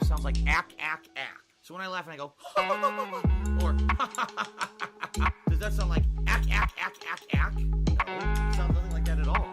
Sounds like ack, ack, ack. So when I laugh and I go, or does that sound like ack, ack, ack, ack, ack? No, it sounds nothing like that at all.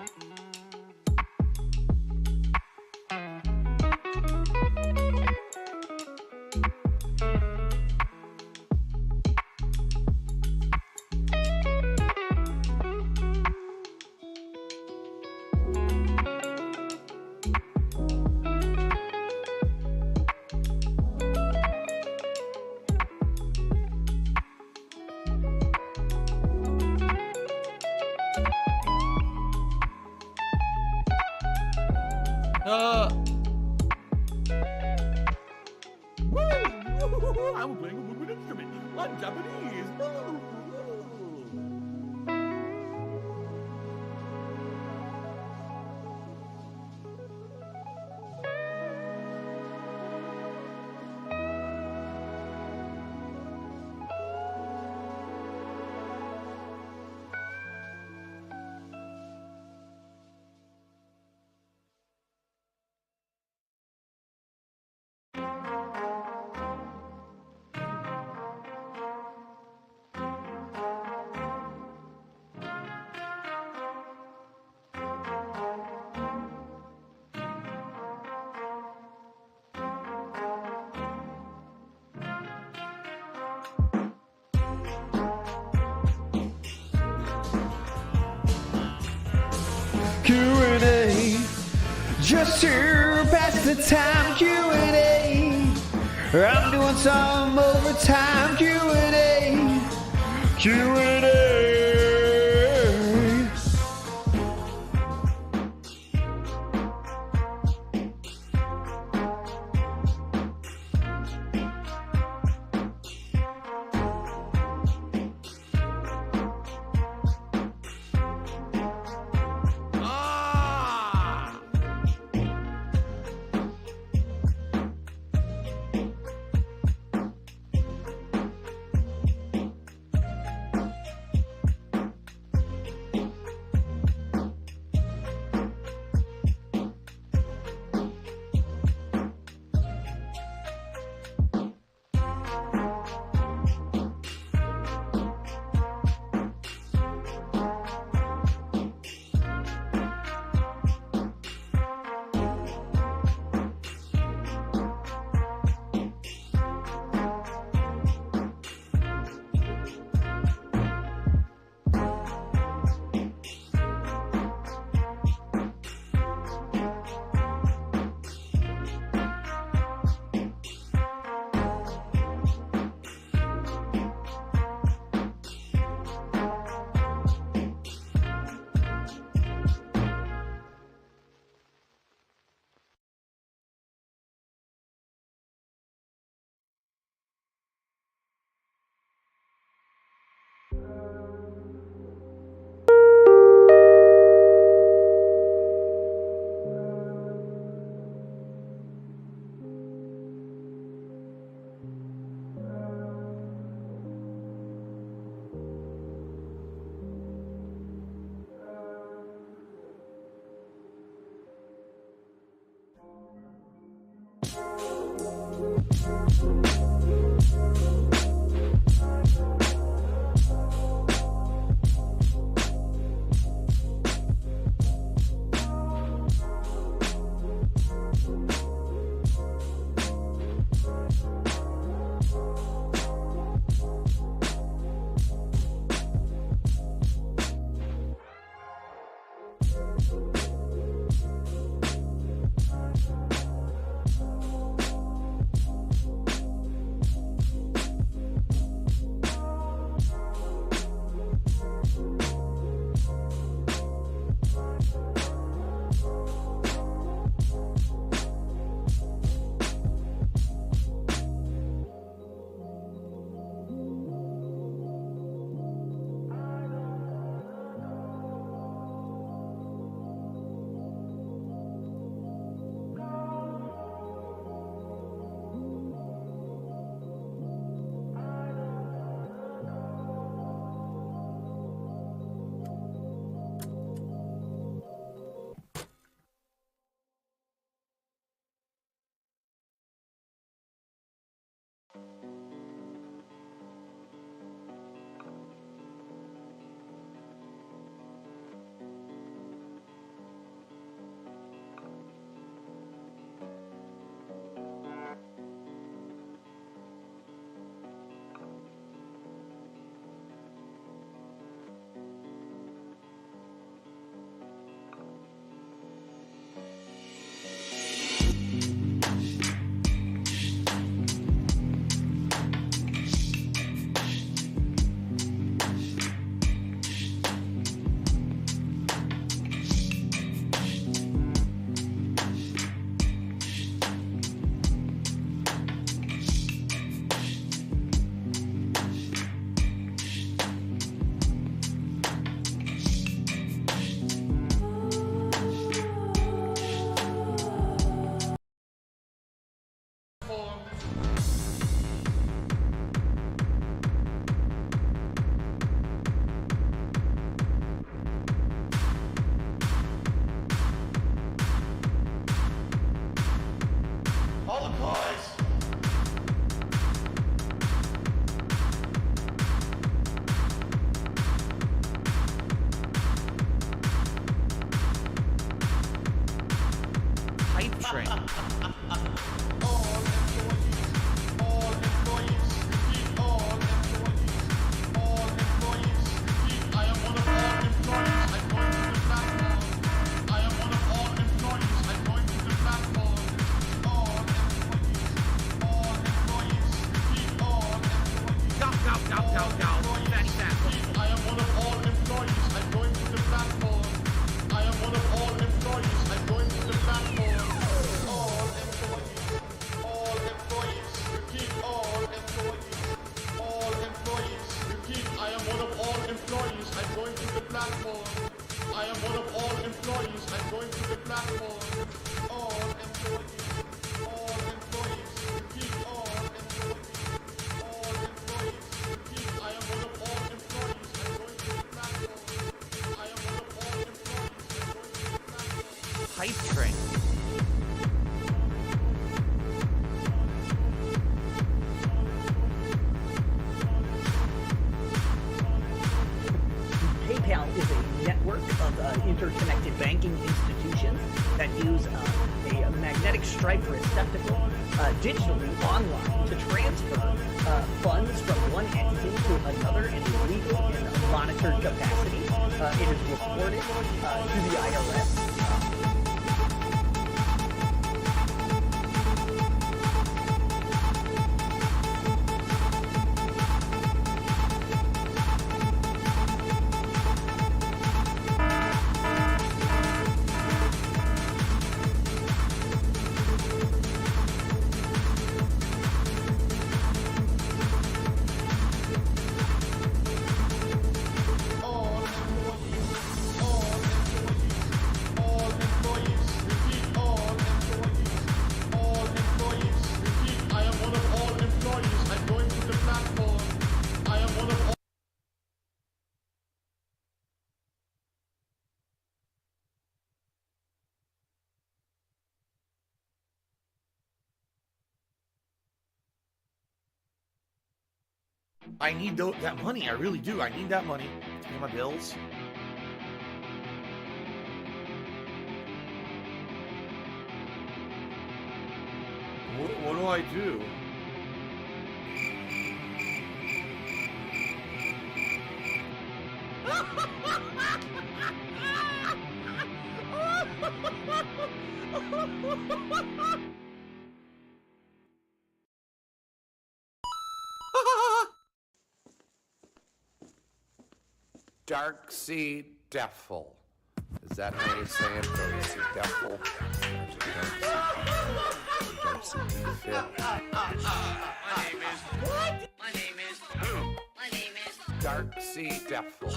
I'm playing a woodwind instrument. I'm Japanese. QnA, just to pass the time. QnA, I'm doing some overtime. QnA, QnA. Hype train. PayPal is a network of interconnected banking institutions that use a magnetic stripe receptacle digitally online to transfer funds from one entity to another in a legal and monitored capacity. It is reported to the IRS. I need that money. I really do. I need that money to pay my bills. What do I do? Dark Sea Devil. Is that how you say it? Dark Sea Devil. Dark Sea Devil. My name is what? My name is who? My name is Dark Sea Devil.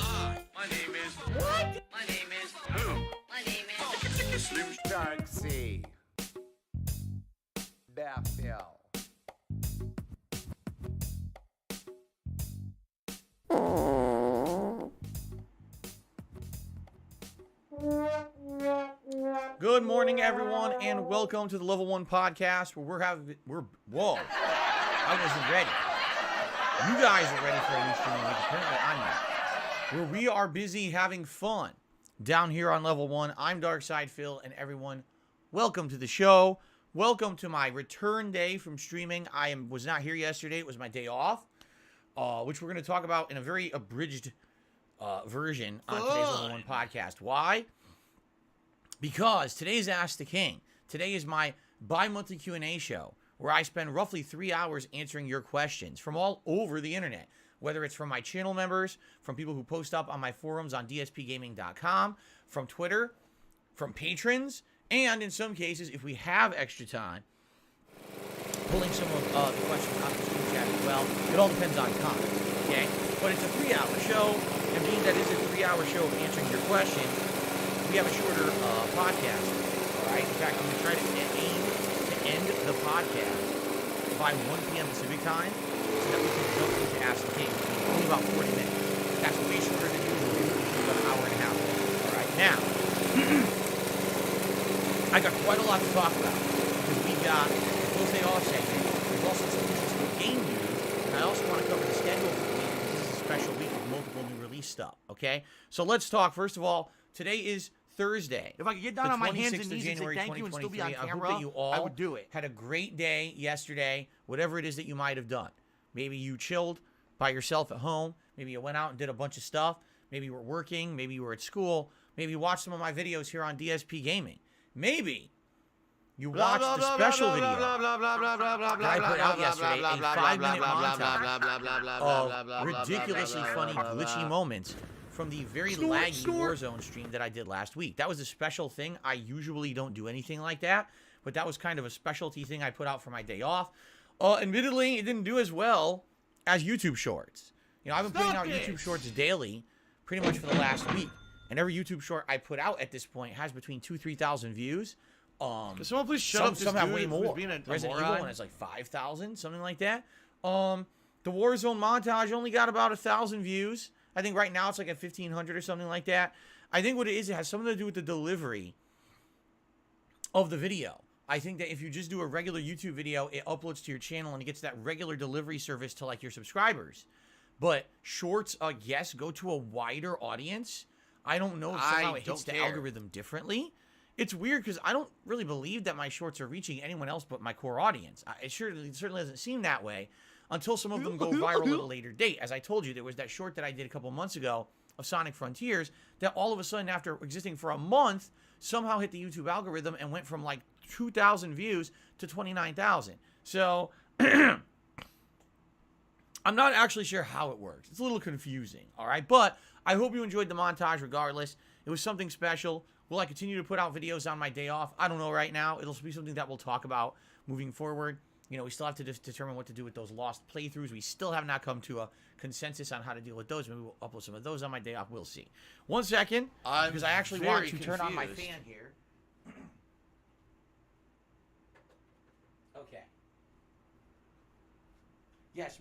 my name is what? My name is who? My name is Slim. Dark Sea Devil. Good morning, everyone, and welcome to the Level 1 podcast where whoa, I wasn't ready. You guys are ready for a new streaming week. Apparently, I'm not. Where we are busy having fun down here on Level 1. I'm Darkside Phil, and everyone, welcome to the show. Welcome to my return day from streaming. I was not here yesterday. It was my day off, which we're going to talk about in a very abridged version on today's Level 1 podcast. Why? Because today's Ask the King. Today is my bi-monthly Q&A show where I spend roughly 3 hours answering your questions from all over the internet, whether it's from my channel members, from people who post up on my forums on dspgaming.com, from Twitter, from patrons, and in some cases, if we have extra time, pulling some of the questions out of the stream chat as well. It all depends on time, okay? But it's a 3-hour show, and being that it's a 3-hour show of answering your questions, we have a shorter podcast, all right? In fact, I'm going to try to aim to end the podcast by 1 p.m. Pacific time so that we can jump into Ask the King. Only about 40 minutes. That's way shorter than usual. Usually about an hour and a half. All right, now, I got quite a lot to talk about because we got the Close Day Off segment. There's also some interesting game news, and I also want to cover the schedule for the week because this is a special week with multiple new release stuff, okay? So let's talk. First of all, today is Thursday. If I could get down on my hands and knees and say thank you and still be on camera, I hope that you all I would do it. had a great day yesterday, whatever it is that you might have done. Maybe you chilled by yourself at home. Maybe you went out and did a bunch of stuff. Maybe you were working. Maybe you were at school. Maybe you watched some of my videos here on DSP Gaming. Maybe you watched the special video that I put out yesterday, a 5-minute montage of ridiculously funny, glitchy moments from the very laggy Warzone stream that I did last week. That was a special thing. I usually don't do anything like that, but that was kind of a specialty thing I put out for my day off. Admittedly, it didn't do as well as YouTube Shorts. You know, I've been putting out YouTube Shorts daily pretty much for the last week, and every YouTube Short I put out at this point has between 2,000-3,000 views. Can someone please shut up this some have dude way who's more. being a Resident Evil moron? one has like 5,000, something like that. The Warzone montage only got about 1,000 views. I think right now it's like at 1,500 or something like that. I think what it is, it has something to do with the delivery of the video. I think that if you just do a regular YouTube video, it uploads to your channel and it gets that regular delivery service to like your subscribers. But shorts, yes, go to a wider audience. I don't know if somehow it hits the algorithm differently. It's weird because I don't really believe that my shorts are reaching anyone else but my core audience. It certainly doesn't seem that way until some of them go viral at a later date. As I told you, there was that short that I did a couple months ago of Sonic Frontiers that all of a sudden, after existing for a month, somehow hit the YouTube algorithm and went from like 2,000 views to 29,000. So I'm not actually sure how it works. It's a little confusing, all right? But I hope you enjoyed the montage regardless. It was something special. Will I continue to put out videos on my day off? I don't know right now. It'll be something that we'll talk about moving forward. You know, we still have to determine what to do with those lost playthroughs. We still have not come to a consensus on how to deal with those. Maybe we'll upload some of those on my day off. We'll see. 1 second, because I actually want to turn on my fan here. Okay. Yes,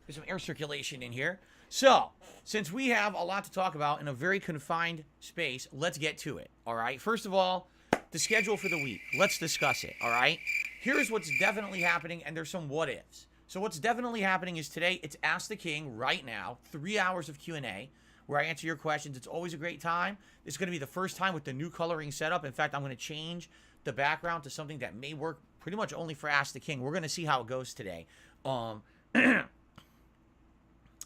there's some air circulation in here. So, since we have a lot to talk about in a very confined space, let's get to it, all right? First of all, the schedule for the week. Let's discuss it, all right? Here's what's definitely happening, and there's some what-ifs. So what's definitely happening is today, it's Ask the King right now, 3 hours of Q&A, where I answer your questions. It's always a great time. It's going to be the first time with the new coloring setup. In fact, I'm going to change the background to something that may work pretty much only for Ask the King. We're going to see how it goes today. And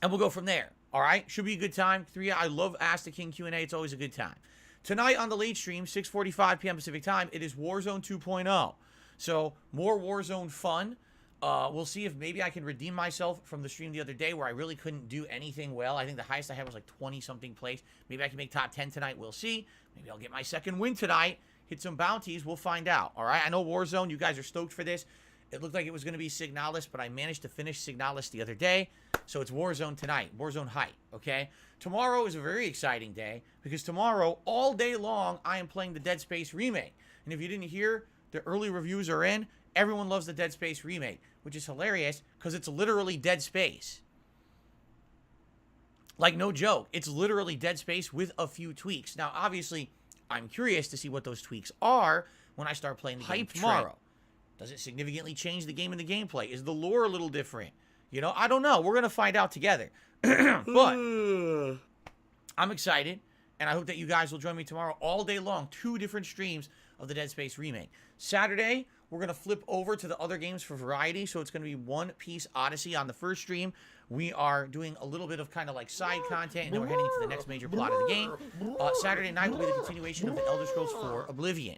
we'll go from there. All right? Should be a good time. I love Ask the King Q&A. It's always a good time. Tonight on the late stream, 6:45 p.m. Pacific time, it is Warzone 2.0. So more Warzone fun. We'll see if maybe I can redeem myself from the stream the other day where I really couldn't do anything well. I think the highest I had was like 20-something place. Maybe I can make top 10 tonight. We'll see. Maybe I'll get my second win tonight. Hit some bounties. We'll find out. All right? I know Warzone, you guys are stoked for this. It looked like it was going to be Signalis, but I managed to finish Signalis the other day. So it's Warzone tonight. Warzone Height. Okay? Tomorrow is a very exciting day because tomorrow, all day long, I am playing the Dead Space remake. And if you didn't hear, the early reviews are in. Everyone loves the Dead Space remake, which is hilarious because it's literally Dead Space. Like, no joke. It's literally Dead Space with a few tweaks. Now, obviously, I'm curious to see what those tweaks are when I start playing the game tomorrow. Does it significantly change the game and the gameplay? Is the lore a little different? You know, I don't know. We're going to find out together. But I'm excited, and I hope that you guys will join me tomorrow all day long. 2 different streams of the Dead Space remake. Saturday, we're going to flip over to the other games for variety. So it's going to be One Piece Odyssey on the first stream. We are doing a little bit of kind of like side content, and then we're heading into the next major plot of the game. Saturday night will be the continuation of the Elder Scrolls 4 Oblivion.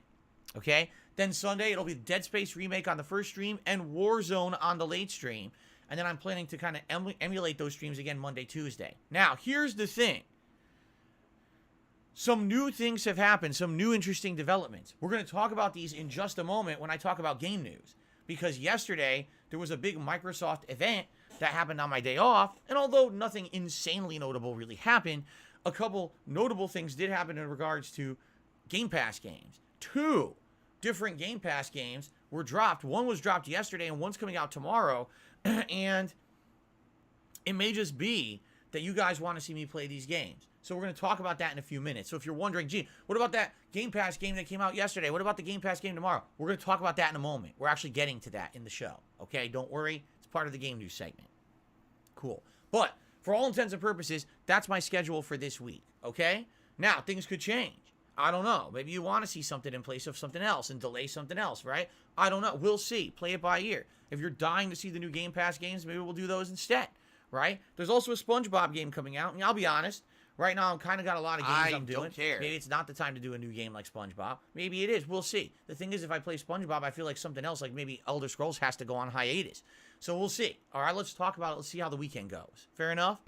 Okay? Then Sunday, it'll be the Dead Space remake on the first stream and Warzone on the late stream. And then I'm planning to kind of emulate those streams again Monday, Tuesday. Now, here's the thing. Some new things have happened, some new interesting developments. We're going to talk about these in just a moment when I talk about game news. Because yesterday, there was a big Microsoft event that happened on my day off. And although nothing insanely notable really happened, a couple notable things did happen in regards to Game Pass games. 2 different Game Pass games were dropped. One was dropped yesterday and one's coming out tomorrow. And it may just be that you guys want to see me play these games. So we're going to talk about that in a few minutes. So if you're wondering, gee, what about that Game Pass game that came out yesterday? What about the Game Pass game tomorrow? We're going to talk about that in a moment. We're actually getting to that in the show. Okay? Don't worry. It's part of the game news segment. Cool. But for all intents and purposes, that's my schedule for this week. Okay? Now, things could change. I don't know. Maybe you want to see something in place of something else and delay something else, right? I don't know. We'll see. Play it by ear. If you're dying to see the new Game Pass games, maybe we'll do those instead, right? There's also a SpongeBob game coming out, and I'll be honest, right now I'm kind of got a lot of games I'm doing. Don't care. Maybe it's not the time to do a new game like SpongeBob. Maybe it is. We'll see. The thing is, if I play SpongeBob, I feel like something else, like maybe Elder Scrolls has to go on hiatus. So we'll see. All right, let's talk about it. Let's see how the weekend goes. Fair enough?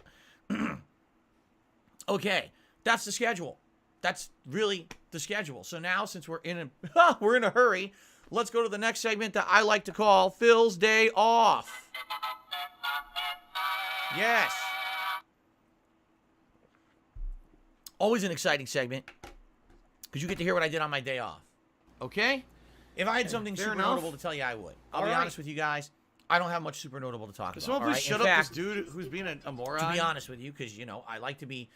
Okay, that's the schedule. That's really the schedule. So now, since we're in a hurry, let's go to the next segment that I like to call Phil's Day Off. Yes. Always an exciting segment because you get to hear what I did on my day off. Okay? If I had something super notable to tell you, I would. I'll be honest with you guys. I don't have much super notable to talk about. Someone please shut up this dude who's being a moron? To be honest with you, because, you know, I like to be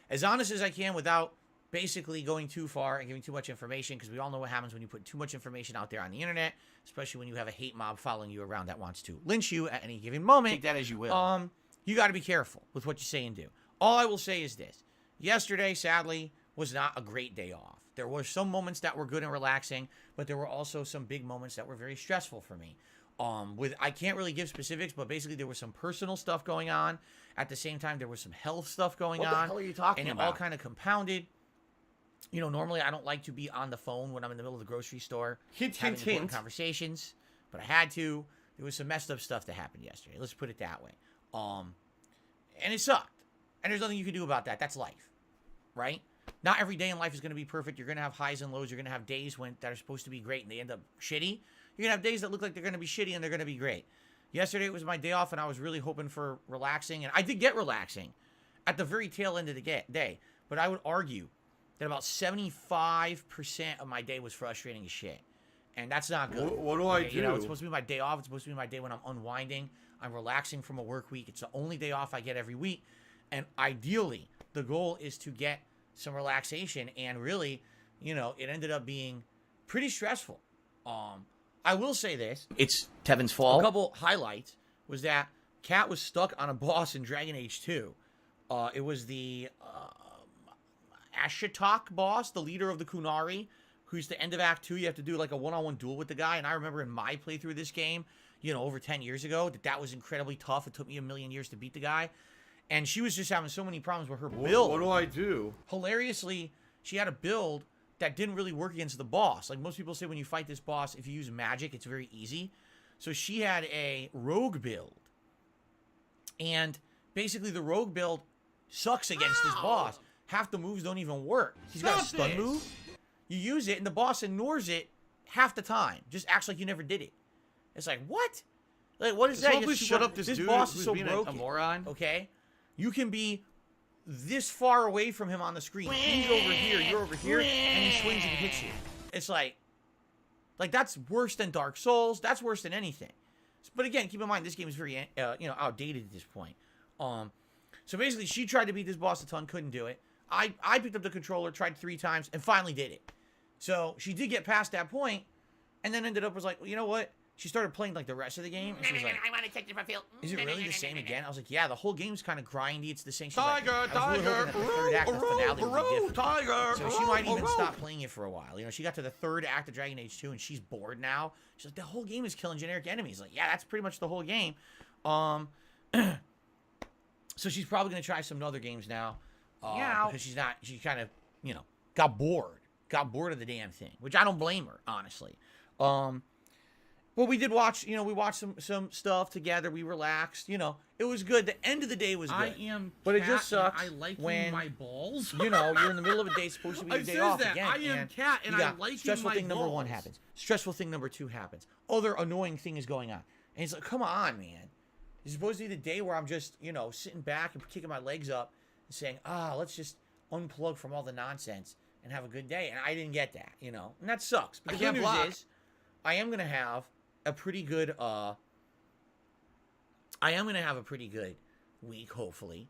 as honest as I can without basically going too far and giving too much information, because we all know what happens when you put too much information out there on the internet, especially when you have a hate mob following you around that wants to lynch you at any given moment. Take that as you will. You got to be careful with what you say and do. All I will say is this. Yesterday, sadly, was not a great day off. There were some moments that were good and relaxing, but there were also some big moments that were very stressful for me. I can't really give specifics, but basically there was some personal stuff going on. At the same time, there was some health stuff going on. What the hell are you talking about? And it all kind of compounded. You know, normally I don't like to be on the phone when I'm in the middle of the grocery store having important conversations, but I had to. There was some messed up stuff that happened yesterday. Let's put it that way. And it sucked. And there's nothing you can do about that. That's life, right? Not every day in life is going to be perfect. You're going to have highs and lows. You're going to have days that are supposed to be great and they end up shitty. You're going to have days that look like they're going to be shitty and they're going to be great. Yesterday was my day off and I was really hoping for relaxing. And I did get relaxing at the very tail end of the day. But I would argue that about 75% of my day was frustrating as shit. And that's not good. What do I do? You know, it's supposed to be my day off. It's supposed to be my day when I'm unwinding. I'm relaxing from a work week. It's the only day off I get every week. And ideally, the goal is to get some relaxation. And really, you know, it ended up being pretty stressful. I will say this. It's Tevin's fault. A couple highlights. was that Kat was stuck on a boss in Dragon Age 2. It was the Ashitok boss, the leader of the Qunari, who's the end of Act 2. You have to do like a one-on-one duel with the guy. And I remember in my playthrough of this game, you know, over 10 years ago, that was incredibly tough. It took me a million years to beat the guy. And she was just having so many problems with her build. What do I do? Hilariously, she had a build that didn't really work against the boss. Like most people say, when you fight this boss, if you use magic, it's very easy. So she had a rogue build. And basically the rogue build sucks against this boss. Half the moves don't even work. He's got a stun move. You use it, and the boss ignores it half the time. Just acts like you never did it. It's like, what? Like, what is that? Please shut up this dude boss who's is so being broken. a moron. Okay? You can be this far away from him on the screen. He's over here, you're over here, and he swings and hits you. It's like that's worse than Dark Souls. That's worse than anything. But again, keep in mind, this game is very, outdated at this point. So basically, she tried to beat this boss a ton, couldn't do it. I picked up the controller, tried 3 times, and finally did it. So she did get past that point, and then ended up was like, well, you know what? She started playing like the rest of the game, and she was like, I want to take the field. "Is it really the same again?" I was like, "Yeah, the whole game's kind of grindy. It's the same." She's Tiger, like, I was really hoping that the third act, the finale would be different. Tiger. So she might even stop playing it for a while. You know, she got to the 3rd act of Dragon Age 2, and she's bored now. She's like, the whole game is killing generic enemies. Like, yeah, that's pretty much the whole game. So she's probably gonna try some other games now. Because she kind of, got bored of the damn thing, which I don't blame her, honestly. But we did watch, we watched some stuff together. We relaxed, it was good. The end of the day was good. I am but it Cat just sucks and I like when my balls. you're in the middle of a day, it's supposed to be your day off again. I am Cat and I like stressful my thing number 1 balls. happens. Stressful thing number 2 happens. Other annoying thing is going on. And he's like, come on, man. It's supposed to be the day where I'm just, sitting back and kicking my legs up and saying, let's just unplug from all the nonsense and have a good day. And I didn't get that, And that sucks. But the good news is, I am going to have a pretty good, week, hopefully,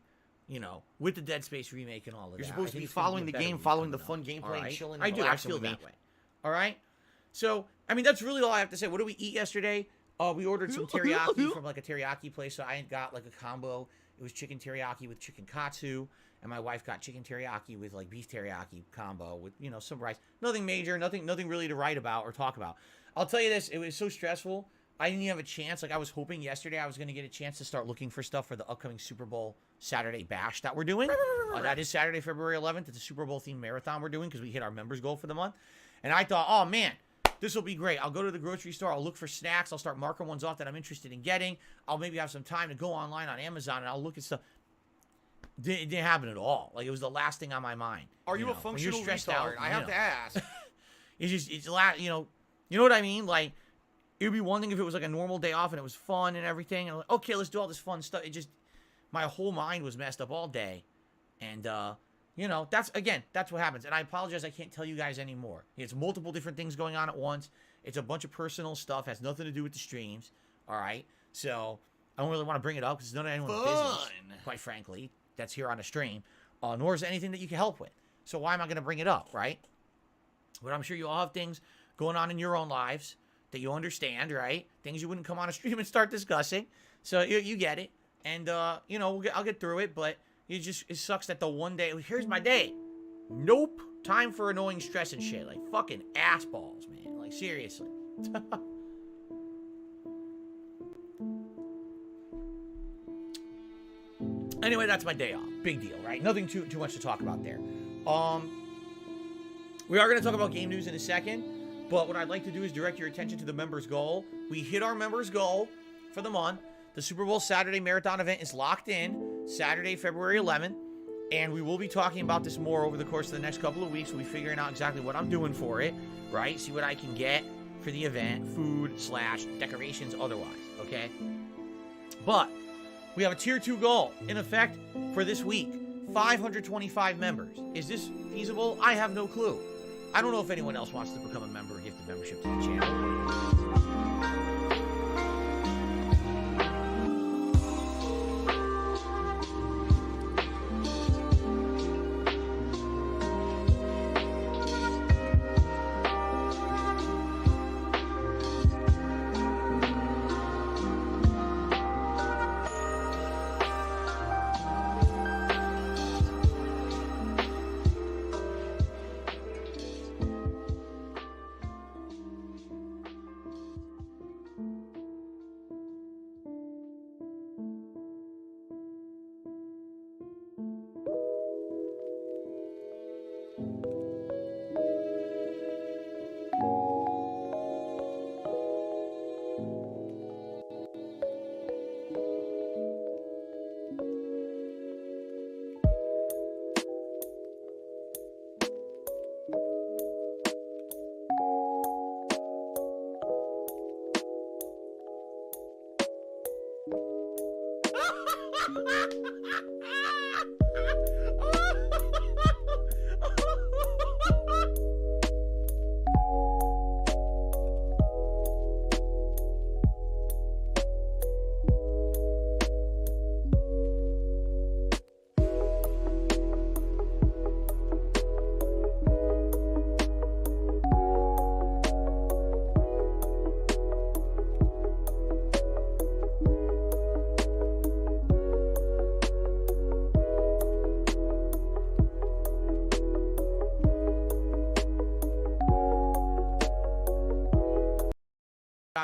with the Dead Space remake and all of that. You're supposed to I be think it's gonna following a the better game, week following the coming fun up, gameplay, all and chilling I and do. I relaxing feel with me. that way. All right? So, I mean, that's really all I have to say. What did we eat yesterday? We ordered some teriyaki from like a teriyaki place. So I got like a combo. It was chicken teriyaki with chicken katsu. And my wife got chicken teriyaki with like beef teriyaki combo with, some rice. Nothing major, nothing really to write about or talk about. I'll tell you this, it was so stressful. I didn't even have a chance. Like I was hoping yesterday I was going to get a chance to start looking for stuff for the upcoming Super Bowl Saturday bash that we're doing. That is Saturday, February 11th. It's a Super Bowl themed marathon we're doing because we hit our members goal for the month. And I thought, oh man, this will be great. I'll go to the grocery store. I'll look for snacks. I'll start marking ones off that I'm interested in getting. I'll maybe have some time to go online on Amazon and I'll look at stuff. It didn't happen at all. Like it was the last thing on my mind. Are you a when functional you're stressed retard? out, I have to ask. it's you know what I mean? Like it would be one thing if it was like a normal day off and it was fun and everything. And like, okay, let's do all this fun stuff. It just my whole mind was messed up all day, and that's what happens. And I apologize, I can't tell you guys anymore. It's multiple different things going on at once. It's a bunch of personal stuff, has nothing to do with the streams. All right, so I don't really want to bring it up because it's none of anyone's business, quite frankly. That's here on a stream, nor is it anything that you can help with. So why am I going to bring it up, right? But I'm sure you all have things going on in your own lives that you understand, right? Things you wouldn't come on a stream and start discussing. So you get it, and I'll get through it. But it sucks that the one day, here's my day. Nope, time for annoying stress and shit, like fucking ass balls, man. Like seriously. Anyway, that's my day off. Big deal, right? Nothing too much to talk about there. We are going to talk about game news in a second, but what I'd like to do is direct your attention to the members goal. We hit our members goal for the month. The Super Bowl Saturday Marathon event is locked in, Saturday, February 11th, and we will be talking about this more over the course of the next couple of weeks. We'll be figuring out exactly what I'm doing for it, right? See what I can get for the event, food / decorations otherwise, okay? But we have a tier 2 goal in effect for this week. 525 members. Is this feasible? I have no clue. I don't know if anyone else wants to become a member or gift a membership to the channel.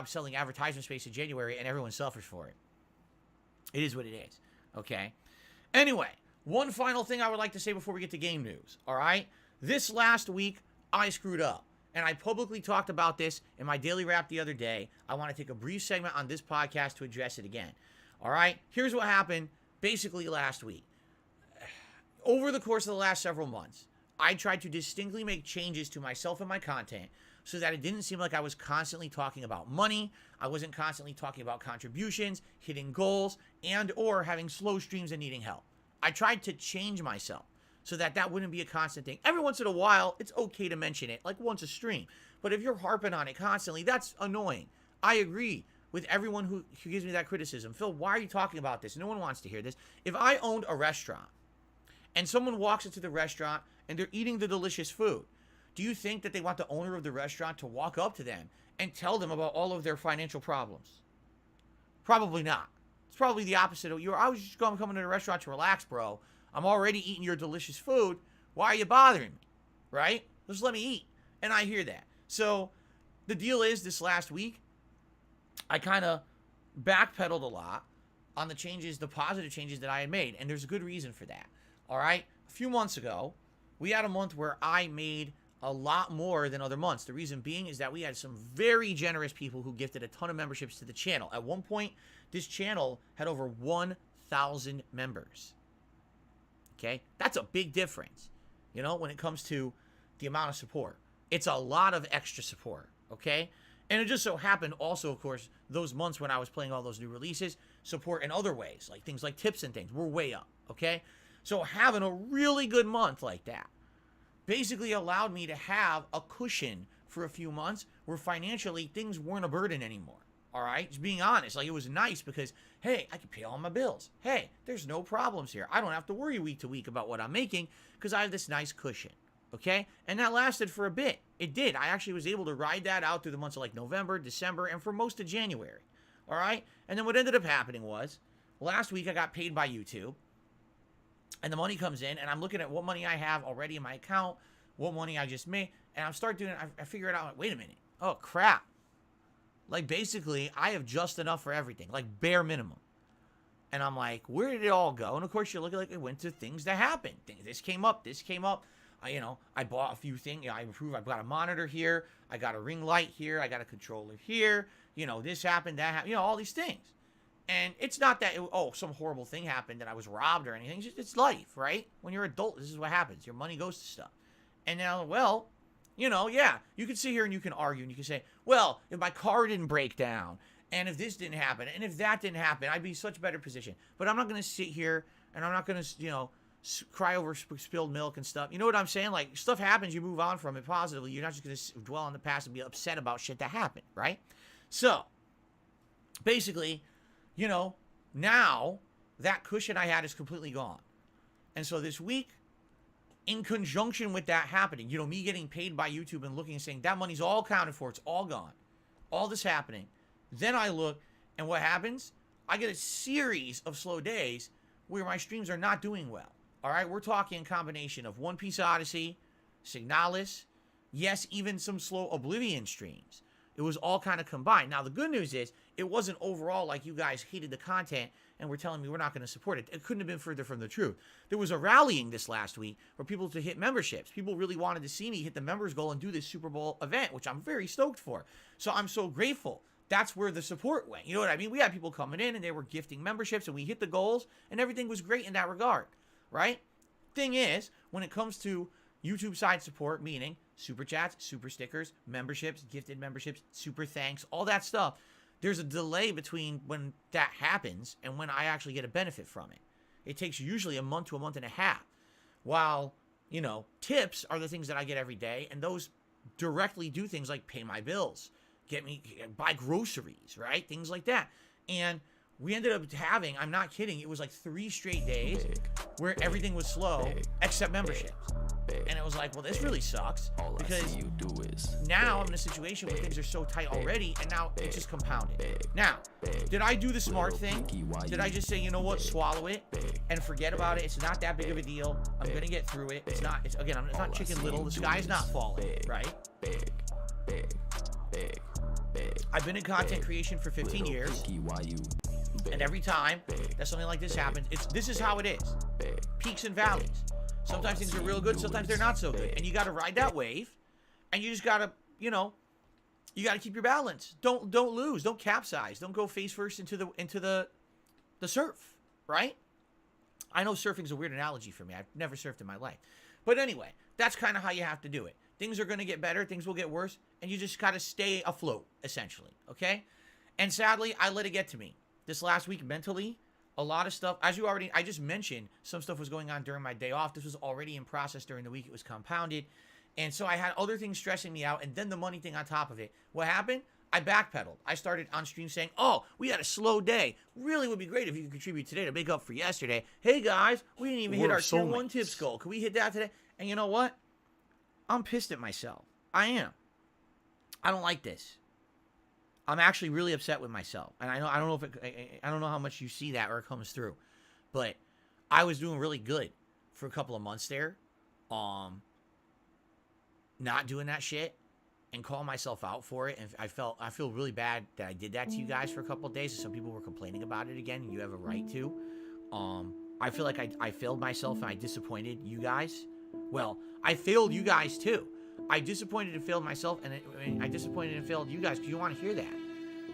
Selling advertisement space in January, and everyone suffers for it. It is what it is. Okay. Anyway, one final thing I would like to say before we get to game news. All right. This last week, I screwed up, and I publicly talked about this in my daily wrap the other day. I want to take a brief segment on this podcast to address it again. All right. Here's what happened basically last week. Over the course of the last several months, I tried to distinctly make changes to myself and my content so that it didn't seem like I was constantly talking about money. I wasn't constantly talking about contributions, hitting goals, and or having slow streams and needing help. I tried to change myself so that that wouldn't be a constant thing. Every once in a while, it's okay to mention it, like once a stream. But if you're harping on it constantly, that's annoying. I agree with everyone who gives me that criticism. Phil, why are you talking about this? No one wants to hear this. If I owned a restaurant and someone walks into the restaurant and they're eating the delicious food, do you think that they want the owner of the restaurant to walk up to them and tell them about all of their financial problems? Probably not. It's probably the opposite. I was just coming to the restaurant to relax, bro. I'm already eating your delicious food. Why are you bothering me? Right? Just let me eat. And I hear that. So the deal is, this last week, I kind of backpedaled a lot on the changes, the positive changes that I had made. And there's a good reason for that. All right? A few months ago, we had a month where I made a lot more than other months. The reason being is that we had some very generous people who gifted a ton of memberships to the channel. At one point, this channel had over 1,000 members. Okay? That's a big difference, you know, when it comes to the amount of support. It's a lot of extra support, okay? And it just so happened also, of course, those months when I was playing all those new releases, support in other ways, like things like tips and things, were way up, okay? So having a really good month like that basically allowed me to have a cushion for a few months where financially things weren't a burden anymore. All right? Just being honest. Like, it was nice because, hey, I can pay all my bills. Hey, there's no problems here. I don't have to worry week to week about what I'm making because I have this nice cushion. Okay? And that lasted for a bit. It did. I actually was able to ride that out through the months of like November, December, and for most of January. All right? And then what ended up happening was, last week I got paid by YouTube. And the money comes in, and I'm looking at what money I have already in my account, what money I just made, and I'm start doing it. I figure it out. Like, wait a minute. Oh, crap. Like, basically, I have just enough for everything, like bare minimum. And I'm like, where did it all go? And of course, you look at, like, it went to things that happened. This came up. I bought a few things. I improved. I got a monitor here. I got a ring light here. I got a controller here. This happened, that happened. All these things. And it's not that, some horrible thing happened that I was robbed or anything. It's life, right? When you're an adult, this is what happens. Your money goes to stuff. And now, well, yeah, you can sit here and you can argue and you can say, well, if my car didn't break down and if this didn't happen and if that didn't happen, I'd be in such a better position. But I'm not going to sit here and I'm not going to, cry over spilled milk and stuff. You know what I'm saying? Like, stuff happens, you move on from it positively. You're not just going to dwell on the past and be upset about shit that happened, right? So, basically, now that cushion I had is completely gone. And so this week, in conjunction with that happening, me getting paid by YouTube and looking and saying, that money's all accounted for, it's all gone. All this happening. Then I look, and what happens? I get a series of slow days where my streams are not doing well. All right, we're talking a combination of One Piece Odyssey, Signalis, yes, even some slow Oblivion streams. It was all kind of combined. Now, the good news is, it wasn't overall like you guys hated the content and were telling me we're not going to support it. It couldn't have been further from the truth. There was a rallying this last week for people to hit memberships. People really wanted to see me hit the members goal and do this Super Bowl event, which I'm very stoked for. So I'm so grateful. That's where the support went. You know what I mean? We had people coming in and they were gifting memberships and we hit the goals and everything was great in that regard, right? Thing is, when it comes to YouTube side support, meaning super chats, super stickers, memberships, gifted memberships, super thanks, all that stuff, there's a delay between when that happens and when I actually get a benefit from it. It takes usually a month to a month and a half. While, you know, tips are the things that I get every day, and those directly do things like pay my bills, buy groceries, right? Things like that. And we ended up having, I'm not kidding, it was like 3 straight days where everything was slow except memberships. And it was like, well, this really sucks because now I'm in a situation where things are so tight already, and now it just compounded. Now, did I do the smart thing? Did I just say, you know what, swallow it and forget about it? It's not that big of a deal. I'm going to get through it. It's not Chicken Little. The sky is not falling, right? I've been in content creation for 15 years. And every time that something like this happens, this is how it is. Peaks and valleys. Sometimes things are real good, sometimes they're not so good. And you got to ride that wave, and you just got to, you know, you got to keep your balance. Don't lose, don't capsize, don't go face first into the surf, right? I know surfing's a weird analogy for me. I've never surfed in my life. But anyway, that's kind of how you have to do it. Things are going to get better, things will get worse, and you just got to stay afloat, essentially, okay? And sadly, I let it get to me. This last week, mentally, a lot of stuff, I just mentioned, some stuff was going on during my day off. This was already in process during the week. It was compounded. And so I had other things stressing me out, and then the money thing on top of it. What happened? I backpedaled. I started on stream saying, oh, we had a slow day. Really would be great if you could contribute today to make up for yesterday. Hey, guys, we didn't even hit our tier 1 tips goal. Can we hit that today? And you know what? I'm pissed at myself. I am. I don't like this. I'm actually really upset with myself, and I don't know how much you see that or it comes through, but I was doing really good for a couple of months there, not doing that shit, and calling myself out for it, and I feel really bad that I did that to you guys for a couple of days. And some people were complaining about it again, and you have a right to. I feel like I failed myself and I disappointed you guys. Well, I failed you guys too. I disappointed and failed myself, and I disappointed and failed you guys because you want to hear that.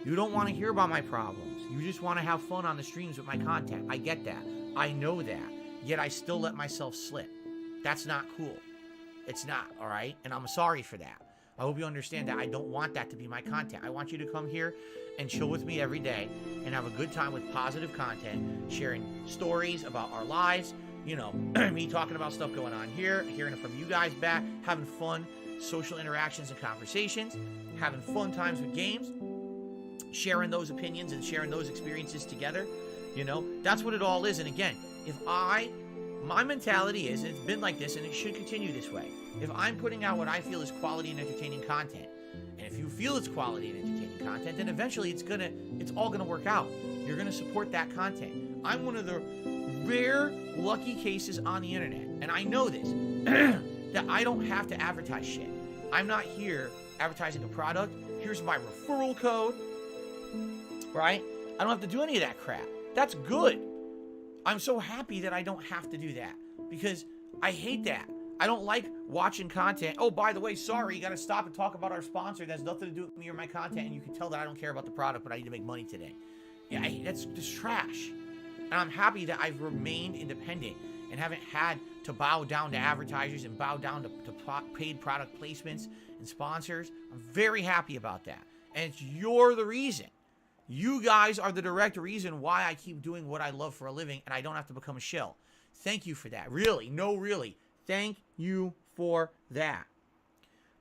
You don't want to hear about my problems. You just want to have fun on the streams with my content. I get that. I know that. Yet I still let myself slip. That's not cool. It's not, all right? And I'm sorry for that. I hope you understand that I don't want that to be my content. I want you to come here and chill with me every day and have a good time with positive content, sharing stories about our lives, you know, me talking about stuff going on here, hearing it from you guys back, having fun social interactions and conversations, having fun times with games, sharing those opinions and sharing those experiences together. You know, that's what it all is. And again, my mentality is, and it's been like this and it should continue this way, if I'm putting out what I feel is quality and entertaining content, and if you feel it's quality and entertaining content, then eventually it's all gonna work out. You're gonna support that content. I'm one of the rare lucky cases on the internet, and I know this, that I don't have to advertise shit. I'm not here advertising a product. Here's my referral code, right? I don't have to do any of that crap. That's good. I'm so happy that I don't have to do that, because I hate that. I don't like watching content. Oh, by the way, sorry, you got to stop and talk about our sponsor. That has nothing to do with me or my content, and you can tell that I don't care about the product, but I need to make money today. Yeah, that's just trash. And I'm happy that I've remained independent and haven't had to bow down to advertisers and bow down to paid product placements and sponsors. I'm very happy about that. And you're the reason. You guys are the direct reason why I keep doing what I love for a living, and I don't have to become a shill. Thank you for that. Really. No, really. Thank you for that.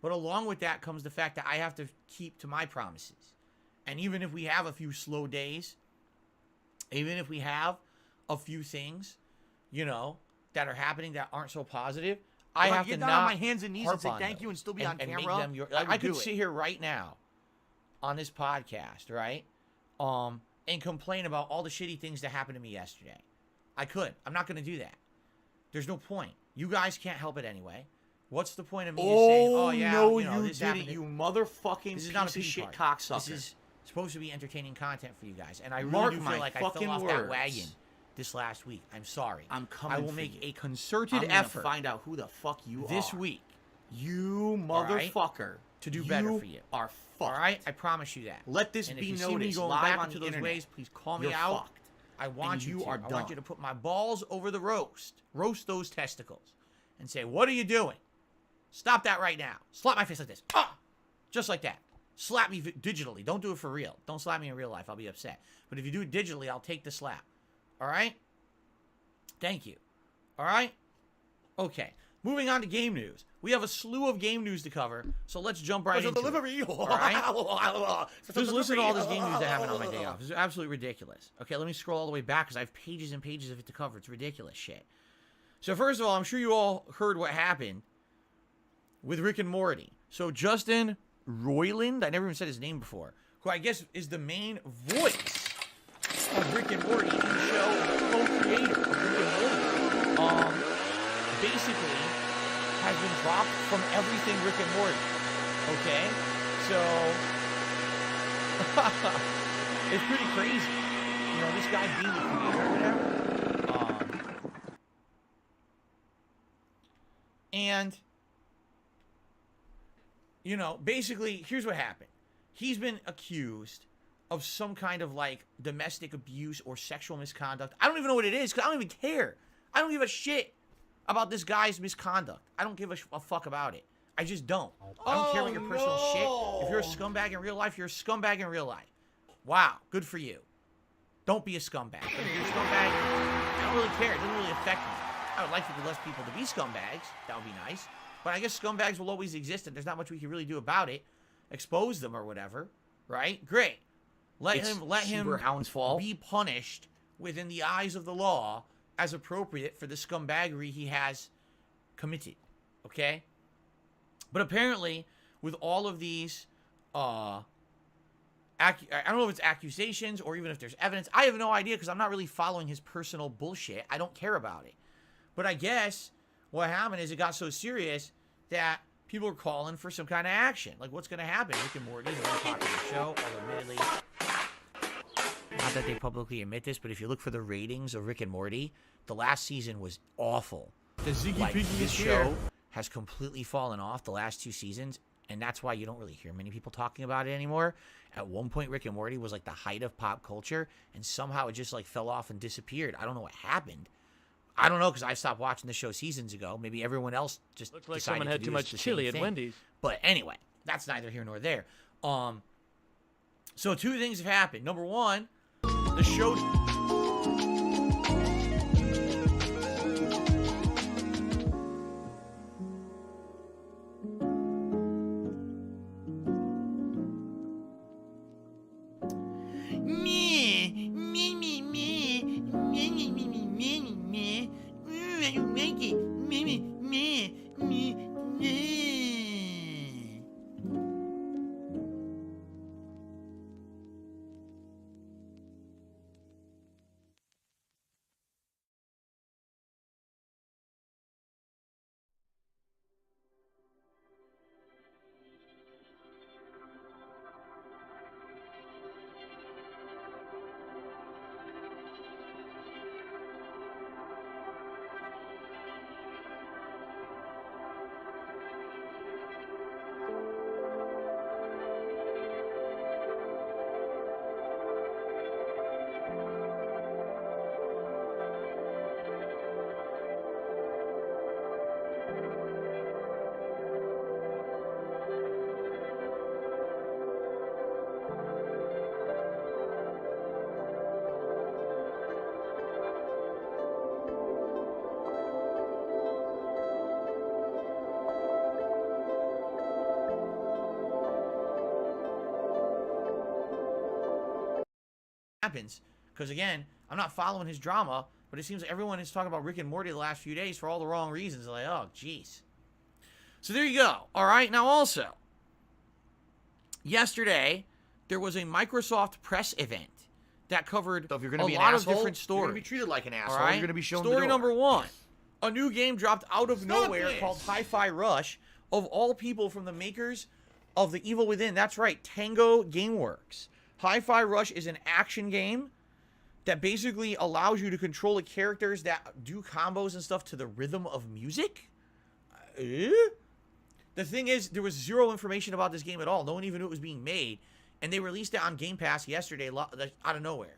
But along with that comes the fact that I have to keep to my promises. And even if we have a few slow days, even if we have a few things, you know, that are happening that aren't so positive, I have to get not down on my hands and knees and say harp on thank you and still be on and camera. make them your, I could sit here right now on this podcast, right? And complain about all the shitty things that happened to me yesterday. I could. I'm not going to do that. There's no point. You guys can't help it anyway. What's the point of me just saying, oh yeah, no, you know, you this didn't, happened? you motherfucking This is not a piece of pity shit party. cocksucker. This is supposed to be entertaining content for you guys, and I really Mark do my feel like I fucking fell off that words. wagon this last week. I'm sorry. I'm coming I will for make you. a concerted I'm effort gonna find out who the fuck you this are. week You right? motherfucker. to do better for you. Are fucked. All right, I promise you that. Let this And be if you see me noticed going live back on into the those internet. ways, please call me You're out. fucked. I want And you to. are I want done. you to put my balls over the roast those testicles, and say, "What are you doing? Stop that right now! Slap my face like this, just like that. Slap me digitally. Don't do it for real. Don't slap me in real life. I'll be upset. But if you do it digitally, I'll take the slap. All right? Thank you. All right? Okay. Moving on to game news. We have a slew of game news to cover, so let's jump right into it. All right? Just listen to all this game news that happened on my day off. It's absolutely ridiculous. Okay, let me scroll all the way back because I have pages and pages of it to cover. It's ridiculous shit. So first of all, I'm sure you all heard what happened with Rick and Morty. So Justin Roiland, I never even said his name before, who I guess is the main voice of Rick and Morty in the show, co-creator of Rick and Morty, basically has been dropped from everything Rick and Morty. Okay? So, it's pretty crazy. You know, this guy being the creator or whatever. And, you know, basically, here's what happened. He's been accused of some kind of, like, domestic abuse or sexual misconduct. I don't even know what it is, because I don't even care. I don't give a shit about this guy's misconduct. I don't give a fuck about it. I just don't. I don't care about your personal shit. If you're a scumbag in real life, you're a scumbag in real life. Wow, good for you. Don't be a scumbag. If you're a scumbag, I don't really care. It doesn't really affect me. I would like for less people to be scumbags. That would be nice. But I guess scumbags will always exist, and there's not much we can really do about it. Expose them or whatever, right? Great. Let him be punished within the eyes of the law as appropriate for the scumbaggery he has committed, okay? But apparently, with all of these, I don't know if it's accusations or even if there's evidence. I have no idea because I'm not really following his personal bullshit. I don't care about it. But I guess what happened is it got so serious that people are calling for some kind of action. Like, what's going to happen? Rick and Morty is a very popular show, although admittedly, not that they publicly admit this, but if you look for the ratings of Rick and Morty, the last season was awful. The Ziggy Like, Piggy this is here. show has completely fallen off the last 2 seasons, and that's why you don't really hear many people talking about it anymore. At one point, Rick and Morty was like the height of pop culture, and somehow it just like fell off and disappeared. I don't know what happened. I don't know, because I stopped watching the show seasons ago. Maybe everyone else just Looked like decided someone to had do too much the chili same at thing. Wendy's. But anyway, that's neither here nor there. So 2 things have happened. Number 1, the show. Happens, because again, I'm not following his drama, but it seems like everyone is talking about Rick and Morty the last few days for all the wrong reasons. Like, oh, jeez. So there you go. All right. Now, also, yesterday there was a Microsoft press event that covered So if you're a gonna be an lot of asshole, different you're stories. gonna be treated like an asshole. All right. You're gonna be shown the Story door. number 1: a new game dropped out of Stop nowhere this. called Hi-Fi Rush, of all people, from the makers of The Evil Within. That's right, Tango Gameworks. Hi-Fi Rush is an action game that basically allows you to control the characters that do combos and stuff to the rhythm of music. The thing is, there was zero information about this game at all. No one even knew it was being made. And they released it on Game Pass yesterday out of nowhere.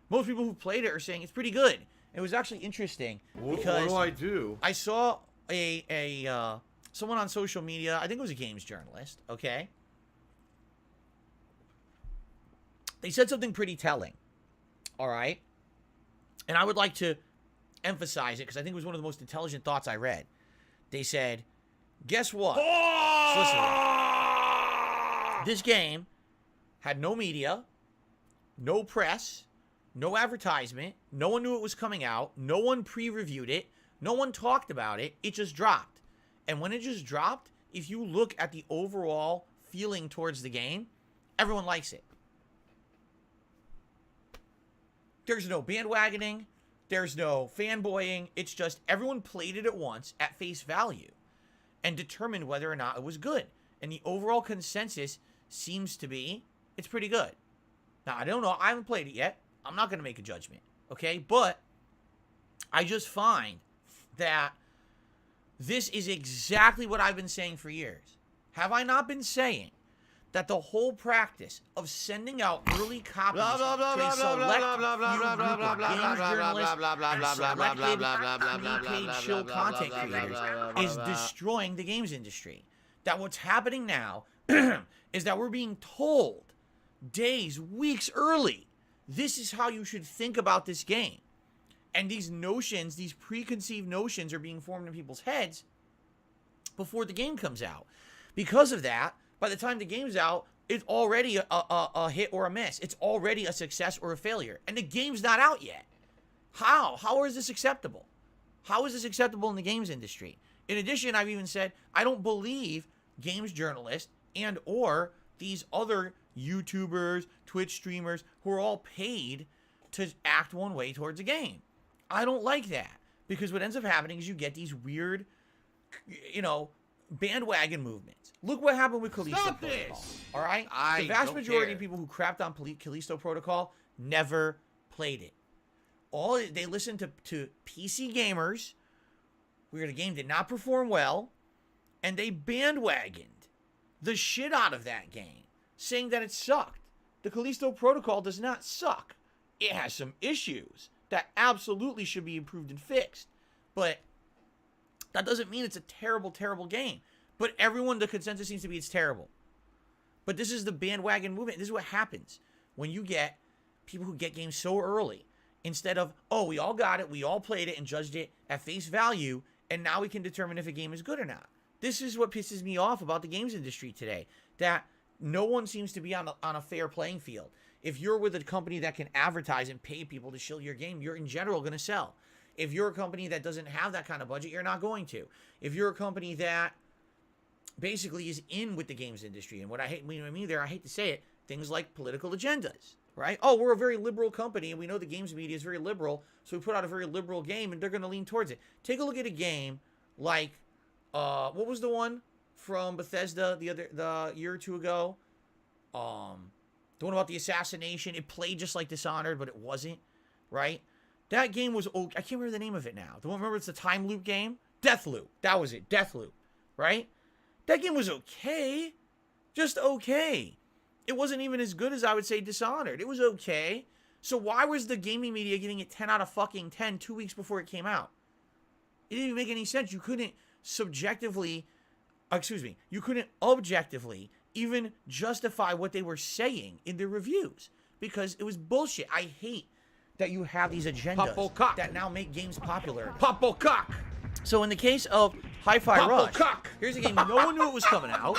Most people who played it are saying it's pretty good. It was actually interesting because What do? I saw someone on social media, I think it was a games journalist, okay? they said something pretty telling. All right? And I would like to emphasize it because I think it was one of the most intelligent thoughts I read. They said, guess what? So listen to this. This game had no media, no press, no advertisement. No one knew it was coming out. No one pre-reviewed it. No one talked about it. It just dropped. And when it just dropped, if you look at the overall feeling towards the game, everyone likes it. There's no bandwagoning. There's no fanboying. It's just everyone played it at once at face value and determined whether or not it was good. And the overall consensus seems to be it's pretty good. Now, I don't know. I haven't played it yet. I'm not going to make a judgment. Okay? But I just find that this is exactly what I've been saying for years. Have I not been saying that the whole practice of sending out early copies to a select few group of games journalists and selected paid shill content creators is destroying the games industry? That what's happening now is that we're being told days, weeks early, this is how you should think about this game. And these notions, these preconceived notions are being formed in people's heads before the game comes out. Because of that, by the time the game's out, it's already a hit or a miss. It's already a success or a failure. And the game's not out yet. How? How is this acceptable? How is this acceptable in the games industry? In addition, I've even said, I don't believe games journalists and or these other YouTubers, Twitch streamers who are all paid to act one way towards a game. I don't like that. Because what ends up happening is you get these weird, bandwagon movements. Look what happened with Callisto Protocol. All right? The vast majority of people who crapped on Callisto Protocol never played it. They listened to PC gamers where the game did not perform well, and they bandwagoned the shit out of that game, saying that it sucked. The Callisto Protocol does not suck. It has some issues that absolutely should be improved and fixed. But that doesn't mean it's a terrible, terrible game. But the consensus seems to be it's terrible. But this is the bandwagon movement. This is what happens when you get people who get games so early. Instead of, we all got it, we all played it and judged it at face value, and now we can determine if a game is good or not. This is what pisses me off about the games industry today. That no one seems to be on a fair playing field. If you're with a company that can advertise and pay people to shill your game, you're in general going to sell. If you're a company that doesn't have that kind of budget, you're not going to. If you're a company that basically is in with the games industry, and what I hate to say it, things like political agendas, right? We're a very liberal company, and we know the games media is very liberal, so we put out a very liberal game, and they're going to lean towards it. Take a look at a game like, what was the one from Bethesda the year or two ago? The one about the assassination. It played just like Dishonored, but it wasn't, right? That game was okay. I can't remember the name of it now. The one, remember, it's the time loop game? Deathloop. That was it. Deathloop, right? That game was okay. Just okay. It wasn't even as good as I would say Dishonored. It was okay. So why was the gaming media giving it 10 out of fucking 10 2 weeks before it came out? It didn't even make any sense. You couldn't you couldn't objectively even justify what they were saying in their reviews because it was bullshit. I hate that you have these agendas that now make games popular. Popplecock. So in the case of Hi-Fi Rush, here's a game no one knew it was coming out.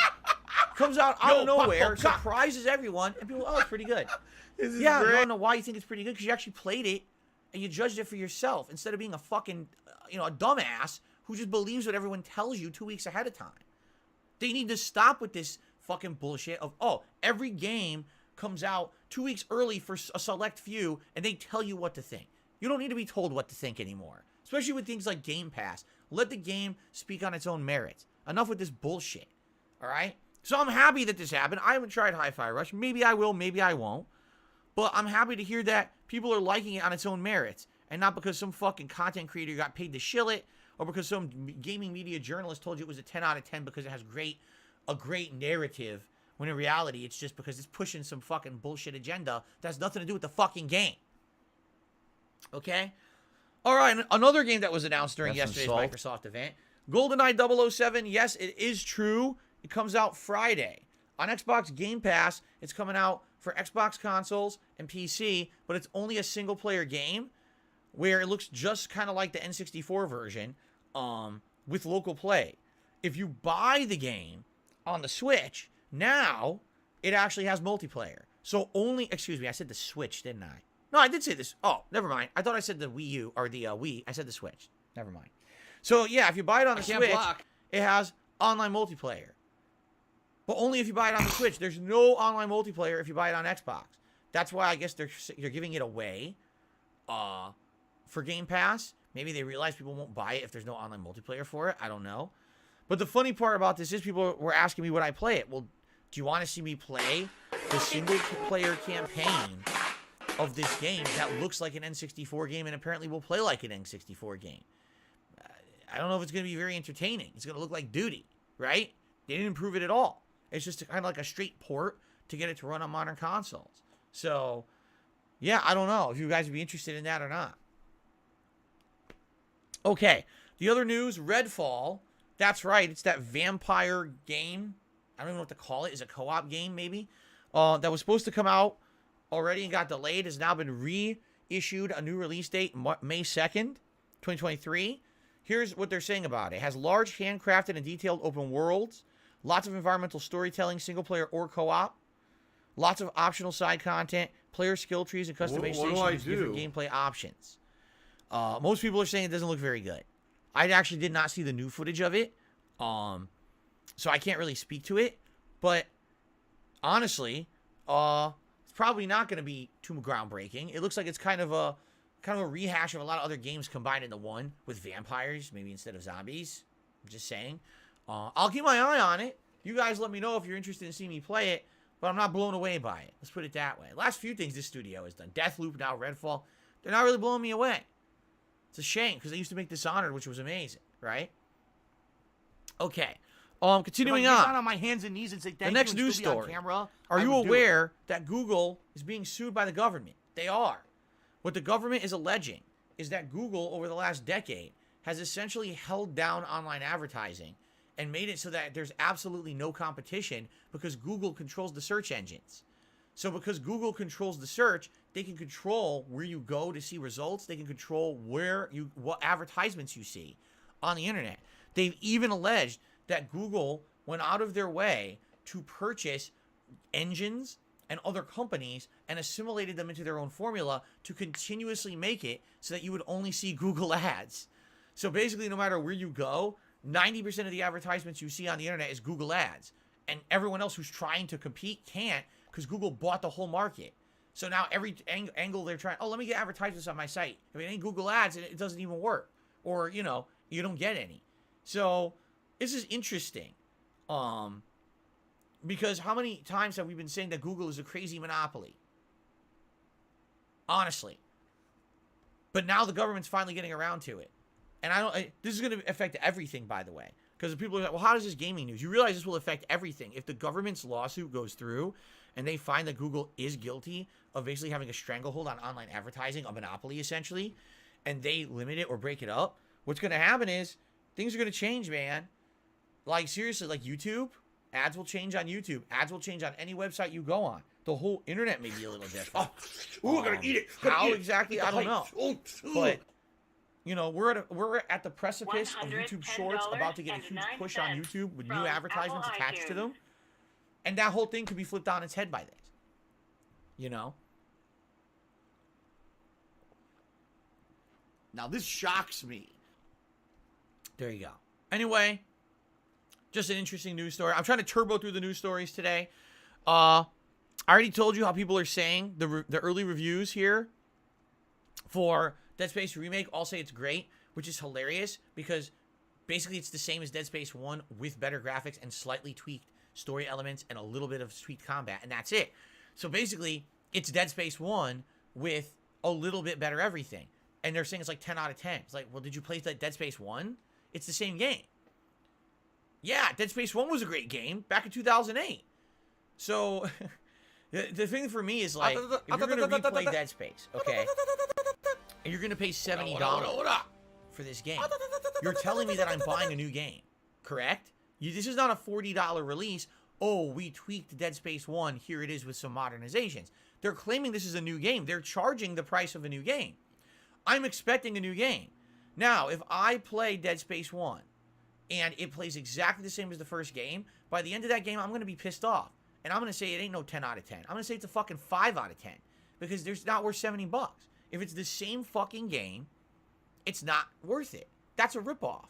Comes out of nowhere, surprises everyone, and people, it's pretty good. Yeah, I don't know why you think it's pretty good because you actually played it and you judged it for yourself instead of being a fucking, a dumbass who just believes what everyone tells you 2 weeks ahead of time. They need to stop with this fucking bullshit of, every game comes out 2 weeks early for a select few and they tell you what to think. You don't need to be told what to think anymore, especially with things like Game Pass. Let the game speak on its own merits. Enough with this bullshit, all right? So I'm happy that this happened. I haven't tried Hi-Fi Rush. Maybe I will, maybe I won't. But I'm happy to hear that people are liking it on its own merits and not because some fucking content creator got paid to shill it or because some gaming media journalist told you it was a 10 out of 10 because it has a great narrative, when in reality it's just because it's pushing some fucking bullshit agenda that has nothing to do with the fucking game. Okay? All right, another game that was announced during yesterday's Microsoft event, GoldenEye 007. Yes, it is true. It comes out Friday. On Xbox Game Pass, it's coming out for Xbox consoles and PC, but it's only a single player game where it looks just kind of like the N64 version with local play. If you buy the game on the Switch, now it actually has multiplayer. So only, excuse me, I said the Switch, didn't I? No, I did say this. Oh, never mind. I thought I said the Wii U or the Wii. I said the Switch. Never mind. So yeah, if you buy it on the Switch, it has online multiplayer. But only if you buy it on the Switch. There's no online multiplayer if you buy it on Xbox. That's why I guess they're giving it away for Game Pass. Maybe they realize people won't buy it if there's no online multiplayer for it. I don't know. But the funny part about this is people were asking me would I play it. Well, do you want to see me play the single-player campaign of this game that looks like an N64 game and apparently will play like an N64 game? I don't know if it's going to be very entertaining. It's going to look like Duty, right? They didn't improve it at all. It's just kind of like a straight port to get it to run on modern consoles. So, yeah, I don't know if you guys would be interested in that or not. Okay, the other news, Redfall. That's right, it's that vampire game. I don't even know what to call it. Is it a co-op game, maybe? That was supposed to come out already and got delayed. Has now been reissued a new release date, May 2nd, 2023. Here's what they're saying about it. It has large, handcrafted, and detailed open worlds. Lots of environmental storytelling, single-player or co-op. Lots of optional side content, player skill trees, and customization with different gameplay options. Most people are saying it doesn't look very good. I actually did not see the new footage of it, so I can't really speak to it. But honestly, it's probably not going to be too groundbreaking. It looks like it's kind of a rehash of a lot of other games combined into one with vampires, maybe instead of zombies. I'm just saying. I'll keep my eye on it. You guys let me know if you're interested in seeing me play it, but I'm not blown away by it. Let's put it that way. Last few things this studio has done, Deathloop, now Redfall, they're not really blowing me away. It's a shame because they used to make Dishonored, which was amazing, right? Okay. Continuing If I get down on. on my hands and knees and say thank The next you and news still be on story. camera, Are I you would do it. aware that Google is being sued by the government? They are. What the government is alleging is that Google, over the last decade, has essentially held down online advertising and made it so that there's absolutely no competition because Google controls the search engines. So because Google controls the search, they can control where you go to see results. They can control what advertisements you see on the internet. They've even alleged that Google went out of their way to purchase engines and other companies and assimilated them into their own formula to continuously make it so that you would only see Google ads. So basically, no matter where you go, 90% of the advertisements you see on the internet is Google ads. And everyone else who's trying to compete can't because Google bought the whole market. So now every angle they're trying, let me get advertisements on my site. If it ain't Google ads, it doesn't even work. Or, you don't get any. So this is interesting. Because how many times have we been saying that Google is a crazy monopoly? Honestly. But now the government's finally getting around to it. And this is going to affect everything, by the way. Because people are like, well, how does this gaming news? You realize this will affect everything. If the government's lawsuit goes through and they find that Google is guilty of basically having a stranglehold on online advertising, a monopoly essentially, and they limit it or break it up, what's going to happen is things are going to change, man. Like, seriously, like YouTube, ads will change on YouTube. Ads will change on any website you go on. The whole internet may be a little different. I'm gonna eat it. How exactly? I don't know. But we're at the precipice of YouTube Shorts about to get a huge push on YouTube with new advertisements attached to them. And that whole thing could be flipped on its head by this. Now this shocks me. There you go. Anyway, just an interesting news story. I'm trying to turbo through the news stories today. I already told you how people are saying the early reviews here for Dead Space Remake all say it's great, which is hilarious because basically it's the same as Dead Space 1 with better graphics and slightly tweaked story elements and a little bit of tweaked combat, and that's it. So basically, it's Dead Space 1 with a little bit better everything. And they're saying it's like 10 out of 10. It's like, well, did you play Dead Space 1? It's the same game. Yeah, Dead Space 1 was a great game back in 2008. So, the thing for me is like, if you're going to replay Dead Space, okay, and you're going to pay $70 for this game, you're telling me that I'm buying a new game, correct? This is not a $40 release. oh, we tweaked Dead Space 1, here it is with some modernizations. They're claiming this is a new game. They're charging the price of a new game. I'm expecting a new game. Now, if I play Dead Space 1 and it plays exactly the same as the first game, by the end of that game, I'm going to be pissed off. And I'm going to say it ain't no 10 out of 10. I'm going to say it's a fucking 5 out of 10 because there's not worth $70. If it's the same fucking game, it's not worth it. That's a ripoff.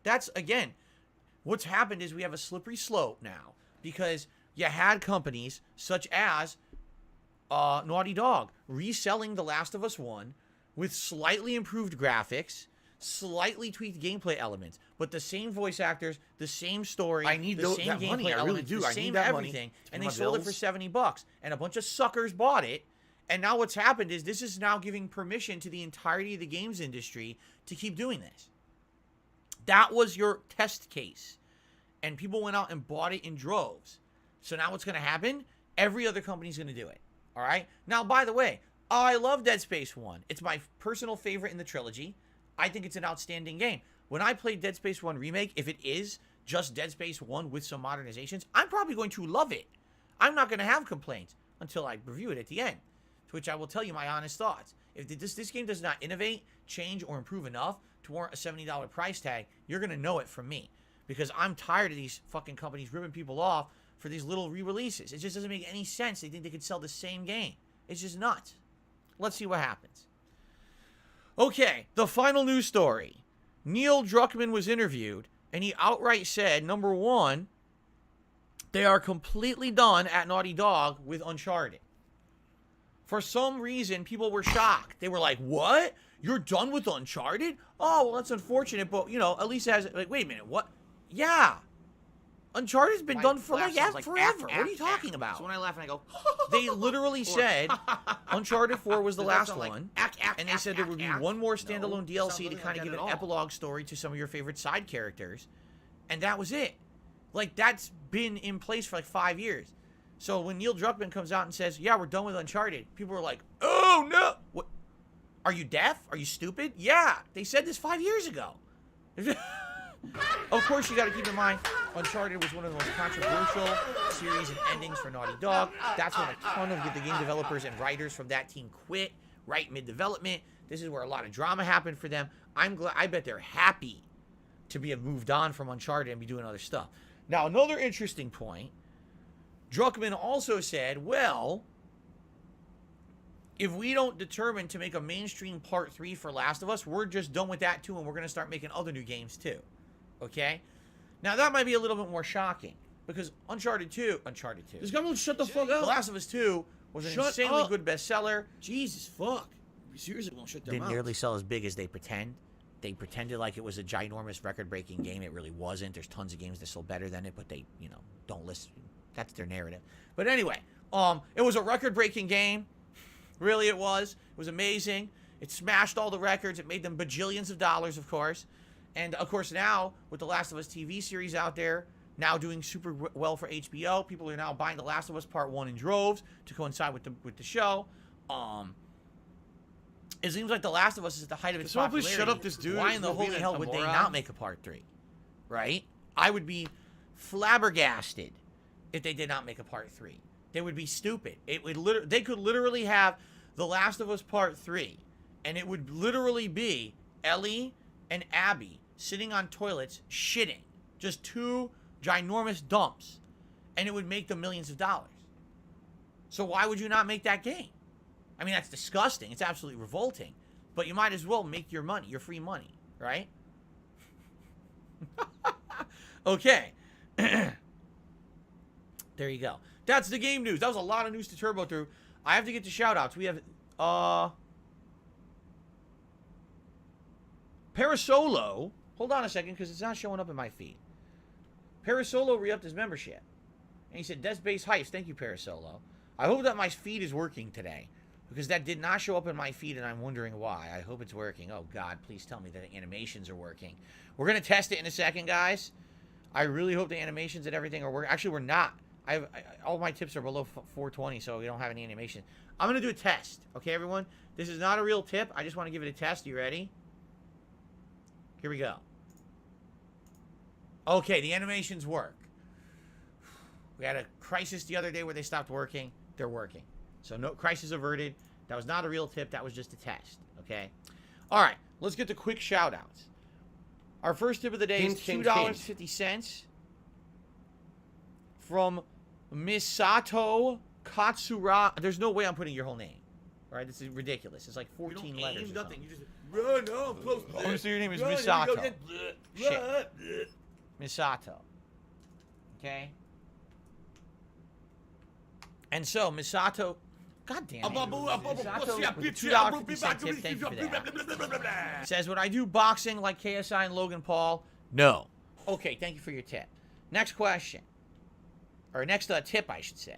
That's, again, what's happened is we have a slippery slope now because you had companies such as Naughty Dog reselling The Last of Us 1 with slightly improved graphics, slightly tweaked gameplay elements, but the same voice actors, the same story, I need the that same money. gameplay I really elements, do. the I need same that money everything, to and pay they my sold it for bills. $70, and a bunch of suckers bought it. And now what's happened is this is now giving permission to the entirety of the games industry to keep doing this. That was your test case. And people went out and bought it in droves. So now what's going to happen? Every other company's going to do it. All right? Now, by the way, I love Dead Space 1. It's my personal favorite in the trilogy. I think it's an outstanding game. When I play Dead Space 1 Remake, if it is just Dead Space 1 with some modernizations, I'm probably going to love it. I'm not going to have complaints until I review it at the end, to which I will tell you my honest thoughts. If this game does not innovate, change, or improve enough to warrant a $70 price tag, you're going to know it from me. Because I'm tired of these fucking companies ripping people off for these little re-releases. It just doesn't make any sense. They think they could sell the same game. It's just nuts. Let's see what happens. Okay, the final news story. Neil Druckmann was interviewed, and he outright said, number one, they are completely done at Naughty Dog with Uncharted. For some reason, people were shocked. They were like, what? You're done with Uncharted? Oh, well, that's unfortunate, but, you know, at least it has, like, wait a minute, what? Yeah. Uncharted's been done for, like, forever. What are you talking about? So when I laugh and I go, They literally said Uncharted 4 was the But that's last not like, one, and and they said there would be one more standalone DLC to something kind like of give that an at all. epilogue story to some of your favorite side characters, and that was it. Like, that's been in place for like 5 years. So when Neil Druckmann comes out and says, yeah, we're done with Uncharted, people are like, oh, no. What? Are you deaf? Are you stupid? Yeah, they said this 5 years ago. Of course, you got to keep in mind, Uncharted was one of the most controversial series and endings for Naughty Dog. That's when a ton of the game developers and writers from that team quit right mid-development. This is where a lot of drama happened for them. I'm glad. I bet they're happy to have moved on from Uncharted and be doing other stuff. Now, another interesting point, Druckmann also said, well, if we don't determine to make a mainstream Part 3 for Last of Us, we're just done with that too, and we're going to start making other new games too. Okay? Now, that might be a little bit more shocking, because Uncharted 2... this guy won't shut the fuck The up. Last of Us 2 was an Shut insanely up. good bestseller. Jesus fuck. Seriously, won't shut their Didn't mouths. nearly sell as big as they pretend. They pretended like it was a ginormous record-breaking game. It really wasn't. There's tons of games that sold better than it, but they, you know, don't listen. That's their narrative. But anyway, it was a record-breaking game. Really, it was. It was amazing. It smashed all the records. It made them bajillions of dollars, of course. And, of course, now, with The Last of Us TV series out there, now doing super well for HBO, people are now buying The Last of Us Part 1 in droves to coincide with the show. It seems like The Last of Us is at the height of its someone please popularity. shut up this dude Why in the who's being holy a hell would they moron? not make a Part 3? Right? I would be flabbergasted if they did not make a Part 3. They would be stupid. It would they could literally have The Last of Us Part 3, and it would literally be Ellie and Abby sitting on toilets shitting. Just two ginormous dumps. And it would make them millions of dollars. So why would you not make that game? I mean, that's disgusting. It's absolutely revolting. But you might as well make your money, your free money, right? Okay. There you go. That's the game news. That was a lot of news to turbo through. I have to get to shout-outs. We have, Parasolo. Hold on a second, because it's not showing up in my feed. Parasolo re-upped his membership. And he said, Death Base Hypes. Thank you, Parasolo. I hope that my feed is working today, because that did not show up in my feed, and I'm wondering why. I hope it's working. Oh, God, please tell me that the animations are working. We're going to test it in a second, guys. I really hope the animations and everything are working. Actually, we're not. All my tips are below 420, so we don't have any animation. I'm going to do a test. Okay, everyone? This is not a real tip. I just want to give it a test. You ready? Here we go. Okay, the animations work. We had a crisis the other day where they stopped working. They're working. So no crisis averted. That was not a real tip. That was just a test. Okay? All right. Let's get to quick shout-outs. Our first tip of the day is $2.50 from Misato Katsura. There's no way I'm putting your whole name. All right? This is ridiculous. It's like 14 letters. Nothing. You just run. No, I'm close. Oh, so your name is Run, Misato. there you go. Shit. Misato. Okay? And so, Misato... God damn it. Misato with the $2.50 tip. Thank you for that. Says, would I do boxing like KSI and Logan Paul? No. Okay, thank you for your tip. Next question. Or next tip, I should say.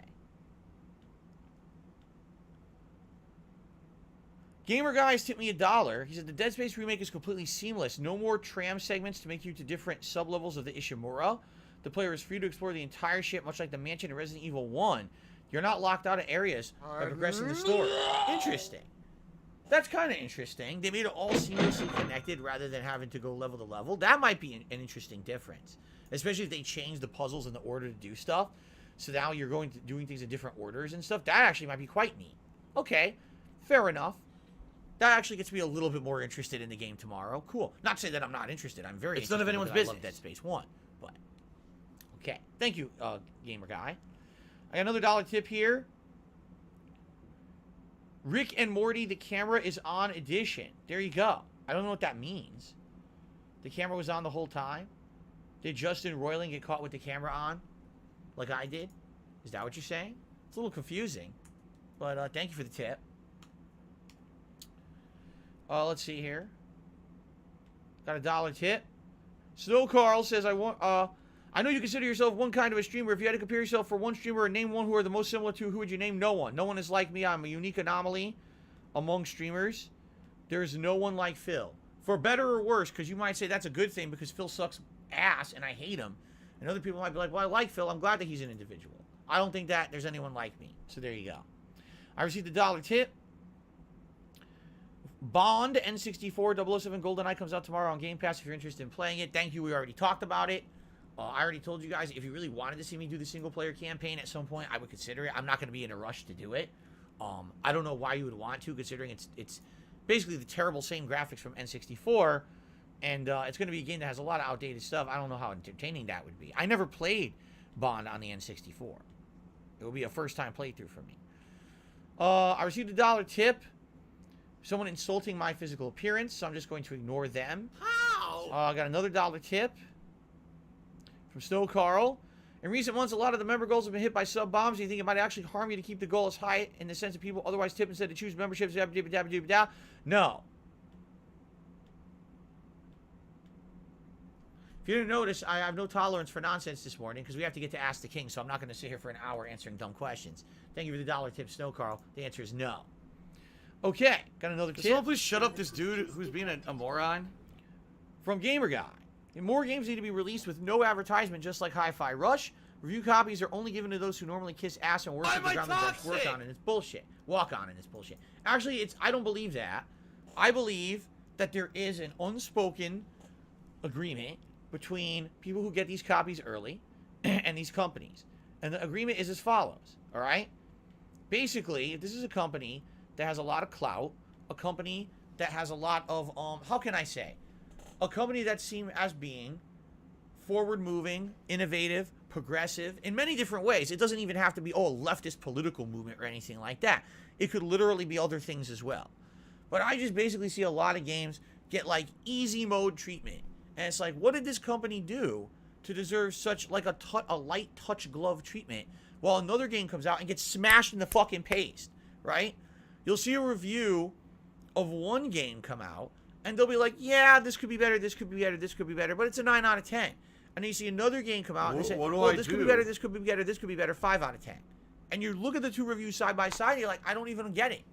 Gamer Guys tipped me $1. He said, the Dead Space remake is completely seamless. No more tram segments to make you to different sub-levels of the Ishimura. The player is free to explore the entire ship, much like the mansion in Resident Evil 1. You're not locked out of areas by progressing the story. Interesting. That's kind of interesting. They made it all seamlessly connected rather than having to go level to level. That might be an interesting difference. Especially if they change the puzzles in the order to do stuff. So now you're doing things in different orders and stuff. That actually might be quite neat. Okay. Fair enough. That actually gets me a little bit more interested in the game tomorrow. Cool. Not to say that I'm not interested. I'm very interested. It's none of anyone's because I business. love Dead Space 1. But, okay. Thank you, Gamer Guy. I got another $1 tip here. Rick and Morty, the camera is on edition. There you go. I don't know what that means. The camera was on the whole time? Did Justin Roiland get caught with the camera on? Like I did? Is that what you're saying? It's a little confusing. But thank you for the tip. Let's see here. Got a $1 tip. Snow Carl says, I know you consider yourself one kind of a streamer. If you had to compare yourself for one streamer and name one who are the most similar to, who would you name? No one. No one is like me. I'm a unique anomaly among streamers. There is no one like Phil. For better or worse, because you might say that's a good thing because Phil sucks ass and I hate him. And other people might be like, well, I like Phil. I'm glad that he's an individual. I don't think that there's anyone like me. So there you go. I received a $1 tip. Bond N64 007 GoldenEye comes out tomorrow on Game Pass if you're interested in playing it. Thank you. We already talked about it. I already told you guys, if you really wanted to see me do the single-player campaign at some point, I would consider it. I'm not going to be in a rush to do it. I don't know why you would want to, considering it's basically the terrible same graphics from N64, and it's going to be a game that has a lot of outdated stuff. I don't know how entertaining that would be. I never played Bond on the N64. It would be a first-time playthrough for me. I received a $1 tip. Someone insulting my physical appearance, so I'm just going to ignore them. How? I got another $1 tip from Snow Carl. In recent months, a lot of the member goals have been hit by sub-bombs. Do you think it might actually harm you to keep the goal as high in the sense that people otherwise tip instead to choose memberships? No. If you didn't notice, I have no tolerance for nonsense this morning because we have to get to Ask the King, so I'm not going to sit here for an hour answering dumb questions. Thank you for the $1 tip, Snow Carl. The answer is no. Okay, got another Can tip. someone please shut up this dude who's being a moron? From Gamer Guy. More games need to be released with no advertisement, just like Hi-Fi Rush. Review copies are only given to those who normally kiss ass and worship the ground that work on, and it's bullshit. Walk on, and it's bullshit. Actually, I don't believe that. I believe that there is an unspoken agreement between people who get these copies early and these companies. And the agreement is as follows, all right? Basically, if this is a company that has a lot of clout, a company that has a lot of, how can I say? A company that's seen as being forward-moving, innovative, progressive, in many different ways. It doesn't even have to be, a leftist political movement or anything like that. It could literally be other things as well. But I just basically see a lot of games get, like, easy mode treatment. And it's like, what did this company do to deserve such, like, a light touch glove treatment while another game comes out and gets smashed in the fucking paste, right? You'll see a review of one game come out, and they'll be like, yeah, this could be better, this could be better, this could be better, but it's a 9 out of 10. And then you see another game come out, and they say, well, this could be better, this could be better, this could be better, 5 out of 10. And you look at the two reviews side by side, and you're like, I don't even get it.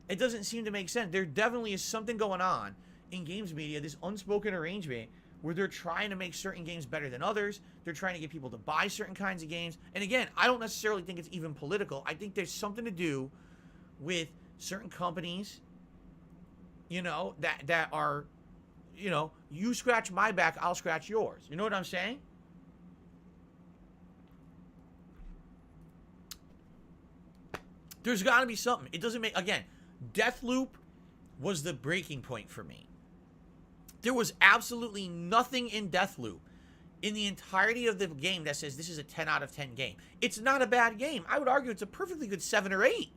It doesn't seem to make sense. There definitely is something going on in games media, this unspoken arrangement, where they're trying to make certain games better than others. They're trying to get people to buy certain kinds of games. And again, I don't necessarily think it's even political. I think there's something to do with certain companies, you know, that are, you know, you scratch my back, I'll scratch yours. You know what I'm saying? There's got to be something. It doesn't make... Again, Deathloop was the breaking point for me. There was absolutely nothing in Deathloop in the entirety of the game that says this is a 10 out of 10 game. It's not a bad game. I would argue it's a perfectly good 7 or 8.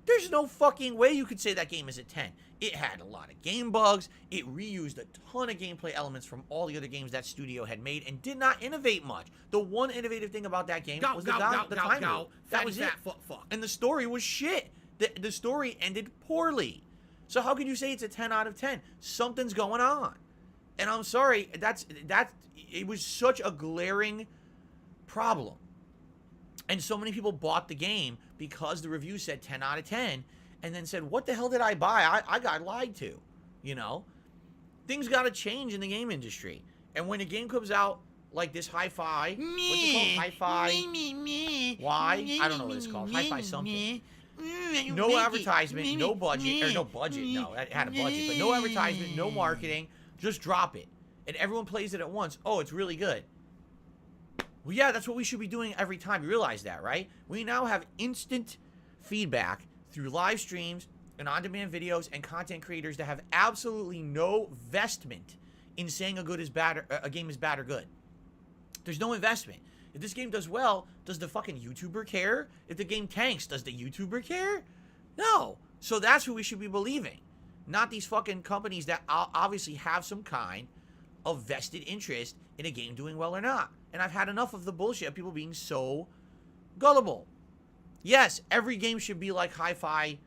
There's no fucking way you could say that game is a 10. It had a lot of game bugs. It reused a ton of gameplay elements from all the other games that studio had made and did not innovate much. The one innovative thing about that game was the time loop. That was it. And the story was shit. The story ended poorly. So how can you say it's a 10 out of 10? Something's going on. And I'm sorry, it was such a glaring problem. And so many people bought the game because the review said 10 out of 10 and then said, what the hell did I buy? I got lied to, you know? Things got to change in the game industry. And when a game comes out like this hi-fi, what's it called? Hi-fi? Why? I don't know what it's called. Hi-fi something. No advertisement, no budget, or no budget, no, it had a budget, but no advertisement, no marketing, just drop it. And everyone plays it at once. Oh, it's really good. Well, yeah, that's what we should be doing every time. You realize that, right? We now have instant feedback through live streams and on-demand videos and content creators that have absolutely no investment in saying a game is bad or good. There's no investment. If this game does well, does the fucking YouTuber care? If the game tanks, does the YouTuber care? No. So that's who we should be believing. Not these fucking companies that obviously have some kind of vested interest in a game doing well or not. And I've had enough of the bullshit of people being so gullible. Yes, every game should be like Hi-Fi.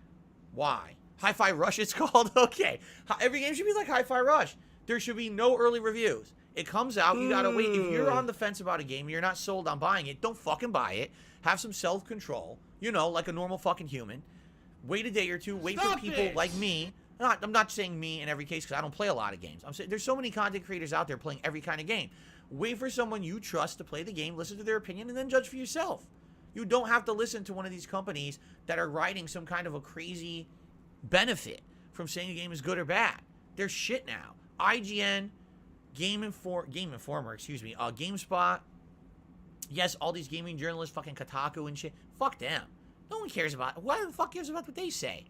Why? Hi-Fi Rush it's called? Okay. Every game should be like Hi-Fi Rush. There should be no early reviews. It comes out, you gotta wait. If you're on the fence about a game, you're not sold on buying it, don't fucking buy it. Have some self-control, you know, like a normal fucking human. Wait a day or two, wait for people like me. I'm not saying me in every case because I don't play a lot of games. I'm saying there's so many content creators out there playing every kind of game. Wait for someone you trust to play the game, listen to their opinion, and then judge for yourself. You don't have to listen to one of these companies that are writing some kind of a crazy benefit from saying a game is good or bad. They're shit now. IGN, Game Informer, GameSpot. Yes, all these gaming journalists, fucking Kotaku and shit. Fuck them. No one cares about. Why the fuck cares about what they say?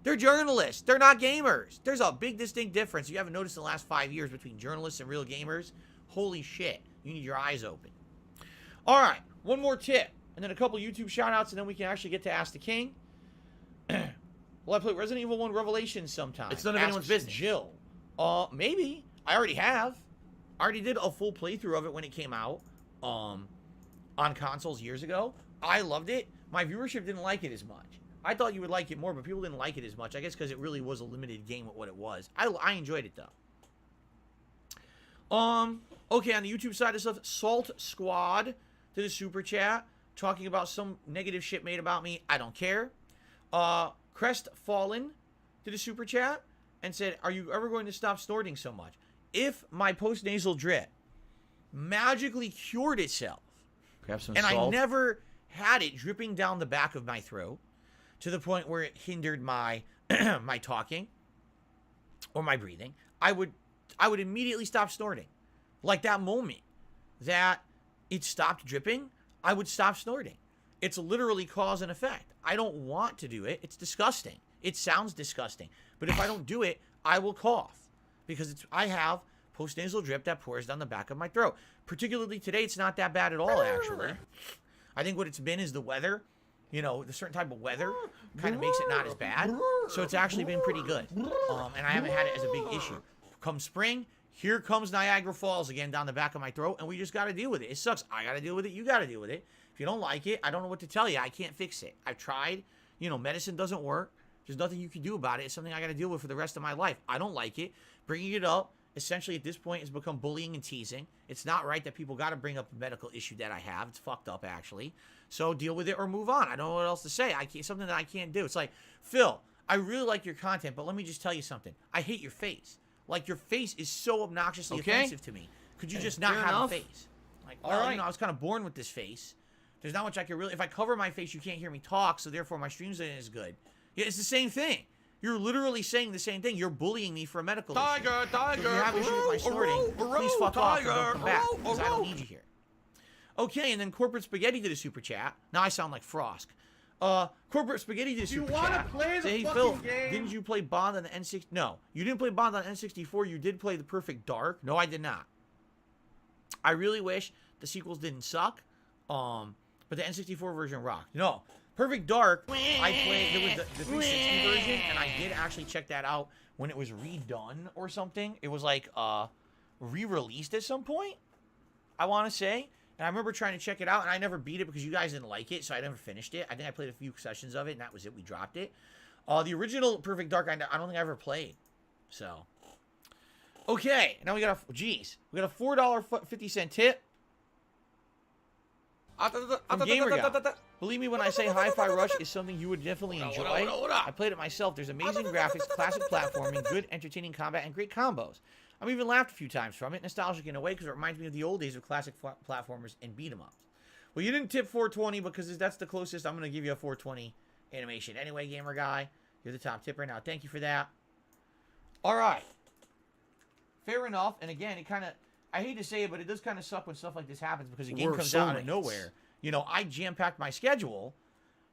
They're journalists. They're not gamers. There's a big distinct difference. You haven't noticed in the last 5 years between journalists and real gamers. Holy shit. You need your eyes open. All right. One more tip. And then a couple YouTube shout-outs, and then we can actually get to Ask the King. Will I play Resident Evil 1 Revelations sometime? It's none of anyone's business. Jill. Maybe. I already have. I already did a full playthrough of it when it came out on consoles years ago. I loved it. My viewership didn't like it as much. I thought you would like it more, but people didn't like it as much. I guess because it really was a limited game with what it was. I enjoyed it, though. Okay, on the YouTube side of stuff, Salt Squad did a super chat talking about some negative shit made about me. I don't care. Crestfallen did a super chat and said, are you ever going to stop snorting so much? If my post-nasal drip magically cured itself, Grab some and salt. I never had it dripping down the back of my throat to the point where it hindered my my talking or my breathing, I would immediately stop snorting. Like that moment that it stopped dripping, I would stop snorting. It's literally cause and effect. I don't want to do it. It's disgusting. It sounds disgusting. But if I don't do it, I will cough. Because I have post-nasal drip that pours down the back of my throat. Particularly today, it's not that bad at all, actually. I think what it's been is the weather. You know, the certain type of weather kind of makes it not as bad. So it's actually been pretty good. And I haven't had it as a big issue. Come spring, here comes Niagara Falls again down the back of my throat, and we just got to deal with it. It sucks. I got to deal with it. You got to deal with it. If you don't like it, I don't know what to tell you. I can't fix it. I've tried. You know, medicine doesn't work. There's nothing you can do about it. It's something I got to deal with for the rest of my life. I don't like it. Bringing it up, essentially at this point, has become bullying and teasing. It's not right that people got to bring up a medical issue that I have. It's fucked up, actually. So deal with it or move on. I don't know what else to say. Something that I can't do. It's like, Phil, I really like your content, but let me just tell you something. I hate your face. Like, your face is so obnoxiously offensive to me. Could you just not have a face? Like, well, you know, I was kind of born with this face. There's not much I can really... If I cover my face, you can't hear me talk, so therefore my streams ain't as good. Yeah, it's the same thing. You're literally saying the same thing. You're bullying me for a medical issue. So if you have issue with my snorting, please fuck off and don't come back, because I don't need you here. Okay, and then Corporate Spaghetti did a super chat. Now I sound like Frosk. Corporate Spaghetti did You super wanna chat. play the Say, hey, fucking Phil, game? didn't you play Bond on the N64? No, you didn't play Bond on N64. You did play The Perfect Dark. No, I did not. I really wish the sequels didn't suck. But the N64 version rocked. No, Perfect Dark, I played, there was the 360 version, and I did actually check that out when it was redone or something. It was like, re-released at some point, I want to say. And I remember trying to check it out, and I never beat it because you guys didn't like it, so I never finished it. I think I played a few sessions of it, and that was it. We dropped it. The original Perfect Dark, I don't think I ever played. So, okay. Now we got a, geez. We got a $4.50 tip from Gamer Guy. Believe me when I say Hi-Fi Rush is something you would definitely enjoy. I played it myself. There's amazing graphics, classic platforming, good entertaining combat, and great combos. I've even laughed a few times from it, nostalgic in a way, because it reminds me of the old days of classic platformers and beat-em-ups. Well, you didn't tip 420 because that's the closest. I'm going to give you a 420 animation. Anyway, Gamer Guy, you're the top tipper now. Thank you for that. All right. Fair enough. And again, it kind of, I hate to say it, but it does kind of suck when stuff like this happens because a game comes out of nowhere. You know, I jam-packed my schedule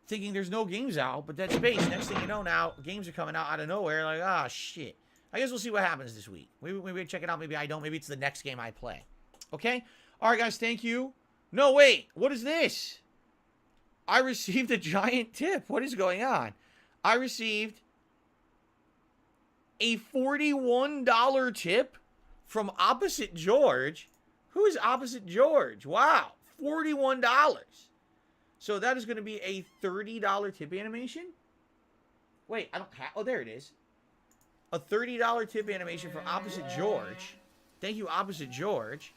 thinking there's no games out, but Dead Space, next thing you know now, games are coming out of nowhere. Like, ah, shit. I guess we'll see what happens this week. Maybe I check it out. Maybe I don't. Maybe it's the next game I play. Okay? All right, guys. Thank you. No, wait. What is this? I received a giant tip. What is going on? I received a $41 tip from Opposite George. Who is Opposite George? Wow. $41. So that is going to be a $30 tip animation? Wait, I don't have... Oh, there it is. A $30 tip animation from Opposite George. Thank you, Opposite George.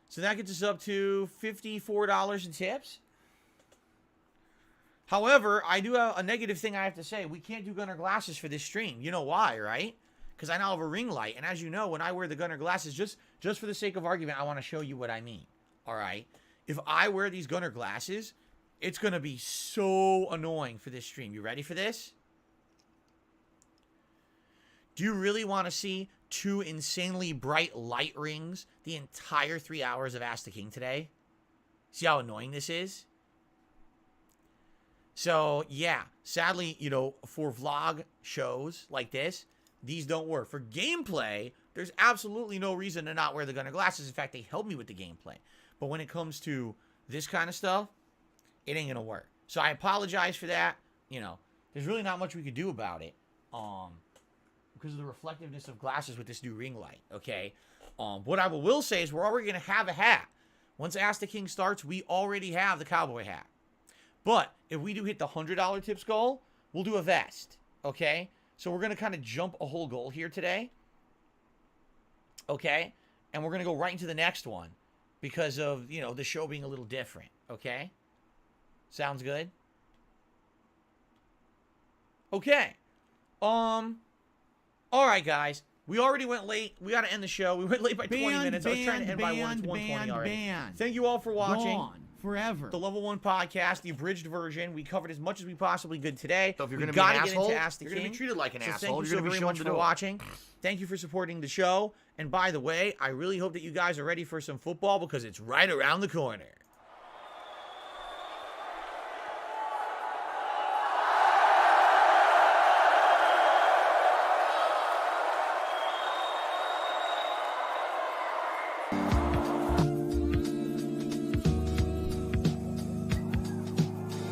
So that gets us up to $54 in tips. However, I do have a negative thing I have to say. We can't do Gunner glasses for this stream. You know why, right? Because I now have a ring light. And as you know, when I wear the Gunner glasses, just for the sake of argument, I want to show you what I mean. All right? If I wear these Gunner glasses, it's going to be so annoying for this stream. You ready for this? Do you really want to see two insanely bright light rings the entire 3 hours of Ask the King today? See how annoying this is? So, yeah. Sadly, you know, for vlog shows like this, these don't work. For gameplay, there's absolutely no reason to not wear the Gunner glasses. In fact, they help me with the gameplay. But when it comes to this kind of stuff, it ain't going to work. So I apologize for that. You know, there's really not much we could do about it. Because of the reflectiveness of glasses with this new ring light, okay? What I will say is we're already going to have a hat. Once Ask the King starts, we already have the cowboy hat. But if we do hit the $100 tips goal, we'll do a vest, okay? So we're going to kind of jump a whole goal here today. Okay? And we're going to go right into the next one because of, you know, the show being a little different. Okay? Sounds good? Okay. All right, guys. We already went late. We got to end the show. We went late by 20 minutes. I was trying to end by 1:20 already. Thank you all for watching. Gone forever. The Level 1 podcast, the abridged version. We covered as much as we possibly could today. So if you're we going to be an gotta asshole, get into Ask the you're going to King. be treated like an So asshole. thank you You're so going to be very shown much the for door. watching. Thank you for supporting the show. And by the way, I really hope that you guys are ready for some football because it's right around the corner.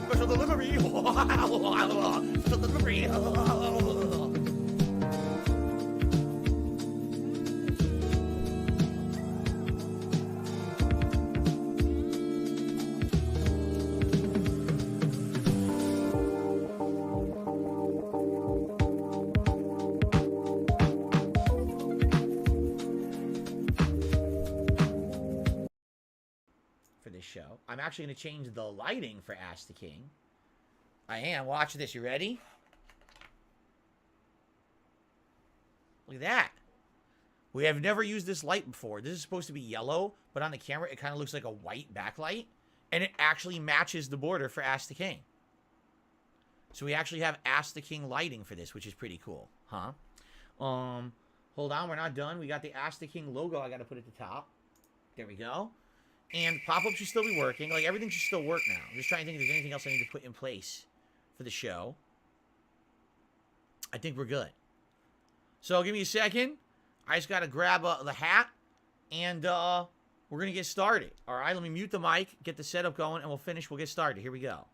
Special delivery. Special delivery. For this show, I'm actually going to change the lighting for Ask the King. I am. Watch this. You ready? Look at that. We have never used this light before. This is supposed to be yellow, but on the camera, it kind of looks like a white backlight. And it actually matches the border for Ask the King. So we actually have Ask the King lighting for this, which is pretty cool, huh? Hold on, we're not done. We got the Ask the King logo I got to put at the top. There we go. And pop-up should still be working. Like, everything should still work now. I'm just trying to think if there's anything else I need to put in place for the show. I think we're good. So give me a second. I just got to grab the hat, and we're going to get started. All right, let me mute the mic, get the setup going, and we'll get started. Here we go.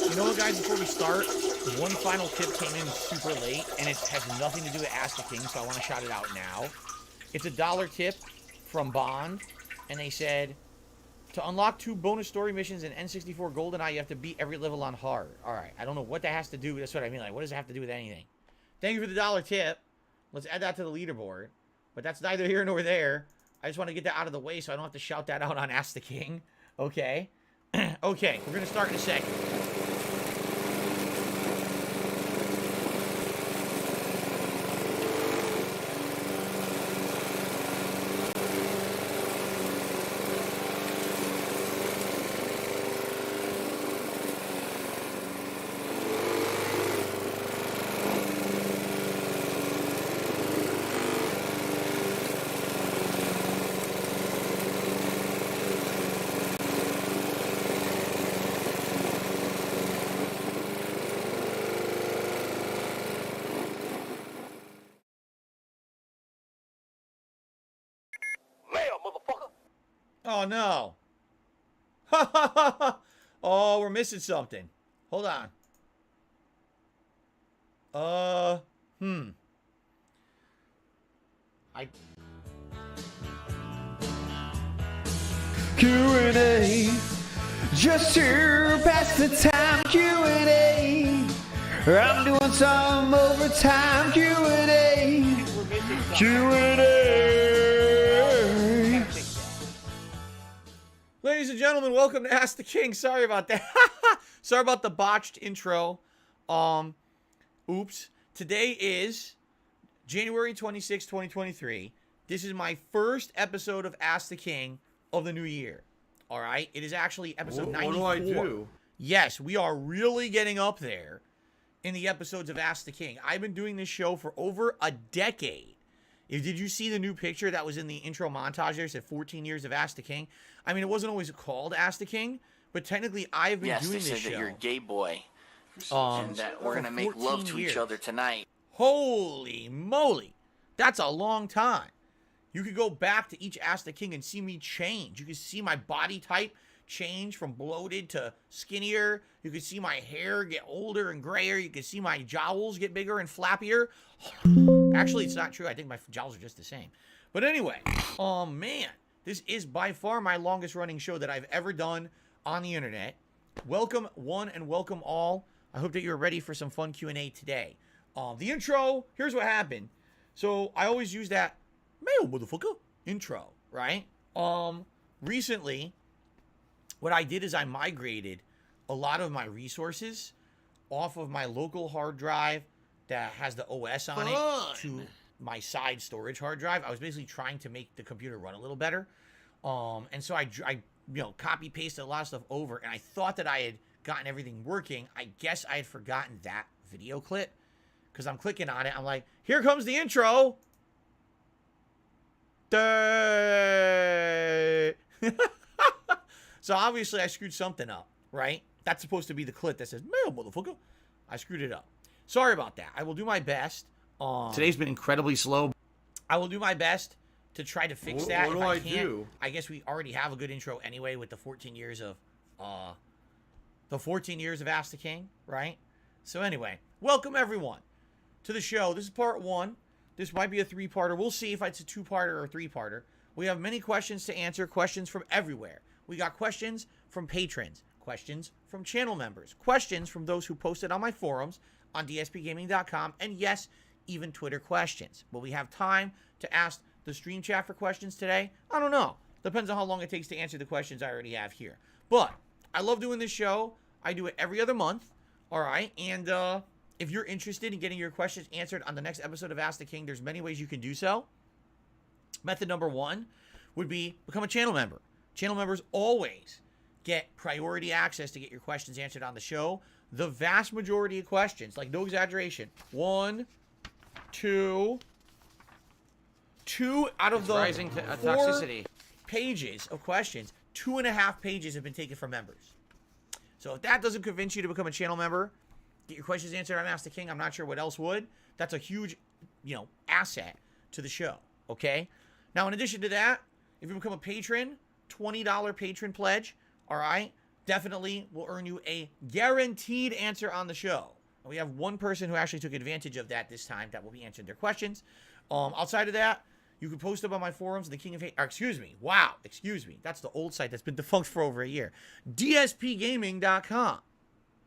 You know what, guys, before we start, one final tip came in super late, and it has nothing to do with Ask the King, so I want to shout it out now. It's a $1 tip from Bond, and they said, to unlock 2 bonus story missions in N64 GoldenEye, you have to beat every level on hard. All right, I don't know what that has to do. That's what I mean. Like, what does it have to do with anything? Thank you for the $1 tip. Let's add that to the leaderboard. But that's neither here nor there. I just want to get that out of the way so I don't have to shout that out on Ask the King. Okay. Okay, we're going to start in a second. Oh, no. Oh, we're missing something. Hold on. QnA, just to pass the time. QnA, I'm doing some overtime. QnA, QnA. Ladies and gentlemen, welcome to Ask the King. Sorry about that. Sorry about the botched intro. Oops. Today is January 26, 2023. This is my first episode of Ask the King of the new year. All right? It is actually episode 94. What do I do? Yes, we are really getting up there in the episodes of Ask the King. I've been doing this show for over a decade. Did you see the new picture that was in the intro montage there? It said 14 years of Ask the King. I mean, it wasn't always called Ask the King, but technically I've been doing this show. Yes, they said that you're a gay boy. And that we're going to make love to each other tonight. Holy moly. That's a long time. You could go back to each Ask the King and see me change. You could see my body type change from bloated to skinnier. You could see my hair get older and grayer. You could see my jowls get bigger and flappier. Actually, it's not true. I think my jowls are just the same. But anyway, man, this is by far my longest running show that I've ever done on the internet. Welcome one and welcome all. I hope that you're ready for some fun Q&A today. The intro, here's what happened. So I always use that mail motherfucker intro, right? Recently, what I did is I migrated a lot of my resources off of my local hard drive that has the OS on it to my side storage hard drive. I was basically trying to make the computer run a little better. And so I copy pasted a lot of stuff over, and I thought that I had gotten everything working. I guess I had forgotten that video clip because I'm clicking on it. I'm like, here comes the intro. So obviously I screwed something up, right? That's supposed to be the clip that says, mail, motherfucker. I screwed it up. Sorry about that. I will do my best. Today's been incredibly slow. I will do my best to try to fix that. What if do I I can't, do? I guess we already have a good intro anyway with the 14 years of Ask the King, right? So anyway, welcome everyone to the show. This is part one. This might be a 3-parter. We'll see if it's a 2-parter or a 3-parter. We have many questions to answer, questions from everywhere. We got questions from patrons, questions from channel members, questions from those who posted on my forums on dspgaming.com, and yes, even Twitter questions. Will we have time to ask the stream chat for questions today? I don't know. Depends on how long it takes to answer the questions I already have here. But I love doing this show. I do it every other month. All right. And if you're interested in getting your questions answered on the next episode of Ask the King, there's many ways you can do so. Method number one would be become a channel member. Channel members always get priority access to get your questions answered on the show. The vast majority of questions, like no exaggeration, two out of the Rising to four toxicity. pages of questions, 2.5 pages have been taken from members. So if that doesn't convince you to become a channel member, get your questions answered on Ask the King, I'm not sure what else would. That's a huge, asset to the show, okay? Now, in addition to that, if you become a patron, $20 patron pledge, all right, definitely will earn you a guaranteed answer on the show. And we have one person who actually took advantage of that this time that will be answering their questions. Outside of that, you can post up on my forums, the King of Hate, excuse me, that's the old site that's been defunct for over a year, dspgaming.com,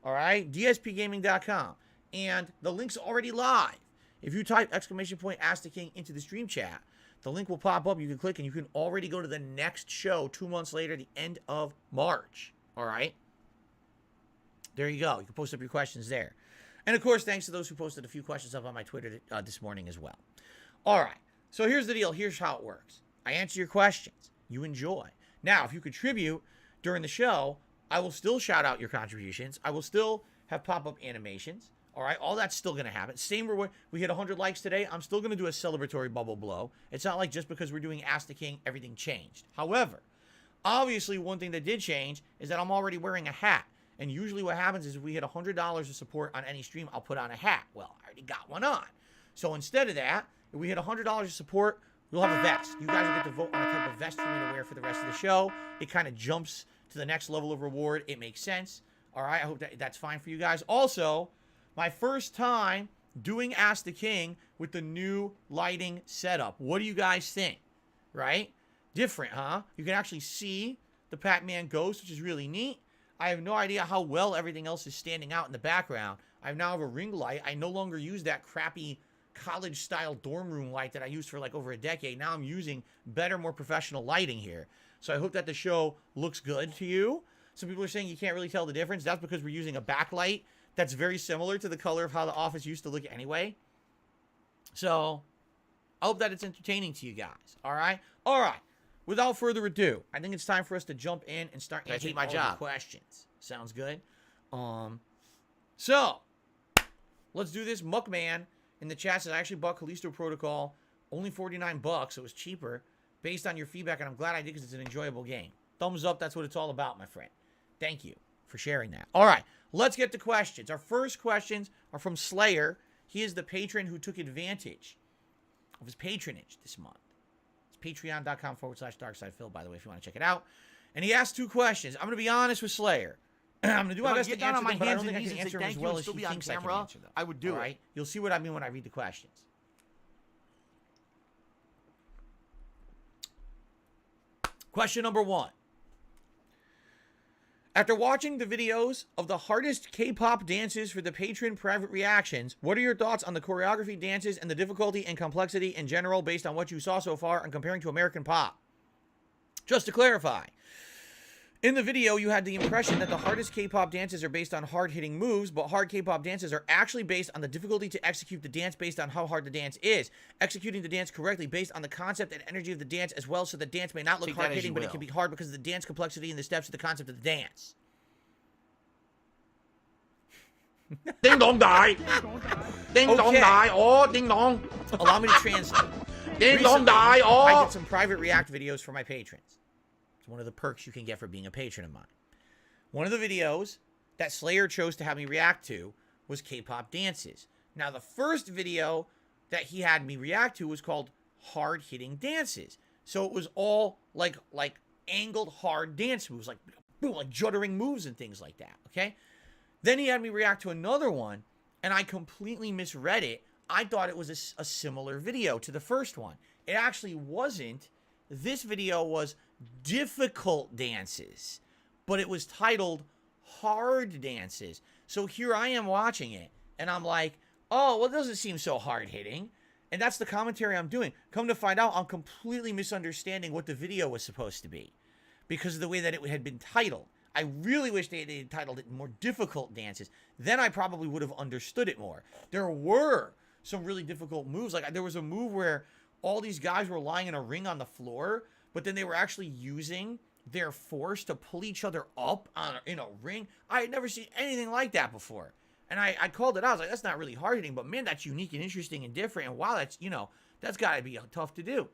all right, dspgaming.com, and the link's already live. If you type !Ask the King into the stream chat, the link will pop up, you can click, and you can already go to the next show 2 months later, the end of March, all right? There you go, you can post up your questions there. And of course, thanks to those who posted a few questions up on my Twitter this morning as well. All right. So here's the deal. Here's how it works. I answer your questions. You enjoy. Now, if you contribute during the show, I will still shout out your contributions. I will still have pop-up animations. All right? All that's still going to happen. Same where we hit 100 likes today. I'm still going to do a celebratory bubble blow. It's not like just because we're doing Ask the King, everything changed. However, obviously, one thing that did change is that I'm already wearing a hat. And usually what happens is if we hit $100 of support on any stream, I'll put on a hat. Well, I already got one on. So instead of that, if we hit $100 of support, we'll have a vest. You guys will get to vote on a type of vest for me to wear for the rest of the show. It kind of jumps to the next level of reward. It makes sense. All right, I hope that's fine for you guys. Also, my first time doing Ask the King with the new lighting setup. What do you guys think? Right? Different, huh? You can actually see the Pac-Man ghost, which is really neat. I have no idea how well everything else is standing out in the background. I now have a ring light. I no longer use that crappy college-style dorm room light that I used for like over a decade. Now I'm using better, more professional lighting here. So I hope that the show looks good to you. Some people are saying you can't really tell the difference. That's because we're using a backlight that's very similar to the color of how the office used to look anyway. So I hope that it's entertaining to you guys. All right? All right. Without further ado, I think it's time for us to jump in and start answering all the questions. Sounds good? So let's do this. Muckman in the chat says, I actually bought Callisto Protocol, only $49, so it was cheaper, based on your feedback, and I'm glad I did because it's an enjoyable game. Thumbs up, that's what it's all about, my friend. Thank you for sharing that. All right, let's get to questions. Our first questions are from Slayer. He is the patron who took advantage of his patronage this month. It's patreon.com/darksidephil, by the way, if you want to check it out. And he asked 2 questions. I'm going to be honest with Slayer. I'm going to do my best to answer them, but I don't think I can answer them as well as he thinks I can answer them. I would do it. All right? You'll see what I mean when I read the questions. Question number 1. After watching the videos of the hardest K-pop dances for the patron private reactions, what are your thoughts on the choreography, dances, and the difficulty and complexity in general based on what you saw so far and comparing to American pop? Just to clarify, in the video, you had the impression that the hardest K-pop dances are based on hard-hitting moves, but hard K-pop dances are actually based on the difficulty to execute the dance based on how hard the dance is. Executing the dance correctly based on the concept and energy of the dance as well, so the dance may not look hard-hitting, but it can be hard because of the dance complexity and the steps of the concept of the dance. Ding dong die. Ding dong die. Oh, ding dong. Allow me to translate. Ding dong die. Oh. I did some private react videos for my patrons. It's one of the perks you can get for being a patron of mine. One of the videos that Slayer chose to have me react to was K-pop dances. Now, the first video that he had me react to was called hard-hitting dances. So it was all like angled hard dance moves, like boom, like juddering moves and things like that, okay? Then he had me react to another one, and I completely misread it. I thought it was a similar video to the first one. It actually wasn't This video was difficult dances, but it was titled hard dances. So here I am watching it, and I'm like, oh, well, it doesn't seem so hard-hitting. And that's the commentary I'm doing. Come to find out, I'm completely misunderstanding what the video was supposed to be because of the way that it had been titled. I really wish they had titled it More Difficult Dances. Then I probably would have understood it more. There were some really difficult moves. Like, there was a move where all these guys were lying in a ring on the floor, but then they were actually using their force to pull each other up in a ring. I had never seen anything like that before. And I called it out. I was like, that's not really hard hitting, but man, that's unique and interesting and different. And wow, that's, that's got to be tough to do.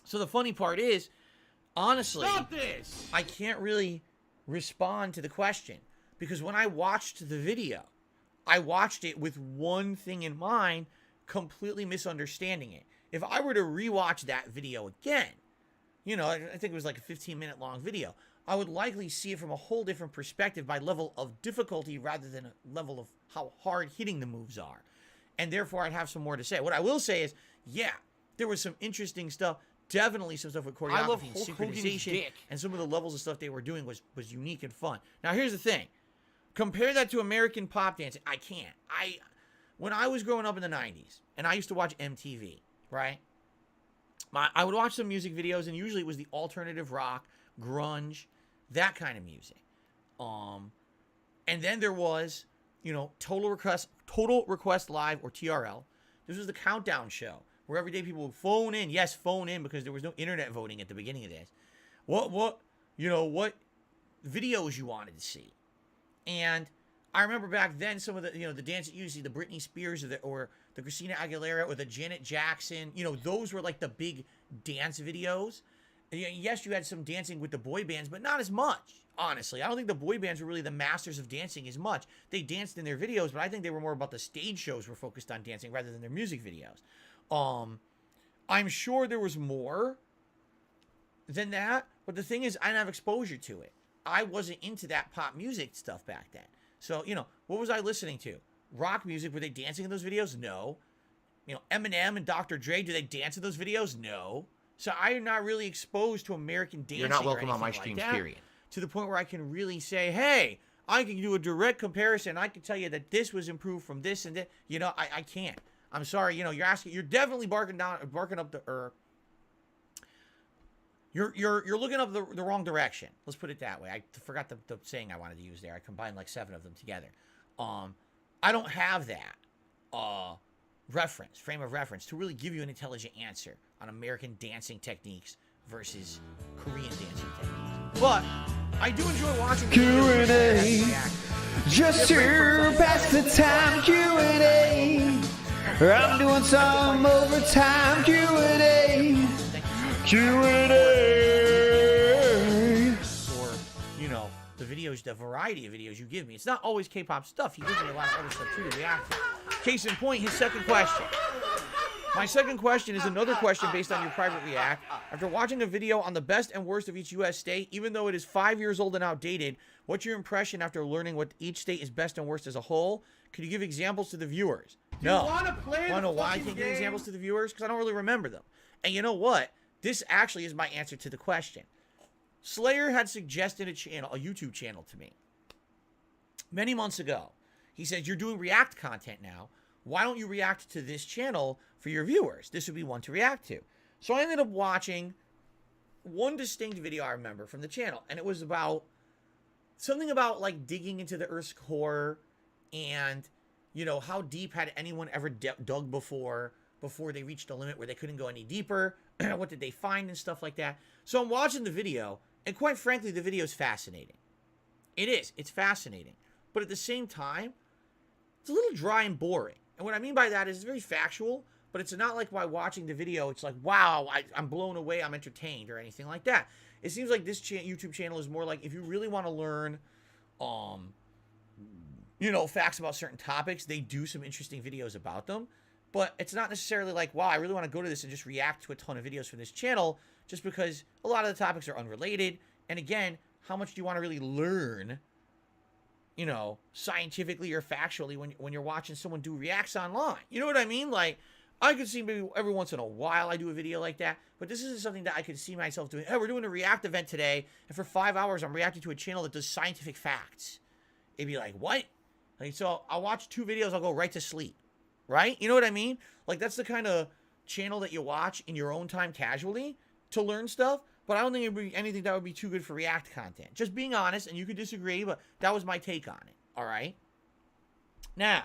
So the funny part is, honestly, Stop this! I can't really respond to the question because when I watched the video, I watched it with one thing in mind, completely misunderstanding it. If I were to rewatch that video again, I think it was like a 15-minute long video, I would likely see it from a whole different perspective by level of difficulty rather than a level of how hard hitting the moves are. And therefore, I'd have some more to say. What I will say is, yeah, there was some interesting stuff. Definitely some stuff with choreography and synchronization. And some of the levels of stuff they were doing was unique and fun. Now, here's the thing. Compare that to American pop dancing. I can't. When I was growing up in the 90s, and I used to watch MTV, right? I would watch some music videos, and usually it was the alternative rock, grunge, that kind of music. And then there was, Total Request Live, or TRL. This was the countdown show where every day people would phone in. Yes, phone in, because there was no internet voting at the beginning of this. What videos you wanted to see. And I remember back then some of the, the dance that you see, the Britney Spears or the Christina Aguilera or the Janet Jackson, those were like the big dance videos. Yes, you had some dancing with the boy bands, but not as much, honestly. I don't think the boy bands were really the masters of dancing as much. They danced in their videos, but I think they were more about the stage shows were focused on dancing rather than their music videos. I'm sure there was more than that, but the thing is, I didn't have exposure to it. I wasn't into that pop music stuff back then. So, what was I listening to? Rock music. Were they dancing in those videos? No. Eminem and Dr. Dre, do they dance in those videos? No. So I am not really exposed to American dancing. You're not welcome on my like streams, that, period. to the point where I can really say, hey, I can do a direct comparison. I can tell you that this was improved from this and that. I can't. I'm sorry. You're definitely barking up You're looking up the wrong direction. Let's put it that way. I forgot the saying I wanted to use there. I combined like 7 of them together. I don't have that frame of reference to really give you an intelligent answer on American dancing techniques versus Korean dancing techniques. But I do enjoy watching QnA, just to pass the time. QnA, I'm doing some overtime. QnA, QnA. Or, the videos, the variety of videos you give me. It's not always K-pop stuff. He gives me a lot of other stuff too to react to. Case in point, his second question. My second question is another question based on your private react. After watching a video on the best and worst of each U.S. state, even though it is 5 years old and outdated, what's your impression after learning what each state is best and worst as a whole? Could you give examples to the viewers? No. Want to know why I can't give examples to the viewers? Because I don't really remember them. And you know what? This actually is my answer to the question. Slayer had suggested a YouTube channel to me many months ago. He said, you're doing React content now. Why don't you react to this channel for your viewers? This would be one to react to. So I ended up watching one distinct video I remember from the channel. And it was about something about like digging into the Earth's core and, how deep had anyone ever dug before they reached a limit where they couldn't go any deeper. What did they find and stuff like that. So I'm watching the video, and quite frankly, the video is fascinating. It is. It's fascinating. But at the same time, it's a little dry and boring. And what I mean by that is it's very factual, but it's not like while watching the video, it's like, wow, I'm blown away, I'm entertained, or anything like that. It seems like this YouTube channel is more like if you really want to learn, facts about certain topics, they do some interesting videos about them. But it's not necessarily like, wow, I really want to go to this and just react to a ton of videos from this channel, just because a lot of the topics are unrelated. And again, how much do you want to really learn, scientifically or factually when you're watching someone do reacts online? You know what I mean? Like, I could see maybe every once in a while I do a video like that, but this isn't something that I could see myself doing. Hey, we're doing a React event today, and for 5 hours I'm reacting to a channel that does scientific facts. It'd be like, what? Like, so I'll watch 2 videos, I'll go right to sleep, right? You know what I mean? Like, that's the kind of channel that you watch in your own time casually to learn stuff, but I don't think it would be anything that would be too good for React content. Just being honest, and you could disagree, but that was my take on it, all right? Now,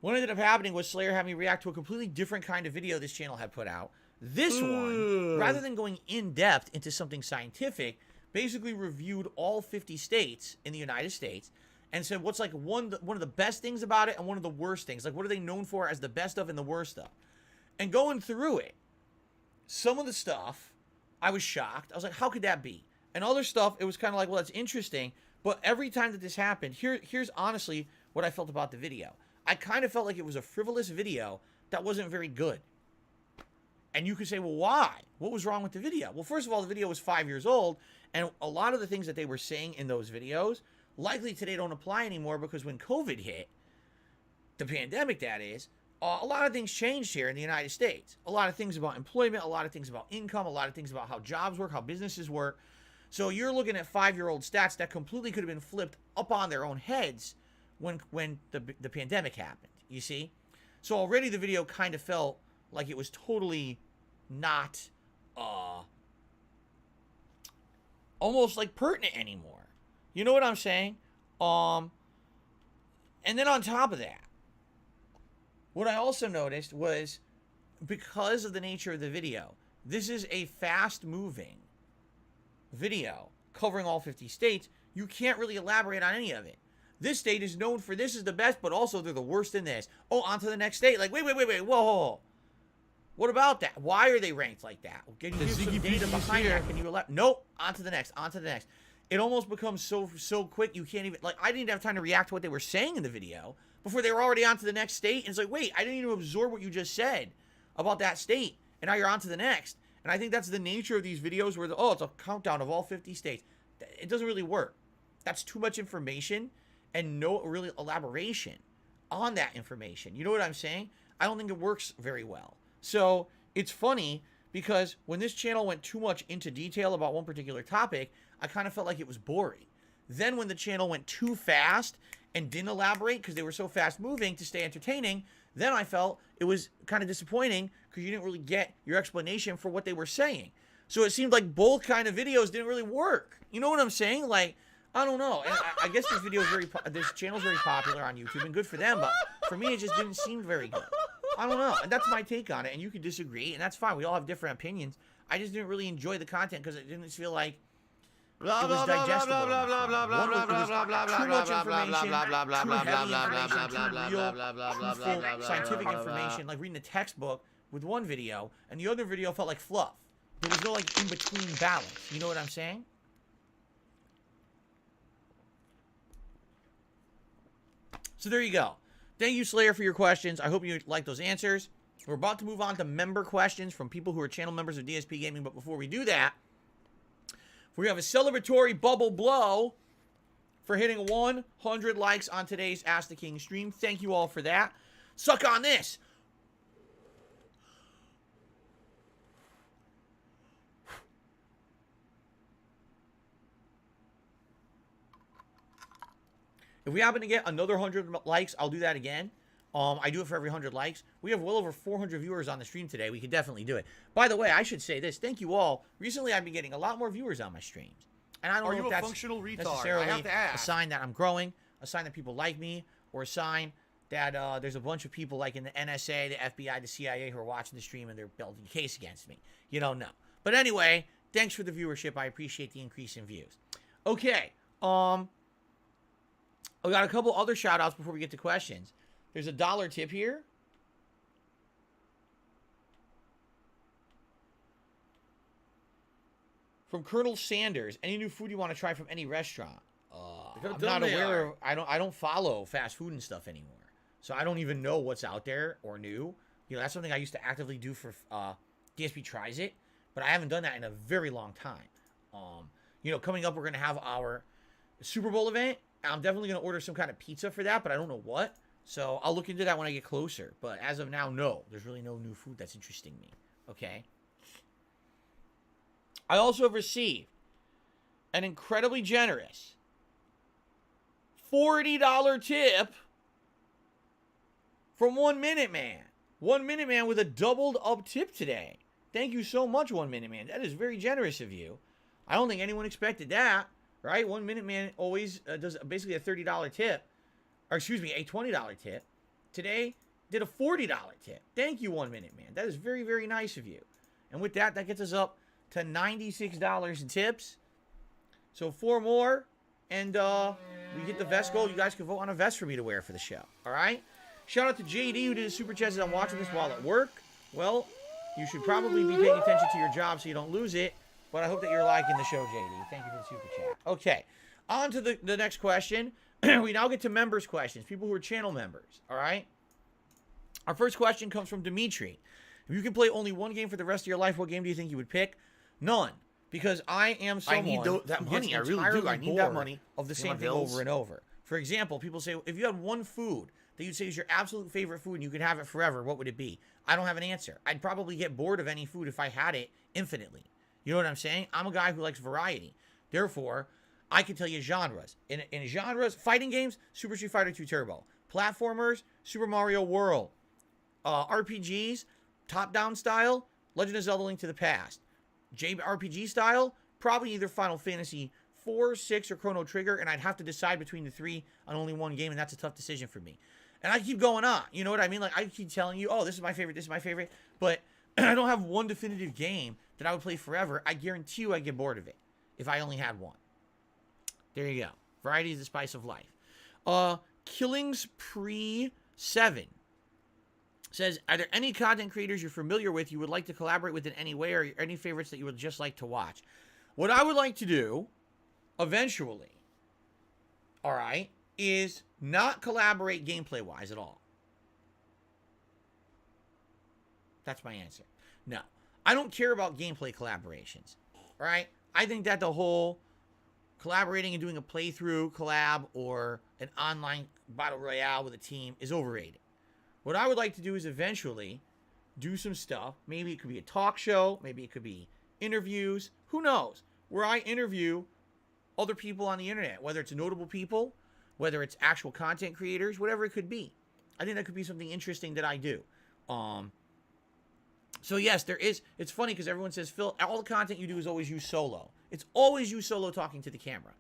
what ended up happening was Slayer had me react to a completely different kind of video this channel had put out. This one, rather than going in-depth into something scientific, basically reviewed all 50 states in the United States and said what's like one of the best things about it and one of the worst things. Like, what are they known for as the best of and the worst of? And going through it, some of the stuff, I was shocked. I was like, how could that be? And other stuff, it was kind of like, well, that's interesting. But every time that this happened, here's honestly what I felt about the video. I kind of felt like it was a frivolous video that wasn't very good. And you could say, well, why? What was wrong with the video? Well, first of all, the video was 5 years old, and a lot of the things that they were saying in those videos likely today don't apply anymore because when COVID hit, the pandemic that is, a lot of things changed here in the United States. A lot of things about employment, a lot of things about income, a lot of things about how jobs work, how businesses work. So you're looking at 5-year-old stats that completely could have been flipped up on their own heads when the pandemic happened, you see? So already the video kind of felt like it was totally not almost like pertinent anymore. You know what I'm saying? And then on top of that, what I also noticed was because of the nature of the video, this is a fast-moving video covering all 50 states. You can't really elaborate on any of it. This state is known for this is the best, but also they're the worst in this. Oh, on to the next state. Like, wait, whoa. What about that? Why are they ranked like that? Can you give some data behind that? Can you elaborate? Nope. On to the next. It almost becomes so quick you can't even, like, I didn't have time to react to what they were saying in the video before they were already on to the next state. And it's like, wait, I didn't even absorb what you just said about that state. And now you're on to the next. And I think that's the nature of these videos where, it's a countdown of all 50 states. It doesn't really work. That's too much information and no really elaboration on that information. You know what I'm saying? I don't think it works very well. So it's funny because when this channel went too much into detail about one particular topic, I kind of felt like it was boring. Then when the channel went too fast and didn't elaborate because they were so fast moving to stay entertaining, then I felt it was kind of disappointing because you didn't really get your explanation for what they were saying. So it seemed like both kind of videos didn't really work. You know what I'm saying? Like, I don't know. And I guess this channel's very popular on YouTube and good for them, but for me it just didn't seem very good. I don't know. And that's my take on it, and you can disagree, and that's fine. We all have different opinions. I just didn't really enjoy the content because it didn't feel like it was digestible. Too much information, too heavy information, too real, truthful, scientific information, like reading a textbook with one video, and the other video felt like fluff. There was no, like, in-between balance. You know what I'm saying? So there you go. Thank you, Slayer, for your questions. I hope you like those answers. We're about to move on to member questions from people who are channel members of DSP Gaming, but before we do that, we have a celebratory bubble blow for hitting 100 likes on today's Ask the King stream. Thank you all for that. Suck on this. If we happen to get another 100 likes, I'll do that again. I do it for every 100 likes. We have well over 400 viewers on the stream today. We could definitely do it. By the way, I should say this. Thank you all. Recently, I've been getting a lot more viewers on my streams. And I don't know if that's necessarily a sign that I'm growing, a sign that people like me, or a sign that there's a bunch of people like in the NSA, the FBI, the CIA who are watching the stream and they're building a case against me. You don't know. But anyway, thanks for the viewership. I appreciate the increase in views. Okay. We got a couple other shout-outs before we get to questions. There's a $1 tip here. From Colonel Sanders. Any new food you want to try from any restaurant? I'm not aware of. I don't follow fast food and stuff anymore. So I don't even know what's out there or new. You know, that's something I used to actively do for DSP Tries It. But I haven't done that in a very long time. You know, coming up, we're going to have our Super Bowl event. I'm definitely going to order some kind of pizza for that, but I don't know what. So I'll look into that when I get closer. But as of now, no. There's really no new food that's interesting me. Okay? I also have received an incredibly generous $40 tip from 1 Minute Man. 1 Minute Man with a doubled up tip today. Thank you so much, 1 Minute Man. That is very generous of you. I don't think anyone expected that, right? 1 Minute Man always does basically a $30 tip. Or excuse me, a $20 tip. Today, did a $40 tip. Thank you, 1 Minute Man. That is very, very nice of you. And with that, that gets us up to $96 in tips. So 4 more, and we get the vest goal. You guys can vote on a vest for me to wear for the show. All right? Shout out to JD who did a super chat. Says, I'm watching this while at work. Well, you should probably be paying attention to your job so you don't lose it. But I hope that you're liking the show, JD. Thank you for the super chat. Okay, on to the next question. We now get to members' questions, people who are channel members. All right? Our first question comes from Dimitri. If you can play only one game for the rest of your life, what game do you think you would pick? None. Because I am someone I need that who money. gets I really do. entirely I need that bored money. of the Pay same my thing bills. over and over. For example, people say, if you had one food that you'd say is your absolute favorite food and you could have it forever, what would it be? I don't have an answer. I'd probably get bored of any food if I had it infinitely. You know what I'm saying? I'm a guy who likes variety. Therefore, I can tell you genres. In genres, fighting games, Super Street Fighter 2 Turbo. Platformers, Super Mario World. RPGs, top-down style, Legend of Zelda Link to the Past. JRPG style, probably either Final Fantasy 4, 6, or Chrono Trigger, and I'd have to decide between the three on only one game, and that's a tough decision for me. And I keep going on, you know what I mean? Like, I keep telling you, oh, this is my favorite, but I don't have one definitive game that I would play forever. I guarantee you I'd get bored of it if I only had one. There you go. Variety is the spice of life. Killings Pre 7 says, are there any content creators you're familiar with you would like to collaborate with in any way, or any favorites that you would just like to watch? What I would like to do, eventually, all right, is not collaborate gameplay-wise at all. That's my answer. No. I don't care about gameplay collaborations, all right? I think that the whole collaborating and doing a playthrough collab or an online battle royale with a team is overrated. What I would like to do is eventually do some stuff. Maybe it could be a talk show. Maybe it could be interviews. Who knows? Where I interview other people on the internet, whether it's notable people, whether it's actual content creators, whatever it could be. I think that could be something interesting that I do. So yes, there is. It's funny because everyone says, Phil, all the content you do is always you solo. It's always you solo talking to the camera.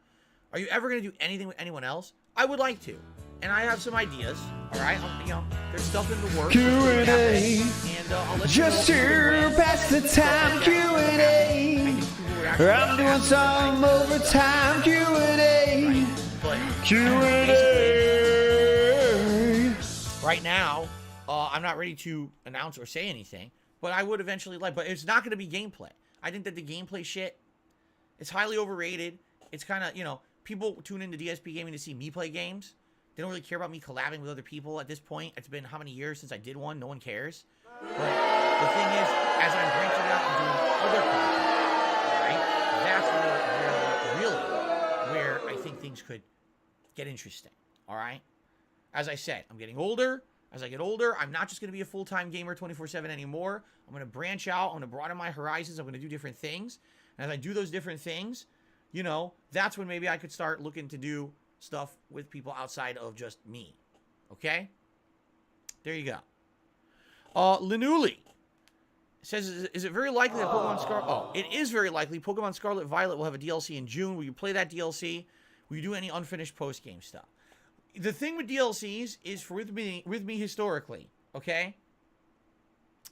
Are you ever going to do anything with anyone else? I would like to. And I have some ideas. All right? There's stuff in the works. QnA. And I'll let Just you know to pass the time, QnA. I'm doing some overtime, QnA. QnA. Right now, I'm not ready to announce or say anything, but I would eventually like. But it's not going to be gameplay. I think that the gameplay shit, it's highly overrated. It's kind of, people tune into DSP Gaming to see me play games. They don't really care about me collabing with other people at this point. It's been how many years since I did one? No one cares. But the thing is, as I'm branching out and doing other content, right, that's where I think things could get interesting, all right? As I said, I'm getting older. As I get older, I'm not just going to be a full-time gamer 24/7 anymore. I'm going to branch out. I'm going to broaden my horizons. I'm going to do different things. And as I do those different things, that's when maybe I could start looking to do stuff with people outside of just me. Okay? There you go. Linuli says, is it very likely that Pokemon Scarlet... Oh, it is very likely Pokemon Scarlet Violet will have a DLC in June. Will you play that DLC? Will you do any unfinished post-game stuff? The thing with DLCs is, with me historically, okay?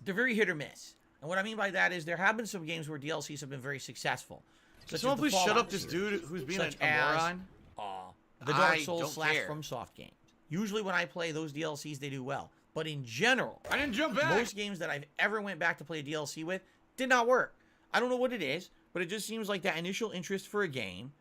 They're very hit or miss. And what I mean by that is there have been some games where DLCs have been very successful. Can someone please shut up this dude who's being a moron? The Dark I Souls don't care. / FromSoft games. Usually when I play those DLCs, they do well. But in general, I didn't jump back. most games that I've ever went back to play a DLC with did not work. I don't know what it is, but it just seems like that initial interest for a game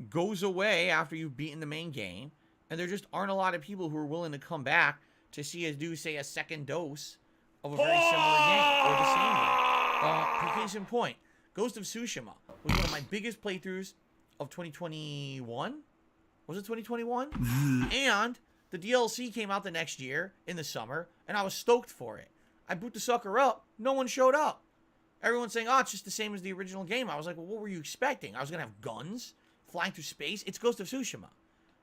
goes away after you've beaten the main game, and there just aren't a lot of people who are willing to come back to see us do, say, a second dose of a very similar game or the same game. Case in point, Ghost of Tsushima was one of my biggest playthroughs of 2021. Was it 2021? And the DLC came out the next year in the summer, and I was stoked for it. I boot the sucker up. No one showed up. Everyone's saying, oh, it's just the same as the original game. I was like, well, what were you expecting? I was going to have guns flying through space. It's Ghost of Tsushima.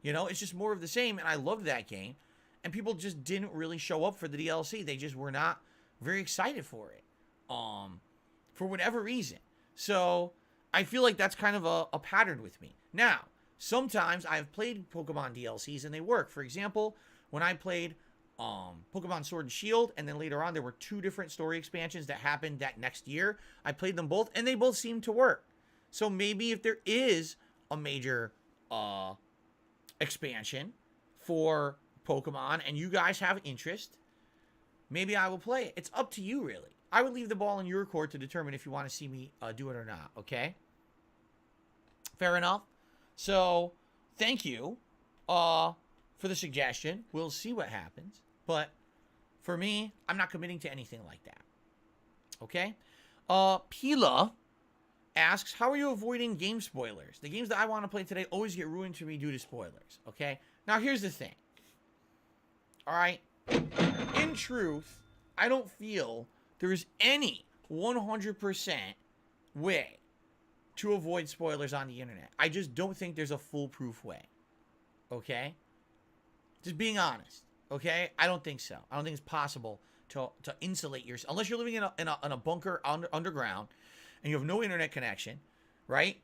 You know, it's just more of the same, and I loved that game. And people just didn't really show up for the DLC. They just were not very excited for it, for whatever reason. So I feel like that's kind of a pattern with me. Now, sometimes I've played Pokemon DLCs and they work. For example, when I played Pokemon Sword and Shield, and then later on there were 2 different story expansions that happened that next year, I played them both, and they both seemed to work. So maybe if there is a major expansion for Pokemon and you guys have interest, maybe I will play it. It's up to you, really. I would leave the ball in your court to determine if you want to see me do it or not, okay? Fair enough? So, thank you for the suggestion. We'll see what happens. But for me, I'm not committing to anything like that. Okay? Pila asks, how are you avoiding game spoilers? The games that I want to play today always get ruined for me due to spoilers. Okay? Now, here's the thing. Alright? In truth, I don't feel there is any 100% way to avoid spoilers on the internet. I just don't think there's a foolproof way. Okay? Just being honest. Okay? I don't think so. I don't think it's possible to insulate yourself. Unless you're living in a bunker underground and you have no internet connection, right?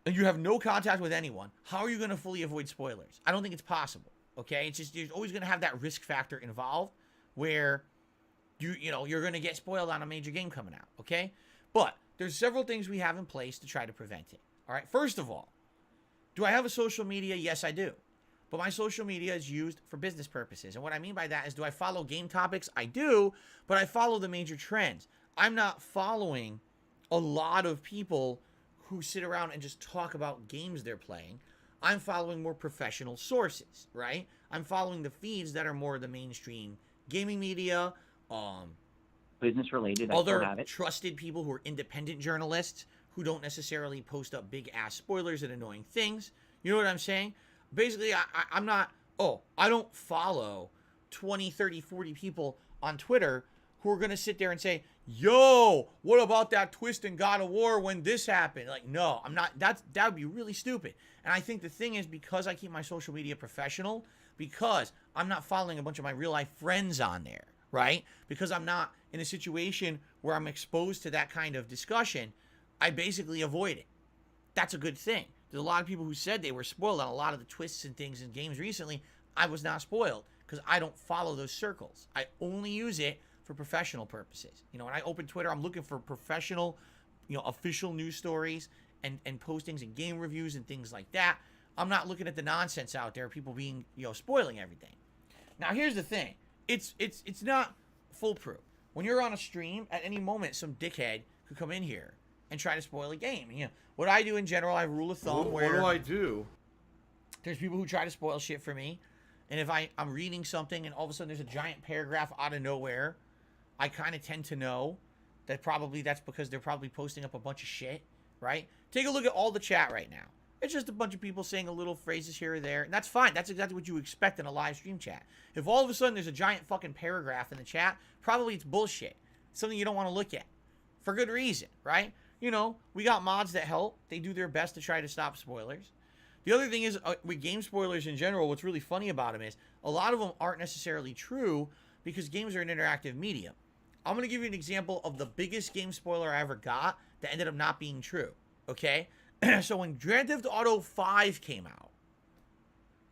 And you have no contact with anyone. How are you going to fully avoid spoilers? I don't think it's possible. Okay? It's just, you're always going to have that risk factor involved where you know, you're going to get spoiled on a major game coming out. Okay? But there's several things we have in place to try to prevent it. All right? First of all, do I have a social media? Yes, I do. But my social media is used for business purposes. And what I mean by that is, do I follow game topics? I do, but I follow the major trends. I'm not following a lot of people who sit around and just talk about games they're playing. I'm following more professional sources, right? I'm following the feeds that are more the mainstream gaming media, business related, other trusted people who are independent journalists who don't necessarily post up big ass spoilers and annoying things. You know what I'm saying? Basically, I'm not, I don't follow 20, 30, 40 people on Twitter who are going to sit there and say, yo, what about that twist in God of War when this happened? Like, no, I'm not, that would be really stupid. And I think the thing is, because I keep my social media professional, because I'm not following a bunch of my real life friends on there, right? Because I'm not in a situation where I'm exposed to that kind of discussion, I basically avoid it. That's a good thing. There's a lot of people who said they were spoiled on a lot of the twists and things in games recently. I was not spoiled because I don't follow those circles. I only use it for professional purposes. You know, when I open Twitter, I'm looking for professional, you know, official news stories and postings and game reviews and things like that. I'm not looking at the nonsense out there, people being, you know, spoiling everything. Now, here's the thing. It's not foolproof. When you're on a stream, at any moment, some dickhead could come in here and try to spoil a game. You know, what I do in general, I have a rule of thumb where... What do I do? There's people who try to spoil shit for me. And if I'm reading something and all of a sudden there's a giant paragraph out of nowhere, I kind of tend to know that probably that's because they're probably posting up a bunch of shit, right? Take a look at all the chat right now. It's just a bunch of people saying a little phrases here or there. And that's fine. That's exactly what you expect in a live stream chat. If all of a sudden there's a giant fucking paragraph in the chat, probably it's bullshit. It's something you don't want to look at. For good reason, right? You know, we got mods that help. They do their best to try to stop spoilers. The other thing is, with game spoilers in general, what's really funny about them is a lot of them aren't necessarily true because games are an interactive medium. I'm going to give you an example of the biggest game spoiler I ever got that ended up not being true, okay? So when Grand Theft Auto 5 came out,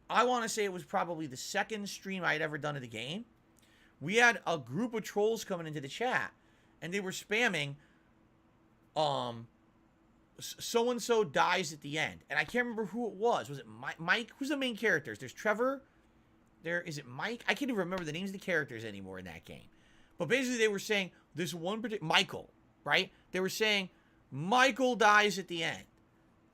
I want to say it was probably the second stream I had ever done of the game. We had a group of trolls coming into the chat, and they were spamming, so-and-so dies at the end. And I can't remember who it was. Was it Mike? Who's the main characters? There's Trevor. Is it Mike? I can't even remember the names of the characters anymore in that game. But basically they were saying this one particular... Michael, right? They were saying Michael dies at the end.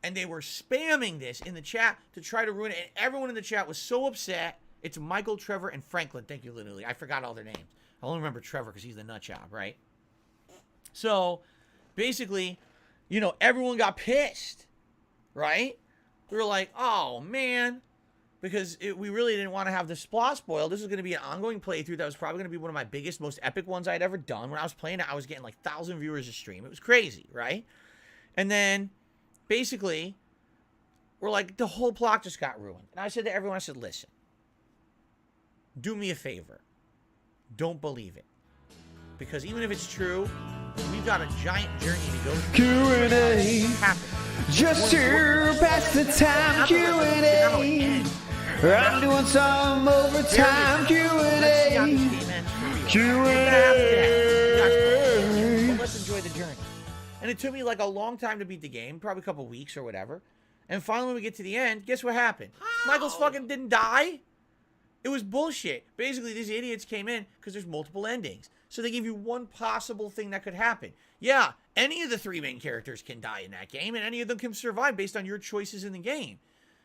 And they were spamming this in the chat to try to ruin it. And everyone in the chat was so upset. It's Michael, Trevor, and Franklin. Thank you, literally. I forgot all their names. I only remember Trevor because he's the nut job, right? So, basically, you know, everyone got pissed, right? We were like, oh, man. because we really didn't want to have the plot spoiled. This was going to be an ongoing playthrough that was probably going to be one of my biggest, most epic ones I'd ever done. When I was playing it, I was getting like 1,000 viewers a stream. It was crazy, right? And then, basically, we're like, the whole plot just got ruined. And I said to everyone, I said, listen, do me a favor. Don't believe it. Because even if it's true, we've got a giant journey to go through. QnA. Just to pass the time, QnA. I'm doing some overtime, QnA. QnA. Let's enjoy the journey. And it took me like a long time to beat the game, probably a couple weeks or whatever. And finally, when we get to the end, guess what happened? Michael's fucking didn't die. It was bullshit. Basically, these idiots came in because there's multiple endings. So they gave you one possible thing that could happen. Yeah, any of the 3 main characters can die in that game, and any of them can survive based on your choices in the game.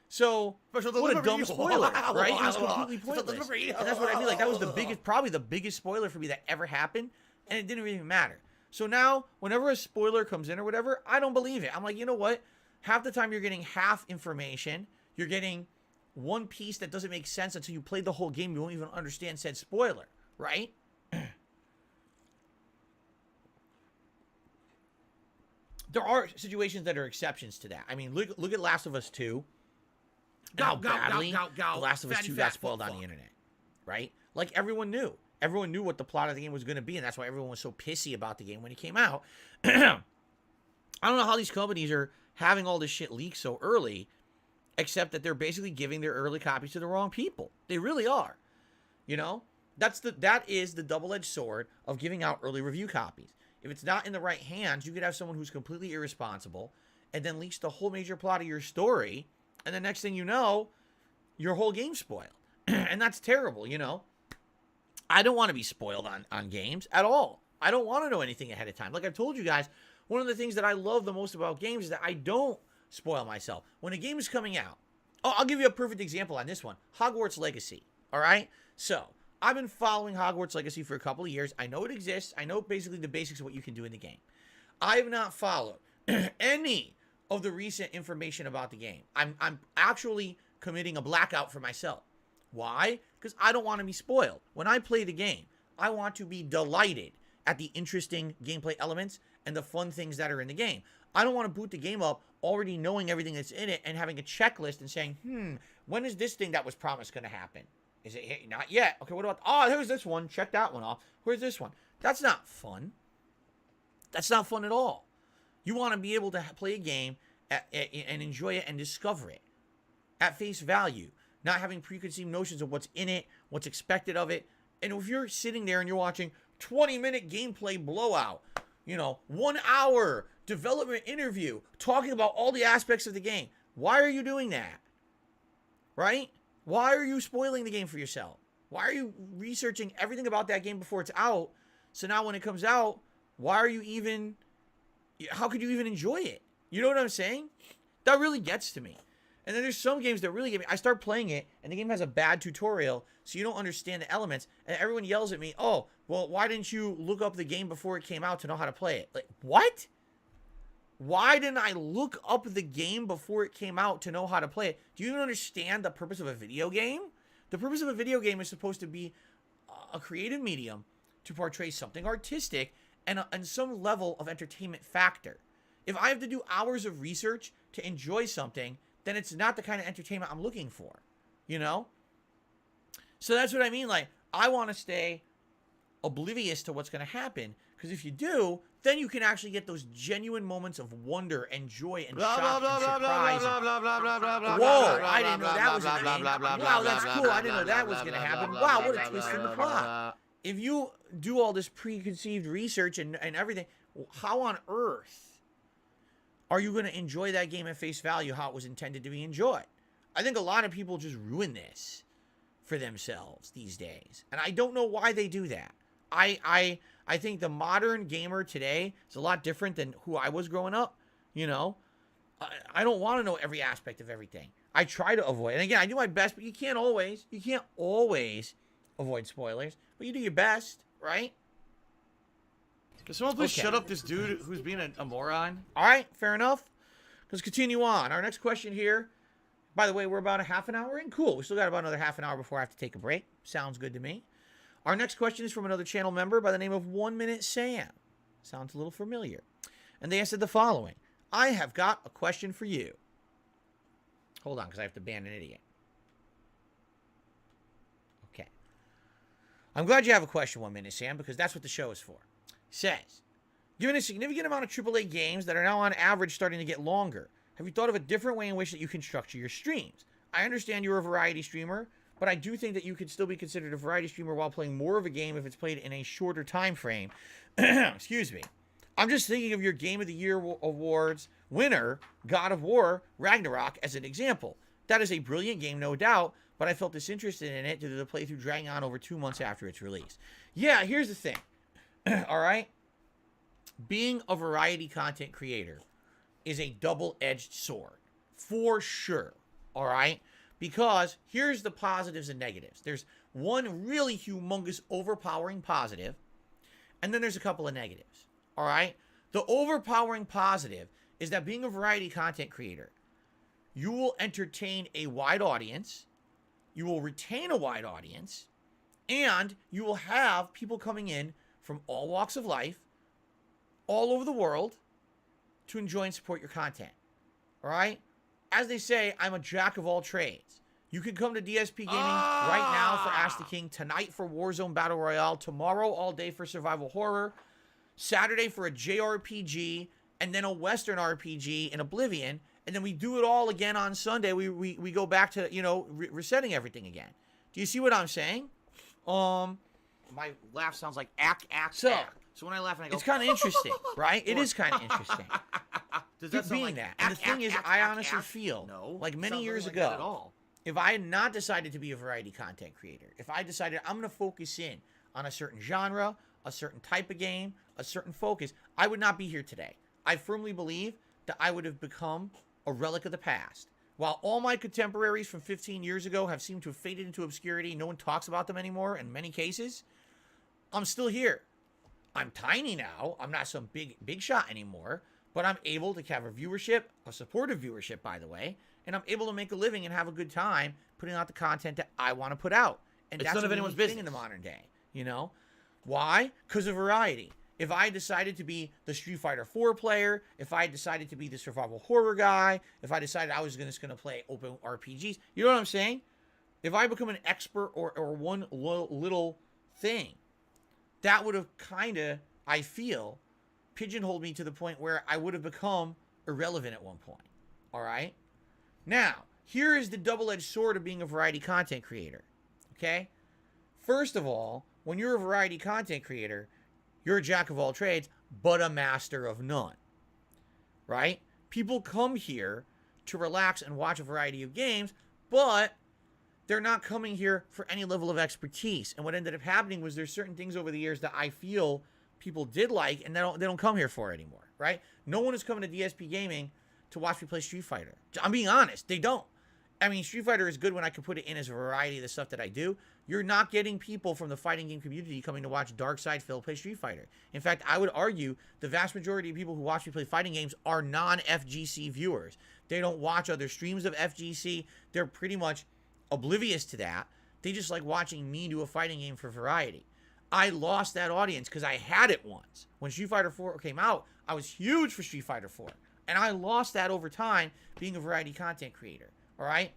So, what a dumb spoiler, right? It was completely pointless. And that's what I mean. Like, that was the biggest, probably the biggest spoiler for me that ever happened, and it didn't really matter. So now, whenever a spoiler comes in or whatever, I don't believe it. I'm like, you know what? Half the time you're getting half information. You're getting one piece that doesn't make sense until you play the whole game. You won't even understand said spoiler, right? There are situations that are exceptions to that. I mean, look at Last of Us 2. How badly The Last of Us 2 got spoiled on the internet, right? Like, everyone knew. Everyone knew what the plot of the game was going to be, and that's why everyone was so pissy about the game when it came out. I don't know how these companies are having all this shit leaked so early, except that they're basically giving their early copies to the wrong people. They really are. You know? That is the double-edged sword of giving out early review copies. If it's not in the right hands, you could have someone who's completely irresponsible and then leaks the whole major plot of your story, and the next thing you know, your whole game's spoiled. And that's terrible, you know? I don't want to be spoiled on games at all. I don't want to know anything ahead of time. Like I've told you guys, one of the things that I love the most about games is that I don't spoil myself. When a game is coming out, I'll give you a perfect example on this one. Hogwarts Legacy, all right? So, I've been following Hogwarts Legacy for a couple of years. I know it exists. I know basically the basics of what you can do in the game. I have not followed any of the recent information about the game. I'm actually committing a blackout for myself. Why? Because I don't want to be spoiled. When I play the game, I want to be delighted at the interesting gameplay elements and the fun things that are in the game. I don't want to boot the game up already knowing everything that's in it and having a checklist and saying, when is this thing that was promised going to happen? Is it hey, not yet? Okay, what about, here's this one. Check that one off. Where's this one? That's not fun. That's not fun at all. You want to be able to play a game and enjoy it and discover it at face value, not having preconceived notions of what's in it, what's expected of it. And if you're sitting there and you're watching 20-minute gameplay blowout, 1 hour development interview talking about all the aspects of the game, why are you doing that? Right? Why are you spoiling the game for yourself? Why are you researching everything about that game before it's out? So now when it comes out, how could you even enjoy it? You know what I'm saying? That really gets to me. And then there's some games that really get me. I start playing it, and the game has a bad tutorial, so you don't understand the elements. And everyone yells at me, oh, well, why didn't you look up the game before it came out to know how to play it? Like, what? Why didn't I look up the game before it came out to know how to play it? Do you even understand the purpose of a video game? The purpose of a video game is supposed to be a creative medium to portray something artistic and some level of entertainment factor. If I have to do hours of research to enjoy something, then it's not the kind of entertainment I'm looking for, So that's what I mean. Like, I want to stay oblivious to what's going to happen, because if you do, then you can actually get those genuine moments of wonder and joy and shock and surprise. Whoa, I didn't know that was in the game. Wow, that's cool. I didn't know that was going to happen. Wow, what a twist in the plot. If you do all this preconceived research and everything, how on earth are you going to enjoy that game at face value how it was intended to be enjoyed? I think a lot of people just ruin this for themselves these days. And I don't know why they do that. I think the modern gamer today is a lot different than who I was growing up. I don't want to know every aspect of everything. I try to avoid. And again, I do my best, but you can't always avoid spoilers. But you do your best, right? Can someone please shut up this dude who's being a moron? All right, fair enough. Let's continue on. Our next question here. By the way, we're about a half an hour in. Cool. We still got about another half an hour before I have to take a break. Sounds good to me. Our next question is from another channel member by the name of 1 Minute Sam. Sounds a little familiar. And they answered the following. I have got a question for you. Hold on, because I have to ban an idiot. Okay. I'm glad you have a question, 1 Minute Sam, because that's what the show is for. Says, given a significant amount of AAA games that are now on average starting to get longer, have you thought of a different way in which that you can structure your streams? I understand you're a variety streamer, but I do think that you could still be considered a variety streamer while playing more of a game if it's played in a shorter time frame. Excuse me. I'm just thinking of your Game of the Year awards winner, God of War Ragnarok, as an example. That is a brilliant game, no doubt, but I felt disinterested in it due to the playthrough dragging on over 2 months after its release. Yeah, here's the thing. All right? Being a variety content creator is a double-edged sword. For sure. All right? Because here's the positives and negatives. There's one really humongous, overpowering positive, and then there's a couple of negatives. All right? The overpowering positive is that being a variety content creator, you will entertain a wide audience, you will retain a wide audience, and you will have people coming in from all walks of life, all over the world, to enjoy and support your content. All right? As they say, I'm a jack of all trades. You can come to DSP Gaming right now for Ask the King, tonight for Warzone Battle Royale, tomorrow all day for Survival Horror, Saturday for a JRPG, and then a Western RPG in Oblivion, and then we do it all again on Sunday. We go back to, you know, resetting everything again. Do you see what I'm saying? My laugh sounds like ack. So when I laugh and I go, it's kind of interesting, right? It is kind of interesting. Does that sound like that? And the thing is, I honestly feel like many years ago, if I had not decided to be a variety content creator, if I decided I'm going to focus in on a certain genre, a certain type of game, a certain focus, I would not be here today. I firmly believe that I would have become a relic of the past. While all my contemporaries from 15 years ago have seemed to have faded into obscurity, no one talks about them anymore in many cases, I'm still here. I'm tiny now. I'm not some big shot anymore, but I'm able to have a viewership, a supportive viewership, by the way, and I'm able to make a living and have a good time putting out the content that I want to put out. And it's that's none of a anyone's thing business in the modern day, you know? Why? Because of variety. If I decided to be the Street Fighter 4 player, if I decided to be the survival horror guy, if I decided I was just going to play open RPGs, you know what I'm saying? If I become an expert or one little thing, that would have kind of, I feel, pigeonholed me to the point where I would have become irrelevant at one point. All right? Now, here is the double-edged sword of being a variety content creator. Okay? First of all, when you're a variety content creator, you're a jack of all trades, but a master of none. Right? People come here to relax and watch a variety of games, but they're not coming here for any level of expertise. And what ended up happening was there's certain things over the years that I feel people did like, and they don't come here for anymore, right? No one is coming to DSP Gaming to watch me play Street Fighter. I'm being honest, they don't. I mean, Street Fighter is good when I can put it in as a variety of the stuff that I do. You're not getting people from the fighting game community coming to watch Darkside Phil play Street Fighter. In fact, I would argue the vast majority of people who watch me play fighting games are non-FGC viewers. They don't watch other streams of FGC. They're pretty much oblivious to that. They just like watching me do a fighting game for variety. I lost that audience because I had it once. When Street Fighter 4 came out, I was huge for Street Fighter 4. And I lost that over time being a variety content creator. All right?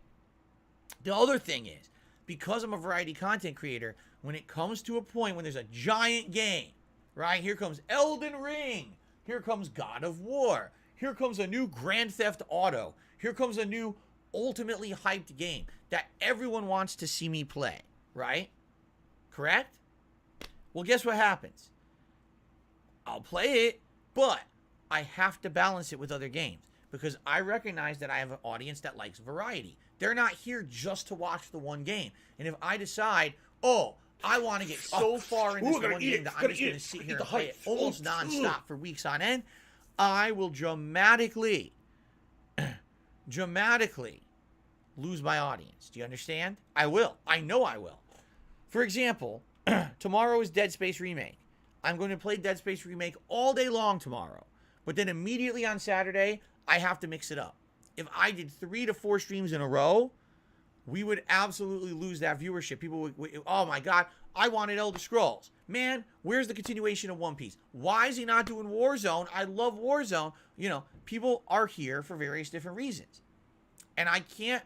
The other thing is, because I'm a variety content creator, when it comes to a point when there's a giant game, right? Here comes Elden Ring. Here comes God of War. Here comes a new Grand Theft Auto. Here comes a new ultimately hyped game that everyone wants to see me play, right? Correct? Well, guess what happens? I'll play it, but I have to balance it with other games because I recognize that I have an audience that likes variety. They're not here just to watch the one game. And if I decide, oh, I want to get so far into this one game that I'm just going to sit here and play it almost nonstop for weeks on end, I will dramatically lose my audience. Do you understand? I will. I know I will. For example, tomorrow is Dead Space Remake. I'm going to play Dead Space Remake all day long tomorrow. But then immediately on Saturday, I have to mix it up. if I did 3 to 4 streams in a row, we would absolutely lose that viewership. People would, oh my God, I wanted Elder Scrolls. Man, where's the continuation of One Piece? Why is he not doing Warzone? I love Warzone. You know, people are here for various different reasons. And I can't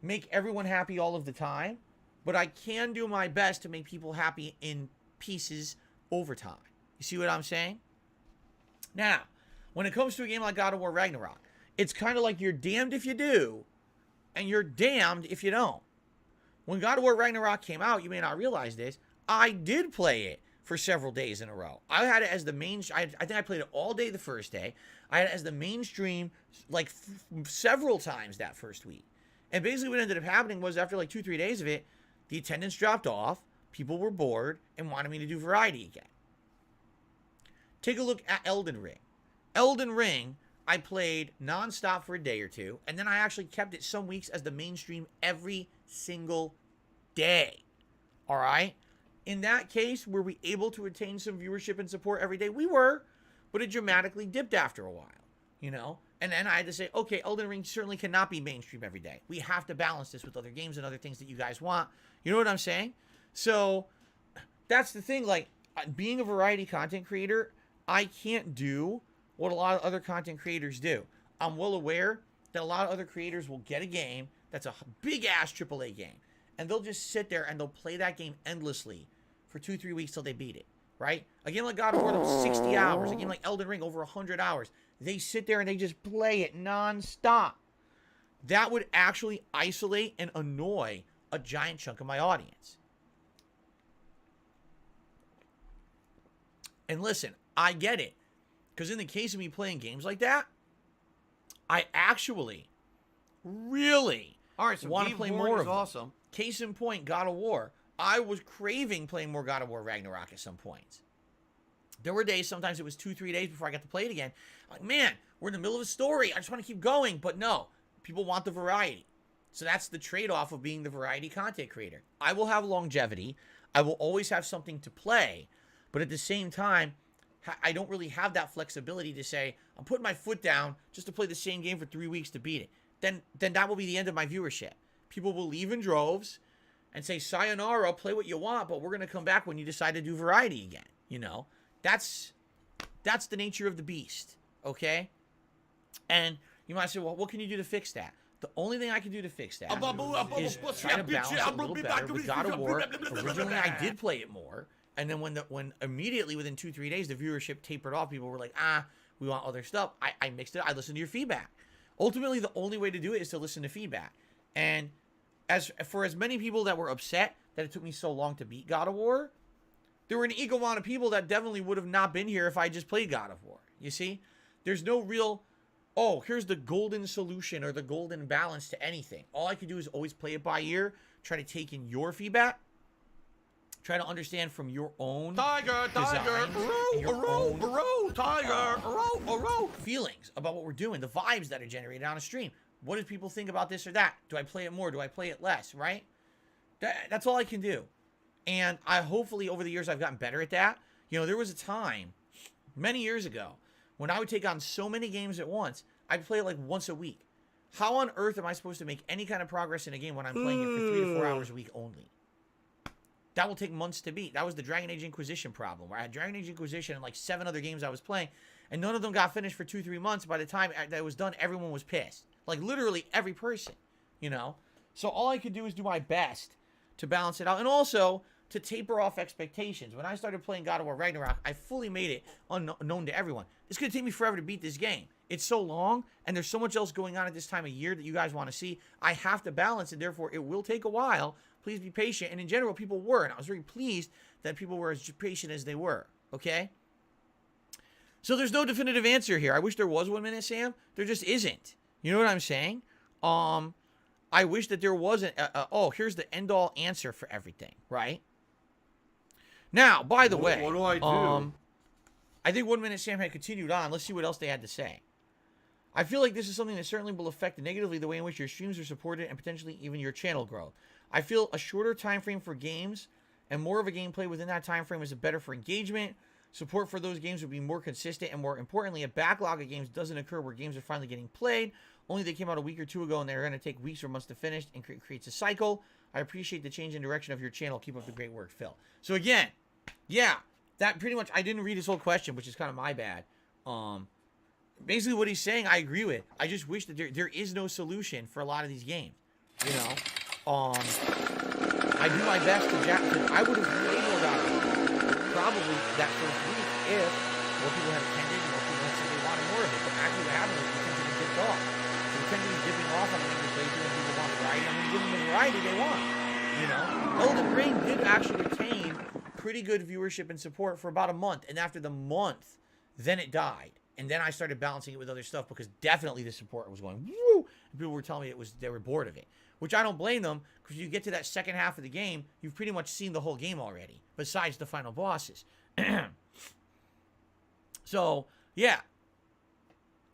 make everyone happy all of the time, but I can do my best to make people happy in pieces over time. You see what I'm saying? Now, when it comes to a game like God of War Ragnarok, it's kind of like you're damned if you do, and you're damned if you don't. When God of War Ragnarok came out, you may not realize this, I did play it for several days in a row. I had it as the main, I think I played it all day the first day. I had it as the mainstream like several times that first week. And basically what ended up happening was after like 2-3 days of it, the attendance dropped off, people were bored, and wanted me to do variety again. Take a look at Elden Ring. Elden Ring, I played nonstop for a day or two, and then I actually kept it some weeks as the mainstream every single day. All right? In that case, were we able to attain some viewership and support every day? We were, but it dramatically dipped after a while, you know? And then I had to say, okay, Elden Ring certainly cannot be mainstream every day. We have to balance this with other games and other things that you guys want. You know what I'm saying? So that's the thing. Like, being a variety content creator, I can't do what a lot of other content creators do. I'm well aware that a lot of other creators will get a game that's a big-ass AAA game, and they'll just sit there and they'll play that game endlessly for 2-3 weeks till they beat it, right? A game like God of War, that was 60 hours. A game like Elden Ring, over 100 hours. They sit there and they just play it non-stop. That would actually isolate and annoy a giant chunk of my audience. And listen, I get it. Because in the case of me playing games like that, I actually really want to play more of them. Awesome. Case in point, God of War. I was craving playing more God of War Ragnarok at some points. There were days, sometimes it was 2-3 days before I got to play it again. Like, man, we're in the middle of a story. I just want to keep going. But no, people want the variety. So that's the trade-off of being the variety content creator. I will have longevity. I will always have something to play. But at the same time, I don't really have that flexibility to say, I'm putting my foot down just to play the same game for 3 weeks to beat it. Then that will be the end of my viewership. People will leave in droves and say, sayonara, play what you want, but we're going to come back when you decide to do variety again. You know, that's the nature of the beast, okay? And you might say, well, what can you do to fix that? The only thing I can do to fix that is try to balance it a little better with God of War. Originally, I did play it more. And then when immediately within 2-3 days, the viewership tapered off, people were like, we want other stuff. I mixed it. I listened to your feedback. Ultimately, the only way to do it is to listen to feedback. And as many people that were upset that it took me so long to beat God of War, there were an equal amount of people that definitely would have not been here if I just played God of War. You see? There's no real, oh, here's the golden solution or the golden balance to anything. All I can do is always play it by ear, try to take in your feedback, try to understand from your own feelings about what we're doing, the vibes that are generated on a stream. What do people think about this or that? Do I play it more? Do I play it less? Right? That's all I can do. And hopefully over the years I've gotten better at that. You know, there was a time many years ago when I would take on so many games at once, I'd play it like once a week. How on earth am I supposed to make any kind of progress in a game when I'm playing it for 3 to 4 hours a week only? That will take months to beat. That was the Dragon Age Inquisition problem, where I had Dragon Age Inquisition and like 7 other games I was playing, and none of them got finished for 2-3 months. By the time that was done, everyone was pissed. Like literally every person, you know? So all I could do is do my best to balance it out, and also to taper off expectations. When I started playing God of War Ragnarok, I fully made it unknown to everyone. It's going to take me forever to beat this game. It's so long, and there's so much else going on at this time of year that you guys want to see. I have to balance it, therefore it will take a while. Please be patient. And in general, people were, and I was very pleased that people were as patient as they were, okay? So there's no definitive answer here. I wish there was 1 minute, Sam. There just isn't. You know what I'm saying? I wish that there wasn't, here's the end-all answer for everything, right? Now, by the way, what do I do? I think 1 minute Sam had continued on. Let's see what else they had to say. I feel like this is something that certainly will affect negatively the way in which your streams are supported and potentially even your channel growth. I feel a shorter time frame for games and more of a gameplay within that time frame is better for engagement. Support for those games would be more consistent, and more importantly, a backlog of games doesn't occur where games are finally getting played, Only they came out a week or two ago, and they're going to take weeks or months to finish, and creates a cycle. I appreciate the change in direction of your channel. Keep up the great work, Phil. So again, yeah, that pretty much, I didn't read his whole question, which is kind of my bad. Basically what he's saying, I agree with. I just wish that there is no solution for a lot of these games. You know, I do my best to I would have been able to probably that first week if more people had attended, more people had said they wanted more of it. But actually what happened is we tend to be dipped off. So we tend to be dipping off on another playthrough when people want variety. I'm going to give them the variety they want. You know, Elden Ring did actually retain pretty good viewership and support for about a month. And after the month, then it died. And then I started balancing it with other stuff because definitely the support was going woo. And people were telling me they were bored of it, which I don't blame them, because you get to that second half of the game, you've pretty much seen the whole game already, besides the final bosses. So yeah.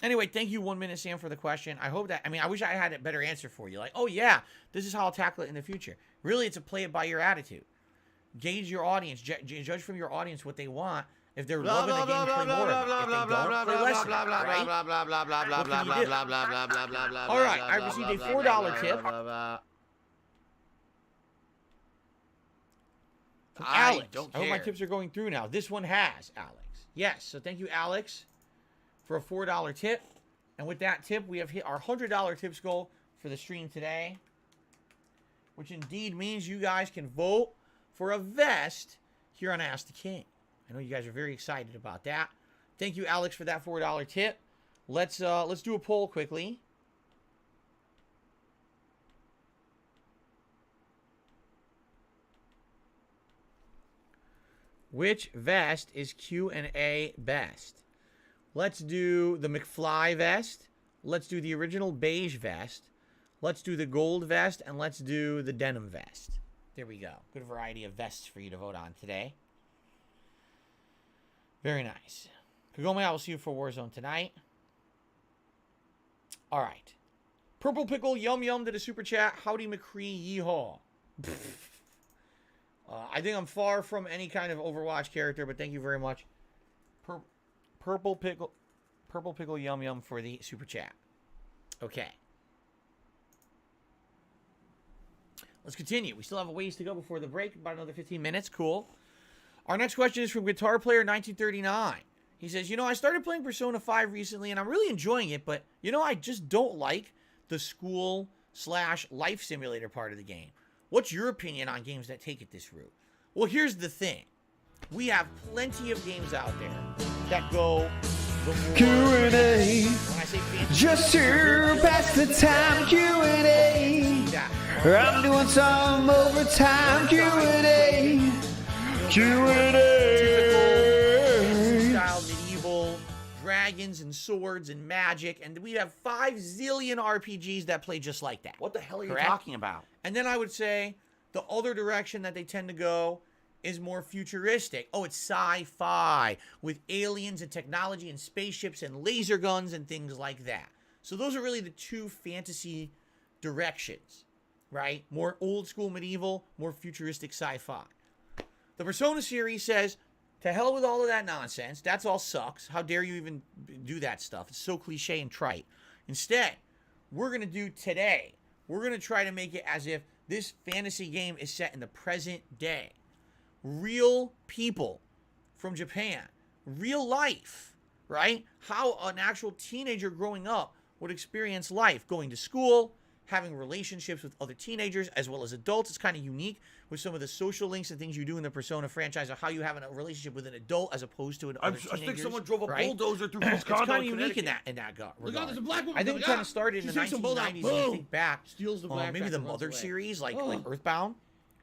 Anyway, thank you 1 minute Sam for the question. I hope that, I wish I had a better answer for you. Like, oh yeah, this is how I'll tackle it in the future. Really, it's a play it by your attitude. Gauge your audience. Judge from your audience what they want. If they're loving the game, play more of it. If they don't, play less of it, right? All right, I received a $4 tip from Alex. I hope my tips are going through now. This one has, Alex. Yes, so thank you, Alex, for a $4 tip. And with that tip, we have hit our $100 tips goal for the stream today, which indeed means you guys can vote for a vest here on Ask the King. I know you guys are very excited about that. Thank you, Alex, for that $4 tip. Let's do a poll quickly. Which vest is QnA best? Let's do the McFly vest. Let's do the original beige vest. Let's do the gold vest, and let's do the denim vest. There we go. Good variety of vests for you to vote on today. Very nice. Kagome, I will see you for Warzone tonight. All right. Purple Pickle Yum Yum did a super chat. Howdy McCree Yeehaw. I think I'm far from any kind of Overwatch character, but thank you very much. Purple Pickle Yum Yum for the super chat. Okay. Let's continue. We still have a ways to go before the break. About another 15 minutes. Cool. Our next question is from Guitar Player 1939. He says, I started playing Persona 5 recently, and I'm really enjoying it, but, I just don't like the school/life simulator part of the game. What's your opinion on games that take it this route? Well, here's the thing. We have plenty of games out there that go the more... QnA. When I say fancy, Just to pass the time, QnA. I'm doing some overtime, QnA. QnA. Style medieval dragons and swords and magic, and we have 5 zillion RPGs that play just like that. What the hell are you Correct? talking about? And then I would say the other direction that they tend to go is more futuristic. Oh, it's sci-fi with aliens and technology and spaceships and laser guns and things like that. So those are really the two fantasy directions, right? More old school medieval, more futuristic sci-fi. The Persona series says, to hell with all of that nonsense. That's all sucks. How dare you even do that stuff? It's so cliche and trite. Instead, we're going to do today. We're going to try to make it as if this fantasy game is set in the present day. Real people from Japan. Real life, right? How an actual teenager growing up would experience life. Going to school, having relationships with other teenagers as well as adults. It's kind of unique with some of the social links and things you do in the Persona franchise, or how you have a relationship with an adult as opposed to other teenagers. I think someone drove a right? bulldozer through his condo. It's kind of unique in that regard. Look out, there's a black woman. I think it kind of started in the 1990s. When you think back, Steals the black maybe the Mother series, like Earthbound,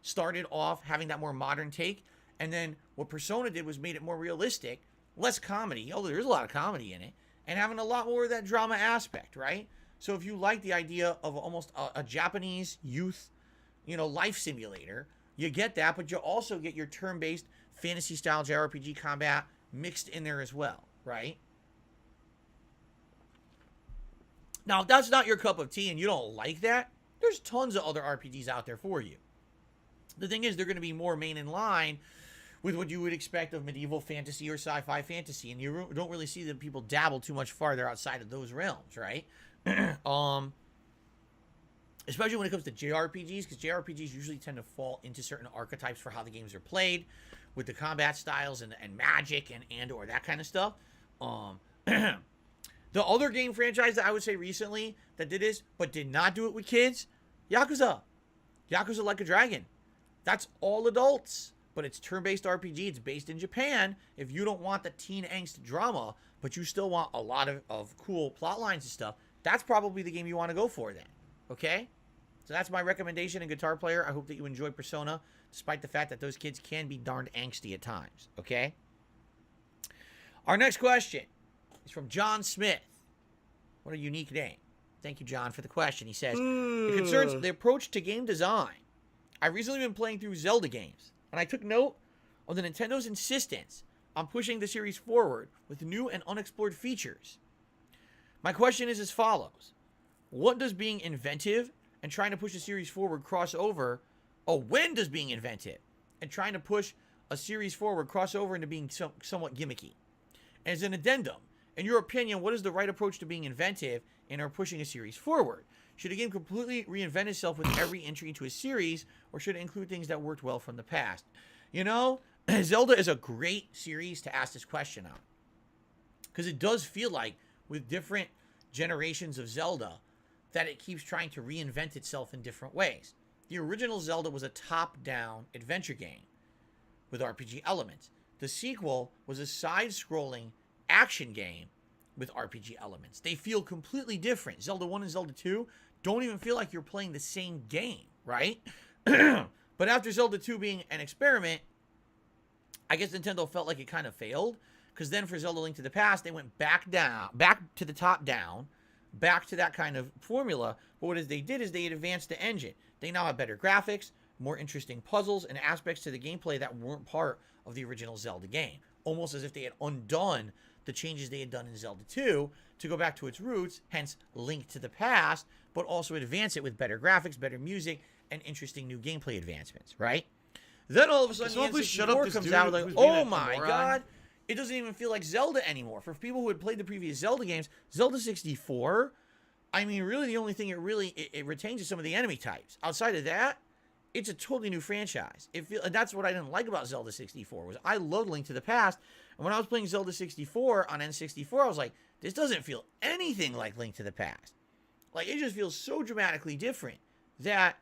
started off having that more modern take, and then what Persona did was made it more realistic, less comedy. Oh, there's a lot of comedy in it, and having a lot more of that drama aspect, right? So if you like the idea of almost a Japanese youth, life simulator, you get that, but you also get your turn-based fantasy-style JRPG combat mixed in there as well, right? Now, if that's not your cup of tea and you don't like that, there's tons of other RPGs out there for you. The thing is, they're going to be more main in line with what you would expect of medieval fantasy or sci-fi fantasy, and you don't really see that people dabble too much farther outside of those realms, right? Especially when it comes to JRPGs, because JRPGs usually tend to fall into certain archetypes for how the games are played, with the combat styles and magic and or that kind of stuff. The other game franchise that I would say recently that did this, but did not do it with kids, Yakuza. Yakuza Like a Dragon. That's all adults, but it's turn-based RPG. It's based in Japan. If you don't want the teen angst drama, but you still want a lot of cool plot lines and stuff, that's probably the game you want to go for then. Okay? So that's my recommendation in Guitar Player. I hope that you enjoy Persona, despite the fact that those kids can be darned angsty at times. Okay? Our next question is from John Smith. What a unique name. Thank you, John, for the question. He says, it concerns the approach to game design. I've recently been playing through Zelda games, and I took note of the Nintendo's insistence on pushing the series forward with new and unexplored features. My question is as follows. What does being inventive and trying to push a series forward cross over? When does being inventive and trying to push a series forward cross over into being somewhat gimmicky? As an addendum, in your opinion, what is the right approach to being inventive and are pushing a series forward? Should a game completely reinvent itself with every entry into a series, or should it include things that worked well from the past? You know, Zelda is a great series to ask this question on, because it does feel like with different generations of Zelda that it keeps trying to reinvent itself in different ways. The original Zelda was a top-down adventure game with RPG elements. The sequel was a side-scrolling action game with RPG elements. They feel completely different. Zelda 1 and Zelda 2 don't even feel like you're playing the same game, right? But after Zelda 2 being an experiment, I guess Nintendo felt like it kind of failed, because then for Zelda Link to the Past, they went back to the top down, back to that kind of formula. But what they did is they advanced the engine. They now have better graphics, more interesting puzzles, and aspects to the gameplay that weren't part of the original Zelda game. Almost as if they had undone the changes they had done in Zelda 2 to go back to its roots, hence Link to the Past, but also advance it with better graphics, better music, and interesting new gameplay advancements, right? Then all of a sudden, the N64 comes out like, oh my god, it doesn't even feel like Zelda anymore. For people who had played the previous Zelda games, Zelda 64, I mean, really the only thing it retains is some of the enemy types. Outside of that, it's a totally new franchise. And that's what I didn't like about Zelda 64, was I loved Link to the Past, and when I was playing Zelda 64 on N64, I was like, this doesn't feel anything like Link to the Past. Like, it just feels so dramatically different that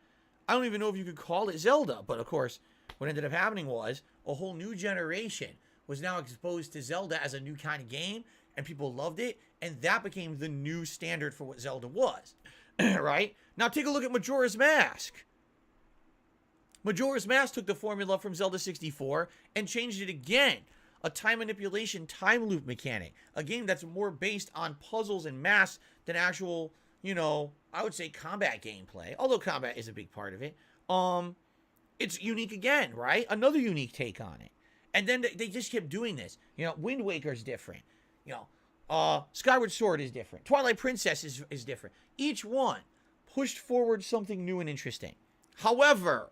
I don't even know if you could call it Zelda. But of course, what ended up happening was a whole new generation was now exposed to Zelda as a new kind of game, and people loved it, and that became the new standard for what Zelda was. Right? Now take a look at Majora's Mask. Majora's Mask took the formula from Zelda 64 and changed it again. A time manipulation time loop mechanic. A game that's more based on puzzles and masks than actual, you know, I would say combat gameplay. Although combat is a big part of it. It's unique again, right? Another unique take on it. And then they just kept doing this. You know, Wind Waker's different. You know, Skyward Sword is different. Twilight Princess is different. Each one pushed forward something new and interesting. However,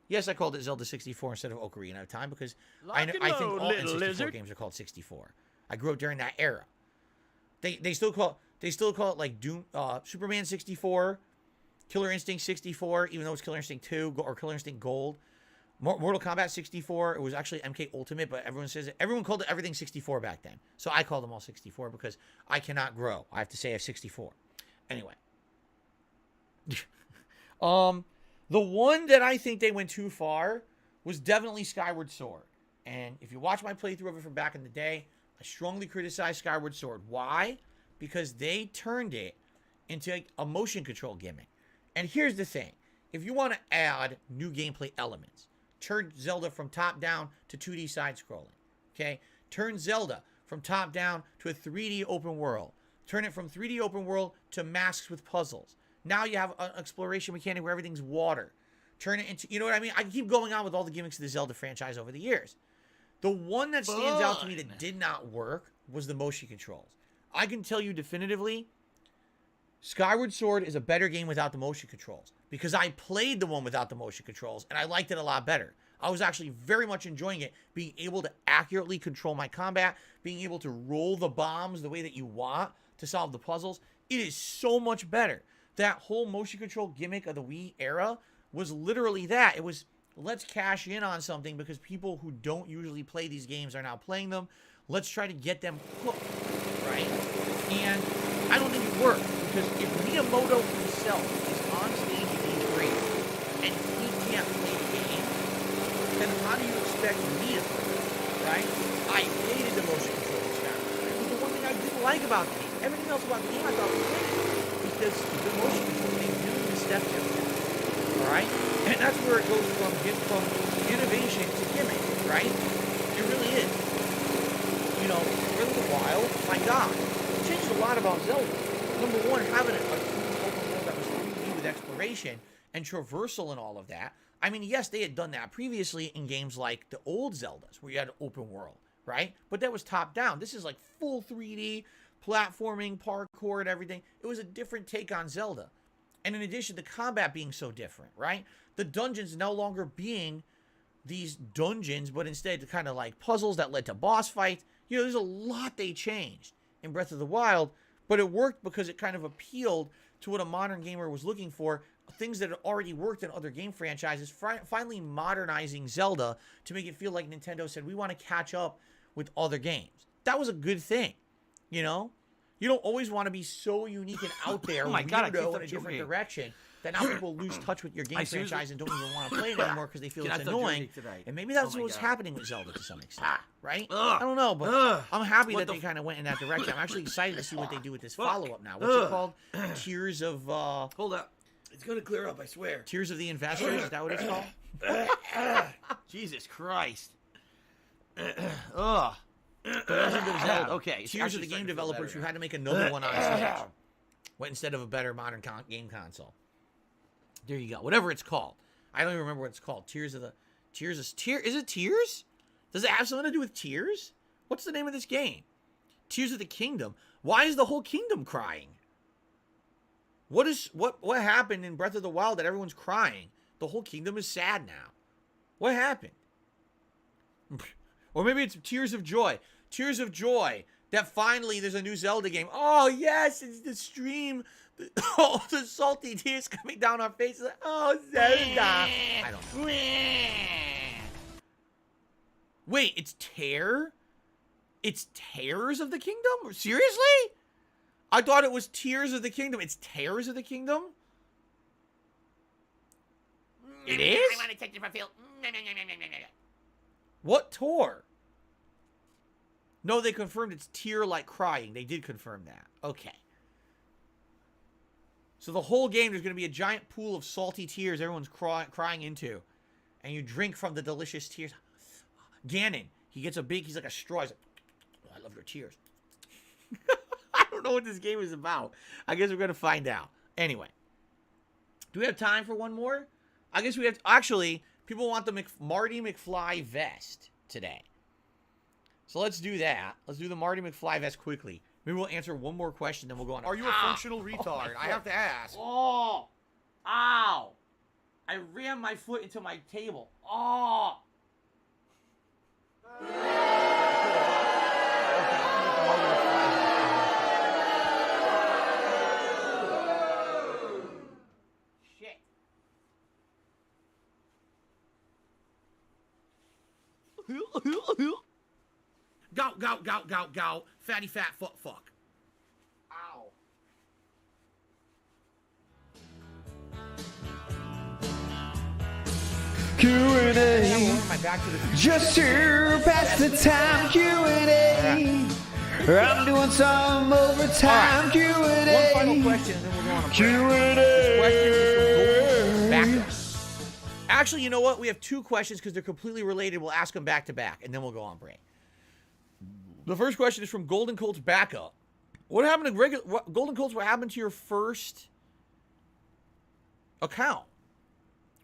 yes, I called it Zelda 64 instead of Ocarina of Time because I think all N64 games are called 64. I grew up during that era. They still call it like Doom, Superman 64, Killer Instinct 64, even though it's Killer Instinct 2 or Killer Instinct Gold. Mortal Kombat 64, it was actually MK Ultimate, but everyone called it everything 64 back then. So I call them all 64 because I cannot grow. I have to say I have 64. Anyway. The one that I think they went too far was definitely Skyward Sword. And if you watch my playthrough of it from back in the day, I strongly criticize Skyward Sword. Why? Because they turned it into a motion control gimmick. And here's the thing. If you want to add new gameplay elements, turn Zelda from top-down to 2D side-scrolling. Okay? Turn Zelda from top-down to a 3D open world. Turn it from 3D open world to masks with puzzles. Now you have an exploration mechanic where everything's water. Turn it into, you know what I mean? I can keep going on with all the gimmicks of the Zelda franchise over the years. The one that stands out to me that did not work was the motion controls. I can tell you definitively, Skyward Sword is a better game without the motion controls. Because I played the one without the motion controls, and I liked it a lot better. I was actually very much enjoying it, being able to accurately control my combat, being able to roll the bombs the way that you want to solve the puzzles. It is so much better. That whole motion control gimmick of the Wii era was literally that. It was, let's cash in on something because people who don't usually play these games are now playing them. Let's try to get them hooked, right? And I don't think it worked, because if Miyamoto himself is on stage at E3 and he can't play the game, then how do you expect me to play it, right? I hated the motion control experiment. It was the one thing I didn't like about the game. Everything else about the game I thought was great, because the motion control thing really misstepped everything, all right? And that's where it goes from innovation to gimmick, right? It really is. You know, Breath of the Wild, my God, it changed a lot about Zelda. Number one, having a huge open world that was 3D with exploration and traversal and all of that. I mean, yes, they had done that previously in games like the old Zeldas, where you had an open world, right? But that was top down. This is like full 3D, platforming, parkour, and everything. It was a different take on Zelda. And in addition, the combat being so different, right? The dungeons no longer being these dungeons, but instead kind of like puzzles that led to boss fights. You know, there's a lot they changed in Breath of the Wild, but it worked because it kind of appealed to what a modern gamer was looking for, things that had already worked in other game franchises, finally modernizing Zelda to make it feel like Nintendo said, we want to catch up with other games. That was a good thing, you know? You don't always want to be so unique and out there Oh my God, I weirdo keep in a different direction that now people lose touch with your game franchise and don't even want to play it anymore because they feel it's annoying. And maybe that's what's happening with Zelda to some extent, right? I don't know, but I'm happy that they kind of went in that direction. I'm actually excited to see what they do with this follow-up now. What's it called? Tears of... Hold up. It's going to clear up, I swear. Tears of the Investors? Is that what it's called? Jesus Christ. Ugh. Zelda. Okay. Tears of the game developers who had to make another one on Switch. Instead of a better modern game console. There you go. Whatever it's called. I don't even remember what it's called. Is it Tears? Does it have something to do with Tears? What's the name of this game? Tears of the Kingdom. Why is the whole kingdom crying? What happened in Breath of the Wild that everyone's crying? The whole kingdom is sad now. What happened? Or maybe it's Tears of Joy. Tears of Joy. That finally there's a new Zelda game. Oh, yes, it's the stream. All the salty tears coming down our faces. Oh, Zelda. I don't know. Wait, it's Tear? It's Tears of the Kingdom? Seriously? I thought it was Tears of the Kingdom. It's Tears of the Kingdom? It is? I want to take different feel. What tour? No, they confirmed it's tear like crying. They did confirm that. Okay. So the whole game, there's going to be a giant pool of salty tears everyone's crying into. And you drink from the delicious tears. Ganon, he's like a straw. He's like, oh, I love your tears. I don't know what this game is about. I guess we're going to find out. Anyway. Do we have time for one more? I guess we have... Actually, people want the Marty McFly vest today. So let's do that. Let's do the Marty McFly vest quickly. Maybe we'll answer one more question, then we'll go on. Are you a functional retard? I have to ask. Oh! Ow! I rammed my foot into my table. Oh! Shit. Go. Fatty fat fuck. Ow. QnA, just to pass the time. QnA, I'm doing some overtime. One QnA, final question, and then we'll go on a break. QnA. This question is from Golden Backup. Actually, you know what? We have two questions because they're completely related. We'll ask them back to back, and then we'll go on break. The first question is from Golden Colts Backup. What happened to Golden Colts? What happened to your first account?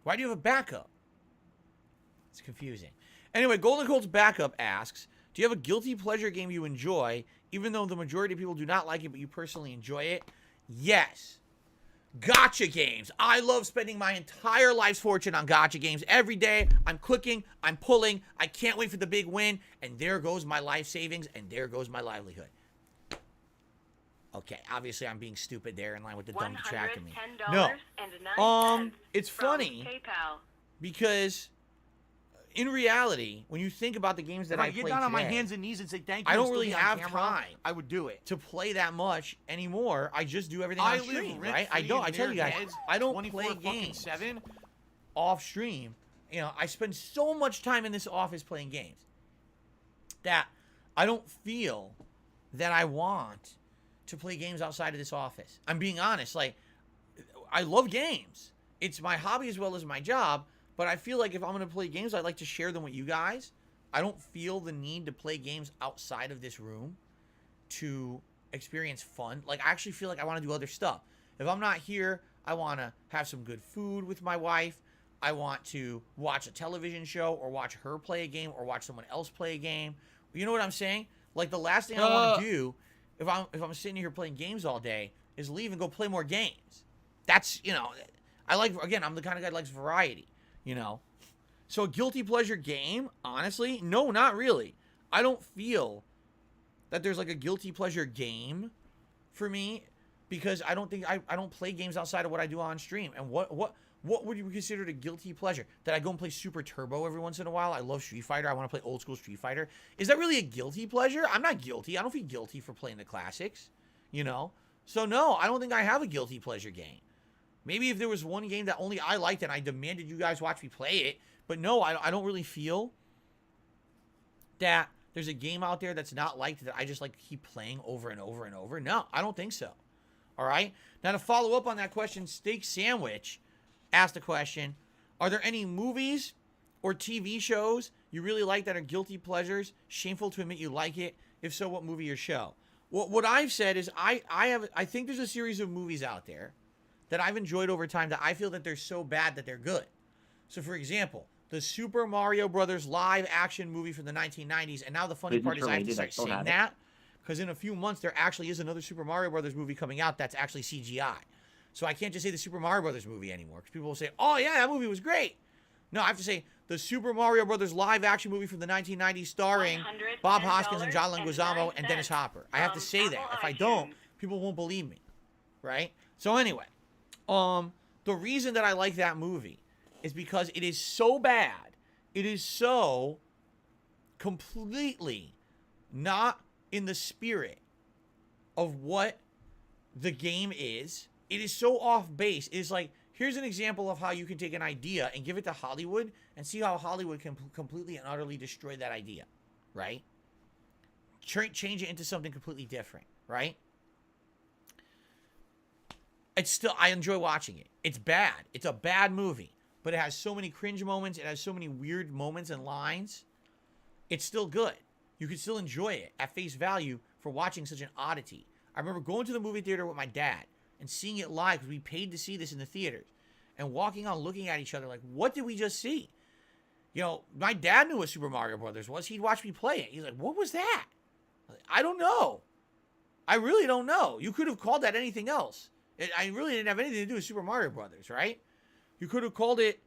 Why do you have a backup? It's confusing. Anyway, Golden Colts Backup asks, do you have a guilty pleasure game you enjoy, even though the majority of people do not like it, but you personally enjoy it? Yes. Gotcha games. I love spending my entire life's fortune on gotcha games. Every day, I'm clicking, I'm pulling, I can't wait for the big win, and there goes my life savings, and there goes my livelihood. Okay, obviously I'm being stupid there in line with the dumb detractor me. No. It's funny because in reality, when you think about the games that I play get down on my today, hands and knees and say thank you. I don't really have time. I would do it. To play that much anymore. I just do everything on stream, right? I tell you guys, I don't play games off stream. You know, I spend so much time in this office playing games that I don't feel that I want to play games outside of this office. I'm being honest. Like, I love games. It's my hobby as well as my job, but I feel like if I'm going to play games, I'd like to share them with you guys. I don't feel the need to play games outside of this room to experience fun. Like, I actually feel like I want to do other stuff. If I'm not here, I want to have some good food with my wife. I want to watch a television show or watch her play a game or watch someone else play a game. You know what I'm saying? Like, the last thing I want to do if I'm sitting here playing games all day is leave and go play more games. That's, you know, I'm the kind of guy that likes variety, you know. So a guilty pleasure game, honestly, no, not really. I don't feel that there's like a guilty pleasure game for me because I don't think I don't play games outside of what I do on stream. And what would you consider a guilty pleasure? That I go and play Super Turbo every once in a while? I love Street Fighter. I want to play old school Street Fighter. Is that really a guilty pleasure? I'm not guilty. I don't feel guilty for playing the classics, you know? So no, I don't think I have a guilty pleasure game. Maybe if there was one game that only I liked and I demanded you guys watch me play it, but no, I don't really feel that there's a game out there that's not liked that I just like keep playing over and over and over. No, I don't think so. All right? Now to follow up on that question, Steak Sandwich asked a question, are there any movies or TV shows you really like that are guilty pleasures? Shameful to admit you like it? If so, what movie or show? What I've said is I think there's a series of movies out there that I've enjoyed over time that I feel that they're so bad that they're good. So for example, the Super Mario Brothers live action movie from the 1990s, and now the funny part is I have to start saying that because in a few months there actually is another Super Mario Brothers movie coming out that's actually CGI. So I can't just say the Super Mario Brothers movie anymore because people will say, oh yeah, that movie was great. No, I have to say the Super Mario Brothers live action movie from the 1990s starring Bob Hoskins and John Leguizamo and Dennis Hopper. I have to say that. If I don't, people won't believe me, right? So anyway, the reason that I like that movie is because it is so bad. It is so completely not in the spirit of what the game is. It is so off base. It is like, here's an example of how you can take an idea and give it to Hollywood and see how Hollywood can completely and utterly destroy that idea, right? Change it into something completely different, right? It's still, I enjoy watching it. It's bad. It's a bad movie, but it has so many cringe moments. It has so many weird moments and lines. It's still good. You can still enjoy it at face value for watching such an oddity. I remember going to the movie theater with my dad and seeing it live because we paid to see this in the theaters and walking on looking at each other like, what did we just see? You know, my dad knew what Super Mario Brothers was. He'd watch me play it. He's like, what was that? I don't know. I really don't know. You could have called that anything else. I really didn't have anything to do with Super Mario Brothers, right? You could have called it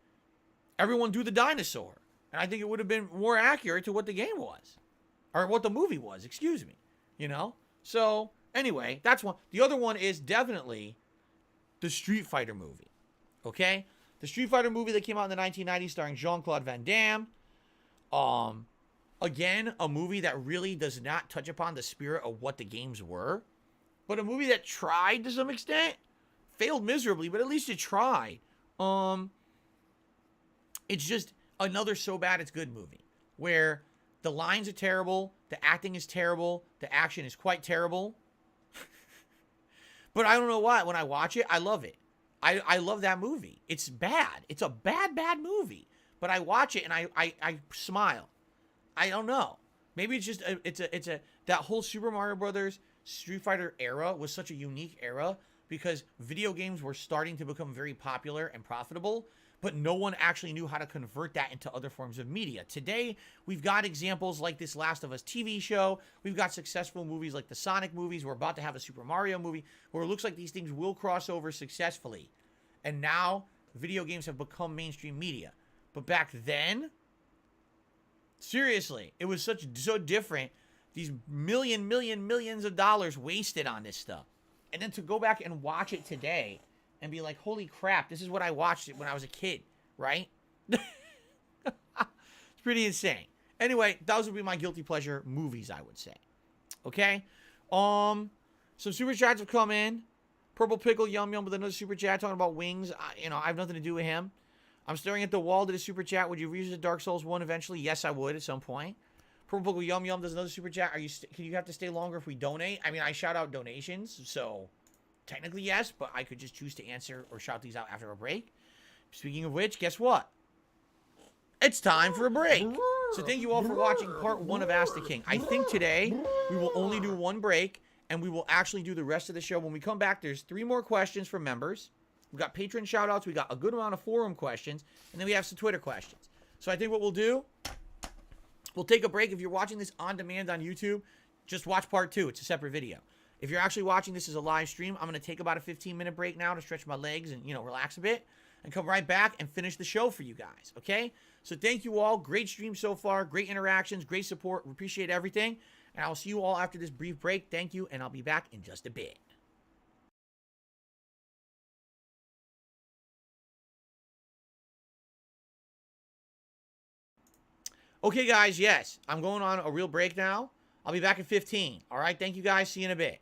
Everyone Do the Dinosaur. And I think it would have been more accurate to what the game was. Or what the movie was, excuse me. You know? So, anyway, that's one. The other one is definitely the Street Fighter movie. Okay? The Street Fighter movie that came out in the 1990s starring Jean-Claude Van Damme. Again, a movie that really does not touch upon the spirit of what the games were. But a movie that tried to some extent. Failed miserably, but at least it tried. It's just another so bad it's good movie. Where the lines are terrible. The acting is terrible. The action is quite terrible. But I don't know why. When I watch it, I love it. I love that movie. It's bad. It's a bad movie. But I watch it and I smile. I don't know. Maybe it's just that whole Super Mario Brothers Street Fighter era was such a unique era because video games were starting to become very popular and profitable, but no one actually knew how to convert that into other forms of media. Today, we've got examples like this Last of Us TV show. We've got successful movies like the Sonic movies. We're about to have a Super Mario movie where it looks like these things will cross over successfully. And now, video games have become mainstream media. But back then, seriously, it was so different. These millions of dollars wasted on this stuff. And then to go back and watch it today and be like, holy crap, this is what I watched when I was a kid, right? It's pretty insane. Anyway, those would be my guilty pleasure movies, I would say. Okay? Some super chats have come in. Purple Pickle Yum Yum with another super chat talking about wings. I have nothing to do with him. I'm staring at the wall. Did a super chat. Would you revisit Dark Souls 1 eventually? Yes, I would at some point. Purple Pickle Yum Yum does another super chat. Can you have to stay longer if we donate? I mean, I shout out donations, so technically yes, but I could just choose to answer or shout these out after a break. Speaking of which, guess what? It's time for a break. So thank you all for watching part 1 of Ask the King. I think today we will only do 1 break, and we will actually do the rest of the show. When we come back, there's 3 more questions from members. We've got patron shout-outs. We got a good amount of forum questions, and then we have some Twitter questions. So I think what we'll do, we'll take a break. If you're watching this on demand on YouTube, just watch part 2. It's a separate video. If you're actually watching this as a live stream, I'm going to take about a 15-minute break now to stretch my legs and, relax a bit, and come right back and finish the show for you guys, okay? So thank you all. Great stream so far. Great interactions. Great support. We appreciate everything. And I'll see you all after this brief break. Thank you, and I'll be back in just a bit. Okay, guys, yes. I'm going on a real break now. I'll be back in 15. All right, thank you, guys. See you in a bit.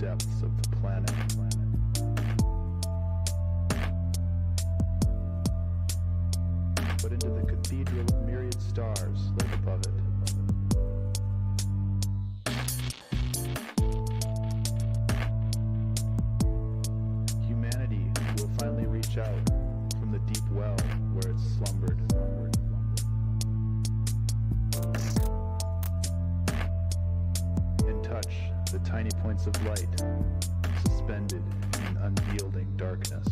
depths of the planet. But into the cathedral of myriad stars lit above it. Humanity will finally reach out from the deep well where it slumbered. And touch the tiny points of light suspended in unyielding darkness.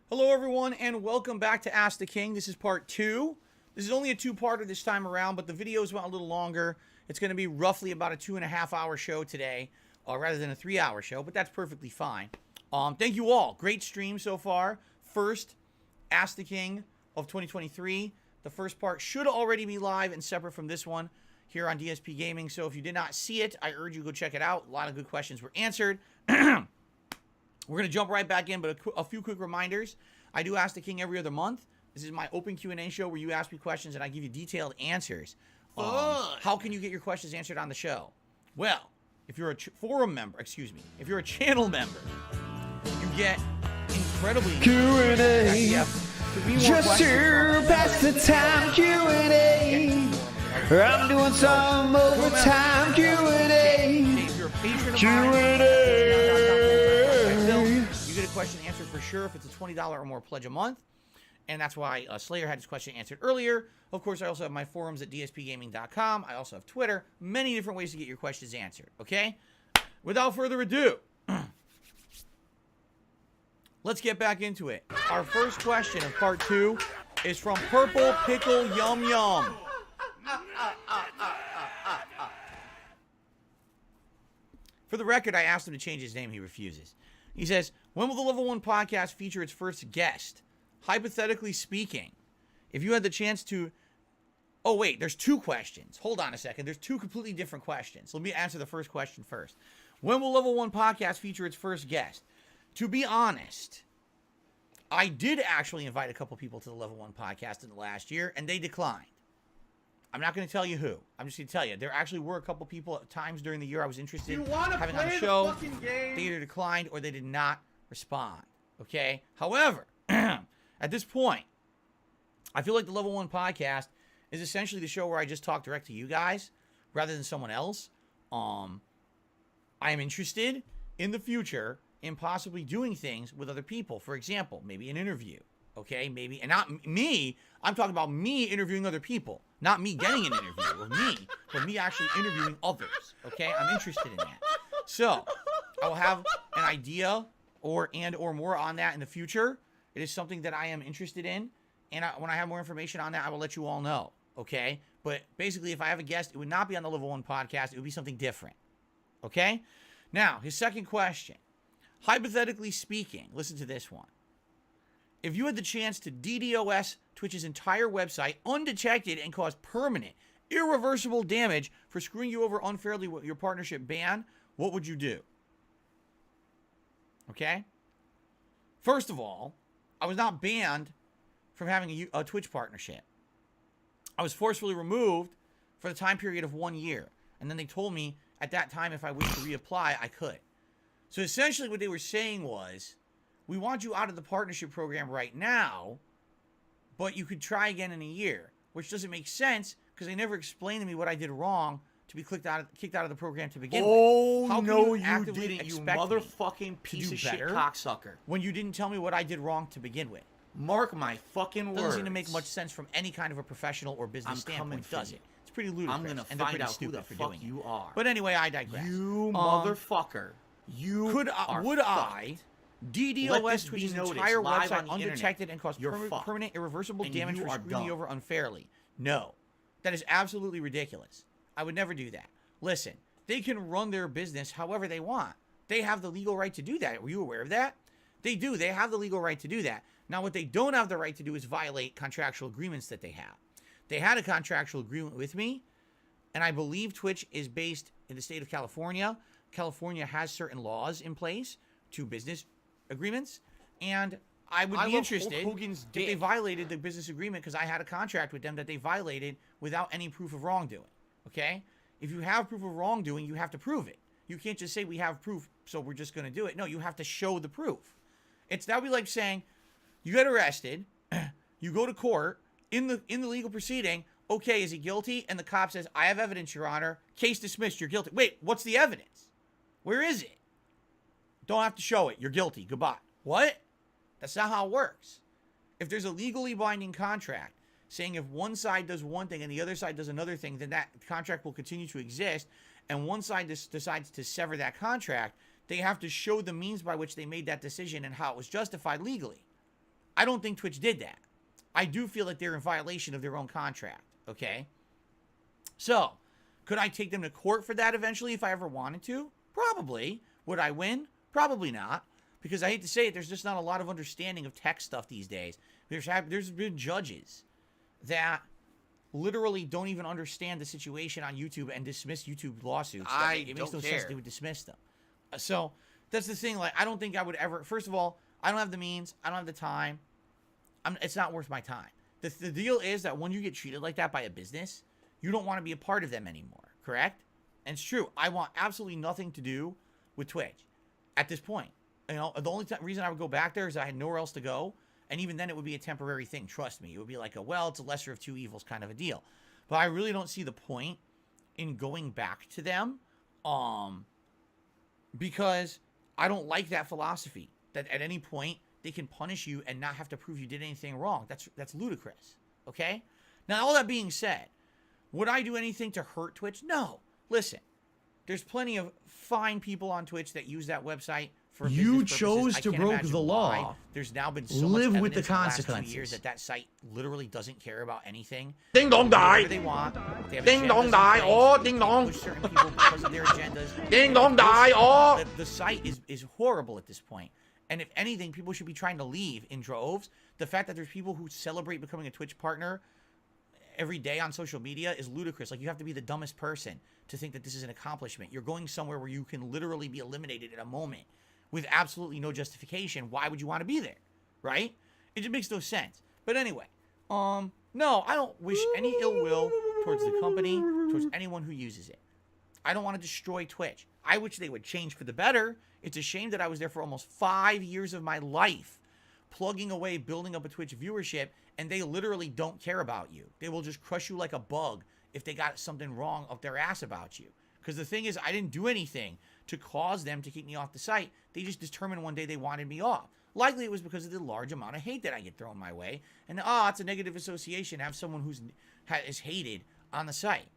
Hello, everyone, and welcome back to Ask the King. This is part 2. This is only a two-parter this time around, but the videos went a little longer. It's going to be roughly about a 2.5-hour show today, rather than a 3-hour show, but that's perfectly fine. Thank you all. Great stream so far. First Ask the King of 2023. The first part should already be live and separate from this one. here on DSP Gaming. So if you did not see it, I urge you to go check it out. A lot of good questions were answered. We're going to jump right back in, but a few quick reminders. I do Ask the King every other month. This is my open Q&A show where you ask me questions and I give you detailed answers. How can you get your questions answered on the show? Well, if you're a forum member, if you're a channel member, you get incredibly QnA. Just to pass the time, QnA. I'm doing some overtime, QnA. If you're a patron of QnA. you get a question answered for sure if it's a $20 or more pledge a month. And that's why Slayer had his question answered earlier. Of course, I also have my forums at dspgaming.com. I also have Twitter. Many different ways to get your questions answered, okay? Without further ado, let's get back into it. Our first question of part 2 is from Purple Pickle Yum Yum. For the record, I asked him to change his name. He refuses. He says, when will the Level 1 podcast feature its first guest? Hypothetically speaking, if you had the chance to... Oh, wait, there's 2 questions. Hold on a second. There's 2 completely different questions. Let me answer the first question first. When will Level 1 podcast feature its first guest? To be honest, I did actually invite a couple people to the Level 1 podcast in the last year, and they declined. I'm not going to tell you who. I'm just going to tell you. There actually were a couple people at times during the year I was interested in having on the show. They either declined or they did not respond. Okay? However, at this point, I feel like the Level 1 podcast is essentially the show where I just talk direct to you guys rather than someone else. I am interested in the future in possibly doing things with other people. For example, maybe an interview. Okay, maybe, and not me. I'm talking about me interviewing other people, not me getting an interview with me, but me actually interviewing others. Okay, I'm interested in that. So I will have an idea or more on that in the future. It is something that I am interested in, and when I have more information on that, I will let you all know. Okay, but basically, if I have a guest, it would not be on the Level 1 podcast. It would be something different. Okay. Now, his second question. Hypothetically speaking, listen to this one. If you had the chance to DDoS Twitch's entire website undetected and cause permanent, irreversible damage for screwing you over unfairly with your partnership ban, what would you do? Okay? First of all, I was not banned from having a Twitch partnership. I was forcefully removed for the time period of 1 year. And then they told me at that time if I wished to reapply, I could. So essentially what they were saying was, we want you out of the partnership program right now, but you could try again in a year, which doesn't make sense because they never explained to me what I did wrong to be kicked out of the program to begin with. How no, can you didn't, you motherfucking piece of shit cocksucker. When you didn't tell me what I did wrong to begin with. Mark my fucking words. Doesn't seem to make much sense from any kind of a professional or business standpoint, does it? It's pretty ludicrous. I'm gonna find out who the fuck you are. But anyway, I digress. You motherfucker. You would I DDoS Twitch's entire website undetected and cause permanent, irreversible damage for screwing me over unfairly? No. That is absolutely ridiculous. I would never do that. Listen, they can run their business however they want. They have the legal right to do that. Were you aware of that? They do. They have the legal right to do that. Now, what they don't have the right to do is violate contractual agreements that they have. They had a contractual agreement with me, and I believe Twitch is based in the state of California. California has certain laws in place to business agreements, and I would be interested if they violated the business agreement because I had a contract with them that they violated without any proof of wrongdoing. Okay? If you have proof of wrongdoing, you have to prove it. You can't just say we have proof, so we're just going to do it. No, you have to show the proof. That would be like saying you get arrested, you go to court in the legal proceeding. Okay, is he guilty? And the cop says, "I have evidence, Your Honor. Case dismissed. You're guilty." Wait, what's the evidence? Where is it? Don't have to show it. You're guilty. Goodbye. What? That's not how it works. If there's a legally binding contract saying if one side does one thing and the other side does another thing, then that contract will continue to exist, and one side decides to sever that contract, they have to show the means by which they made that decision and how it was justified legally. I don't think Twitch did that. I do feel like they're in violation of their own contract, okay? So, could I take them to court for that eventually if I ever wanted to? Probably. Would I win? Probably not. Because I hate to say it, there's just not a lot of understanding of tech stuff these days. There's been judges that literally don't even understand the situation on YouTube and dismiss YouTube lawsuits. It makes no sense they would dismiss them. So that's the thing. Like, I don't think I would ever. First of all, I don't have the means. I don't have the time. It's not worth my time. The deal is that when you get treated like that by a business, you don't want to be a part of them anymore. Correct? And it's true. I want absolutely nothing to do with Twitch at this point. You know, the only reason I would go back there is I had nowhere else to go. And even then, it would be a temporary thing. Trust me. It would be like it's a lesser of two evils kind of a deal. But I really don't see the point in going back to them because I don't like that philosophy that at any point they can punish you and not have to prove you did anything wrong. That's ludicrous. Okay? Now, all that being said, would I do anything to hurt Twitch? No. Listen, there's plenty of fine people on Twitch that use that website for You business chose purposes. to I can't break imagine the law. why. There's now been so Live much with the evidence in last 2 consequences. years that site literally doesn't care about anything. Ding dong They do whatever die. they want. They have Ding dong agendas in die. place. Oh, They ding can't dong. push certain people because of their agendas. Ding dong die. Oh. The site is horrible at this point. And if anything, people should be trying to leave in droves. The fact that there's people who celebrate becoming a Twitch partner every day on social media is ludicrous. Like, you have to be the dumbest person to think that this is an accomplishment. You're going somewhere where you can literally be eliminated in a moment with absolutely no justification. Why would you want to be there? Right? It just makes no sense. But anyway, no, I don't wish any ill will towards the company, towards anyone who uses it. I don't want to destroy Twitch. I wish they would change for the better. It's a shame that I was there for almost 5 years of my life, plugging away, building up a Twitch viewership, and they literally don't care about you. They will just crush you like a bug if they got something wrong up their ass about you. Because the thing is, I didn't do anything to cause them to keep me off the site. They just determined one day they wanted me off. Likely it was because of the large amount of hate that I get thrown my way. And, it's a negative association to have someone who's is hated on the site.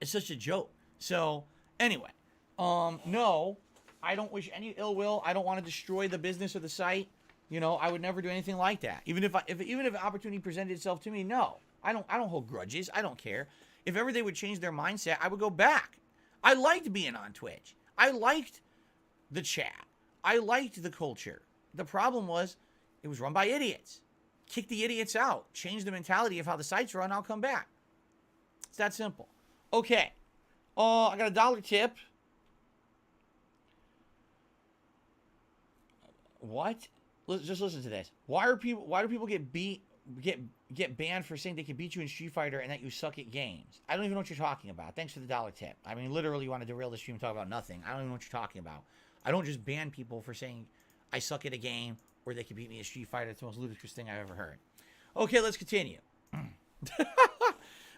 It's such a joke. So, anyway, no, I don't wish any ill will. I don't want to destroy the business of the site. You know, I would never do anything like that. Even if an opportunity presented itself to me, no. I don't hold grudges. I don't care. If ever they would change their mindset, I would go back. I liked being on Twitch. I liked the chat. I liked the culture. The problem was it was run by idiots. Kick the idiots out. Change the mentality of how the site's run. I'll come back. It's that simple. Okay. I got a $1 tip. What? Just listen to this. Why do people get banned for saying they can beat you in Street Fighter and that you suck at games? I don't even know what you're talking about. Thanks for the $1 tip. I mean, literally, you want to derail the stream and talk about nothing. I don't even know what you're talking about. I don't just ban people for saying I suck at a game or they can beat me at Street Fighter. It's the most ludicrous thing I've ever heard. Okay, let's continue.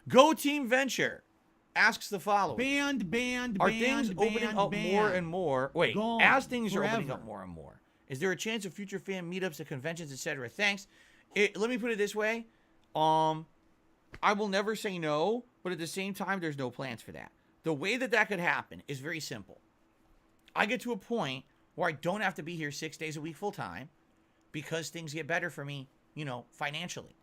Go Team Venture asks the following. Are things opening up more and more? Wait, Gone as things are opening forever. up more and more, is there a chance of future fan meetups at conventions, etc.? Thanks. Let me put it this way. I will never say no, but at the same time, there's no plans for that. The way that could happen is very simple. I get to a point where I don't have to be here 6 days a week full time because things get better for me, financially.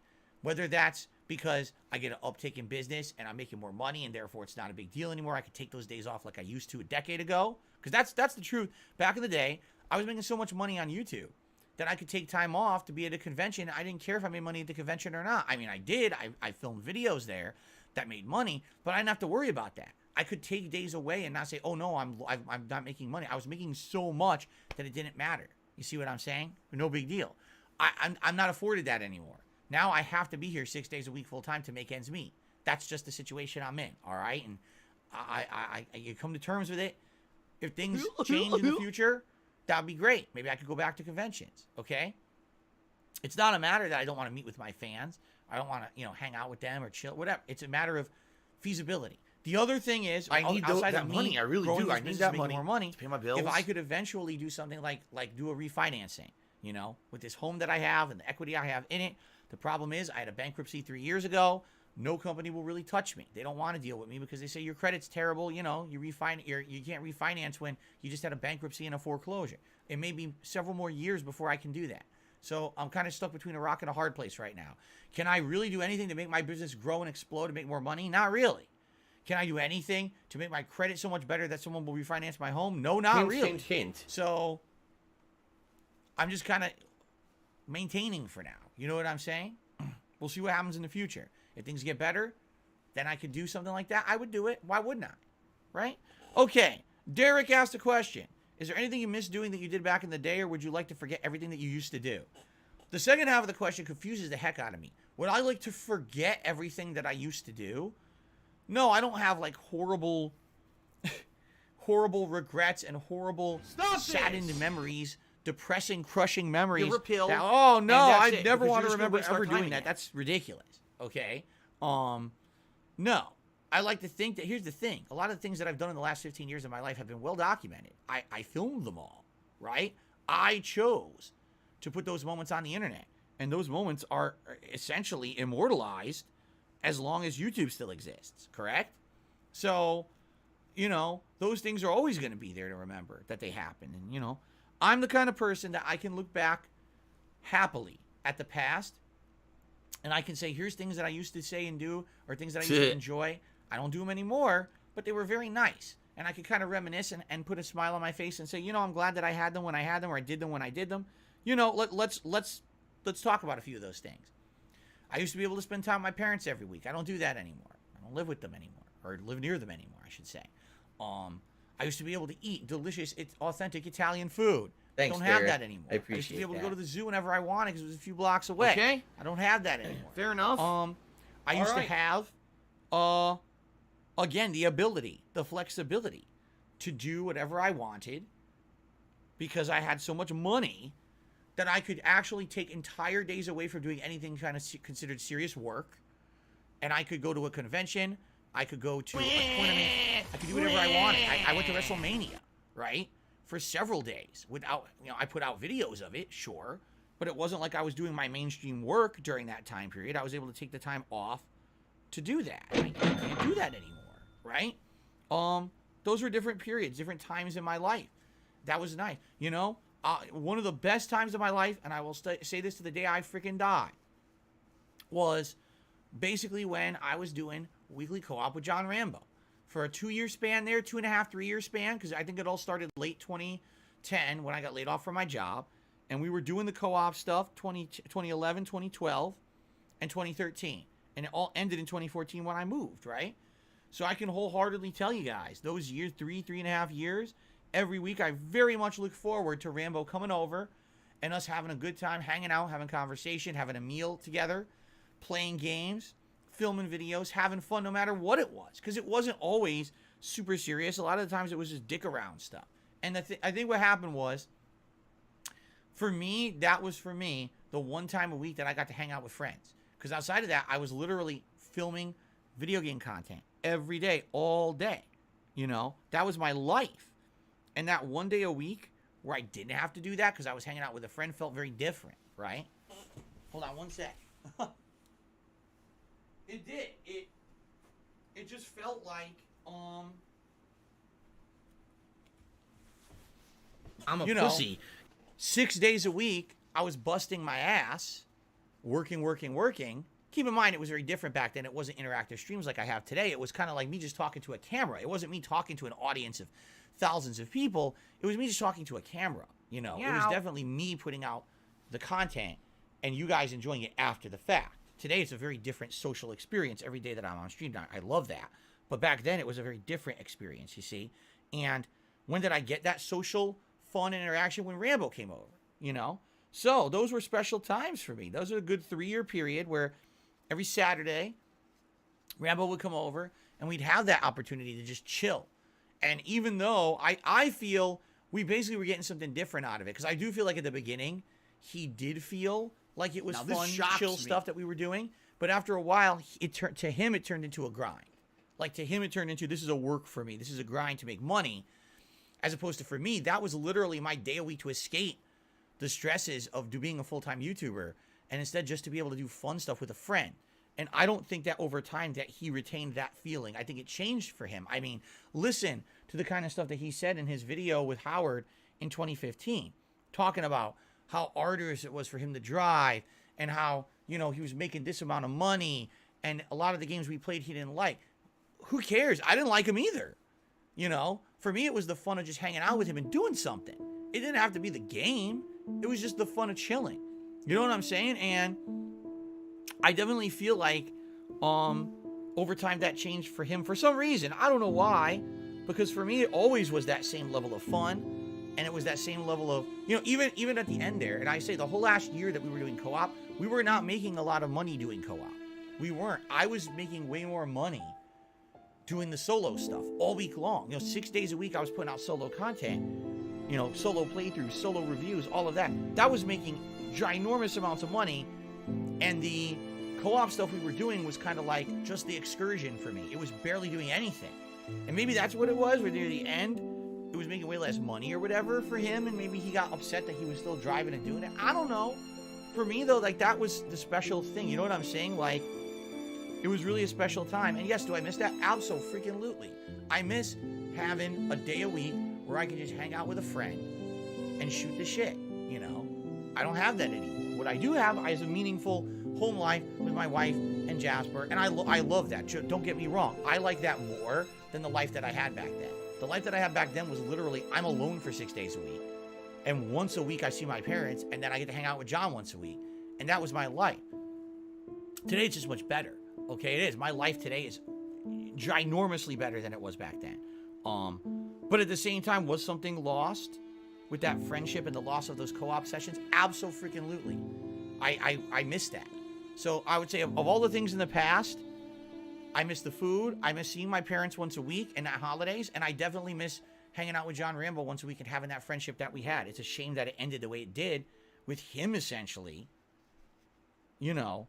Whether that's because I get an uptick in business and I'm making more money and therefore it's not a big deal anymore. I could take those days off like I used to a decade ago. Because that's the truth. Back in the day, I was making so much money on YouTube that I could take time off to be at a convention. I didn't care if I made money at the convention or not. I mean, I did. I filmed videos there that made money, but I didn't have to worry about that. I could take days away and not say, oh no, I'm not making money. I was making so much that it didn't matter. You see what I'm saying? No big deal. I'm not afforded that anymore. Now I have to be here 6 days a week full time to make ends meet. That's just the situation I'm in. All right. And I come to terms with it. If things change in the future, that'd be great. Maybe I could go back to conventions. Okay. It's not a matter that I don't want to meet with my fans. I don't want to, hang out with them or chill, whatever. It's a matter of feasibility. The other thing is, I need that money. I really do. I need that money more money to pay my bills. If I could eventually do something like do a refinancing, with this home that I have and the equity I have in it. The problem is I had a bankruptcy 3 years ago. No company will really touch me. They don't want to deal with me because they say your credit's terrible. You can't refinance when you just had a bankruptcy and a foreclosure. It may be several more years before I can do that. So I'm kind of stuck between a rock and a hard place right now. Can I really do anything to make my business grow and explode and make more money? Not really. Can I do anything to make my credit so much better that someone will refinance my home? No, not really. Hint. So I'm just kind of maintaining for now. You know what I'm saying? We'll see what happens in the future. If things get better, then I could do something like that. I would do it. Why wouldn't I? Right? Okay. Derek asked a question. Is there anything you miss doing that you did back in the day, or would you like to forget everything that you used to do? The second half of the question confuses the heck out of me. Would I like to forget everything that I used to do? No, I don't have like horrible regrets and horrible saddened memories, depressing, crushing memories. You're repealed, Oh no, and I that's it, never because want you're to just gonna remember waste our ever time doing that. again. That's ridiculous. Okay. No. I like to think that, here's the thing. A lot of the things that I've done in the last 15 years of my life have been well documented. I filmed them all, right? I chose to put those moments on the internet. And those moments are essentially immortalized as long as YouTube still exists, correct? So, you know, those things are always going to be there to remember that they happened. And, you know, I'm the kind of person that I can look back happily at the past and I can say, here's things that I used to say and do, or things that I used to enjoy. I don't do them anymore, but they were very nice. And I could kind of reminisce and put a smile on my face and say, you know, I'm glad that I had them when I had them, or I did them when I did them. You know, let's talk about a few of those things. I used to be able to spend time with my parents every week. I don't do that anymore. I don't live with them anymore, or live near them anymore, I should say. I used to be able to eat delicious, authentic Italian food. Thanks, don't have Derek. that anymore. I appreciate used to be able that. to go to the zoo whenever I wanted because it was a few blocks away. Okay. I don't have that anymore. Fair enough. I used to have, again, the ability, the flexibility to do whatever I wanted because I had so much money that I could actually take entire days away from doing anything kind of considered serious work. And I could go to a convention. I could go to a tournament. I could do whatever I wanted. I went to WrestleMania, right? For several days without, you know, I put out videos of it, sure. But it wasn't like I was doing my mainstream work during that time period. I was able to take the time off to do that. I can't do that anymore, right? Those were different periods, different times in my life. That was nice. You know, one of the best times of my life, and I will say this to the day I freaking die, was basically when I was doing weekly co-op with John Rambo. For a 2-year span there, 2.5, 3-year span, because I think it all started late 2010 when I got laid off from my job. And we were doing the co-op stuff 2011, 2012, and 2013. And it all ended in 2014 when I moved, right? So I can wholeheartedly tell you guys, those years, 3.5 years, every week I very much look forward to Rambo coming over and us having a good time, hanging out, having conversation, having a meal together, playing games, filming videos, having fun no matter what it was. Because it wasn't always super serious. A lot of the times it was just dick around stuff. And I think what happened was, for me, that was for me the one time a week that I got to hang out with friends. Because outside of that, I was literally filming video game content every day, all day. You know, that was my life. And that one day a week where I didn't have to do that because I was hanging out with a friend felt very different, right? Hold on one sec. It did. It just felt like, I'm a you know, pussy. 6 days a week, I was busting my ass, working. Keep in mind, it was very different back then. It wasn't interactive streams like I have today. It was kind of like me just talking to a camera. It wasn't me talking to an audience of thousands of people. It was me just talking to a camera, you know. It was definitely me putting out the content and you guys enjoying it after the fact. Today, it's a very different social experience every day that I'm on stream. I love that. But back then, it was a very different experience, you see. And when did I get that social fun and interaction? When Rambo came over, you know. So those were special times for me. Those are a good 3-year period where every Saturday, Rambo would come over and we'd have that opportunity to just chill. And even though I feel we basically were getting something different out of it, because I do feel like at the beginning, he did feel like it was fun, chill stuff that we were doing. But after a while, it turned into a grind. Like to him, it turned into, this is a work for me. This is a grind to make money. As opposed to for me, that was literally my day a week to escape the stresses of being a full-time YouTuber. And instead just to be able to do fun stuff with a friend. And I don't think that over time that he retained that feeling. I think it changed for him. I mean, listen to the kind of stuff that he said in his video with Howard in 2015. Talking about how arduous it was for him to drive. And how, you know, he was making this amount of money. And a lot of the games we played he didn't like. Who cares? I didn't like him either. You know? For me, it was the fun of just hanging out with him and doing something. It didn't have to be the game. It was just the fun of chilling. You know what I'm saying? And I definitely feel like over time that changed for him for some reason. I don't know why, because for me it always was that same level of fun, and it was that same level of, you know, even at the end there, and I say the whole last year that we were doing co-op, we were not making a lot of money doing co-op. We weren't. I was making way more money doing the solo stuff all week long. You know, 6 days a week I was putting out solo content, you know, solo playthroughs, solo reviews, all of that. That was making ginormous amounts of money, and the co-op stuff we were doing was kind of like just the excursion for me. It was barely doing anything. And maybe that's what it was, where near the end, it was making way less money or whatever for him, and maybe he got upset that he was still driving and doing it. I don't know. For me, though, like, that was the special thing. You know what I'm saying? Like, it was really a special time. And yes, do I miss that? Absolutely. I miss having a day a week where I can just hang out with a friend and shoot the shit, you know? I don't have that anymore. What I do have is a meaningful home life with my wife and Jasper, and I love that. Don't get me wrong. I like that more than the life that I had back then. The life that I had back then was literally, I'm alone for 6 days a week, and once a week I see my parents, and then I get to hang out with John once a week, and that was my life. Today it's just much better. Okay, it is. My life today is ginormously better than it was back then. But at the same time, was something lost with that friendship and the loss of those co-op sessions? Absolutely. I miss that. So I would say of all the things in the past, I miss the food. I miss seeing my parents once a week and at holidays. And I definitely miss hanging out with John Rambo once a week and having that friendship that we had. It's a shame that it ended the way it did with him essentially, you know,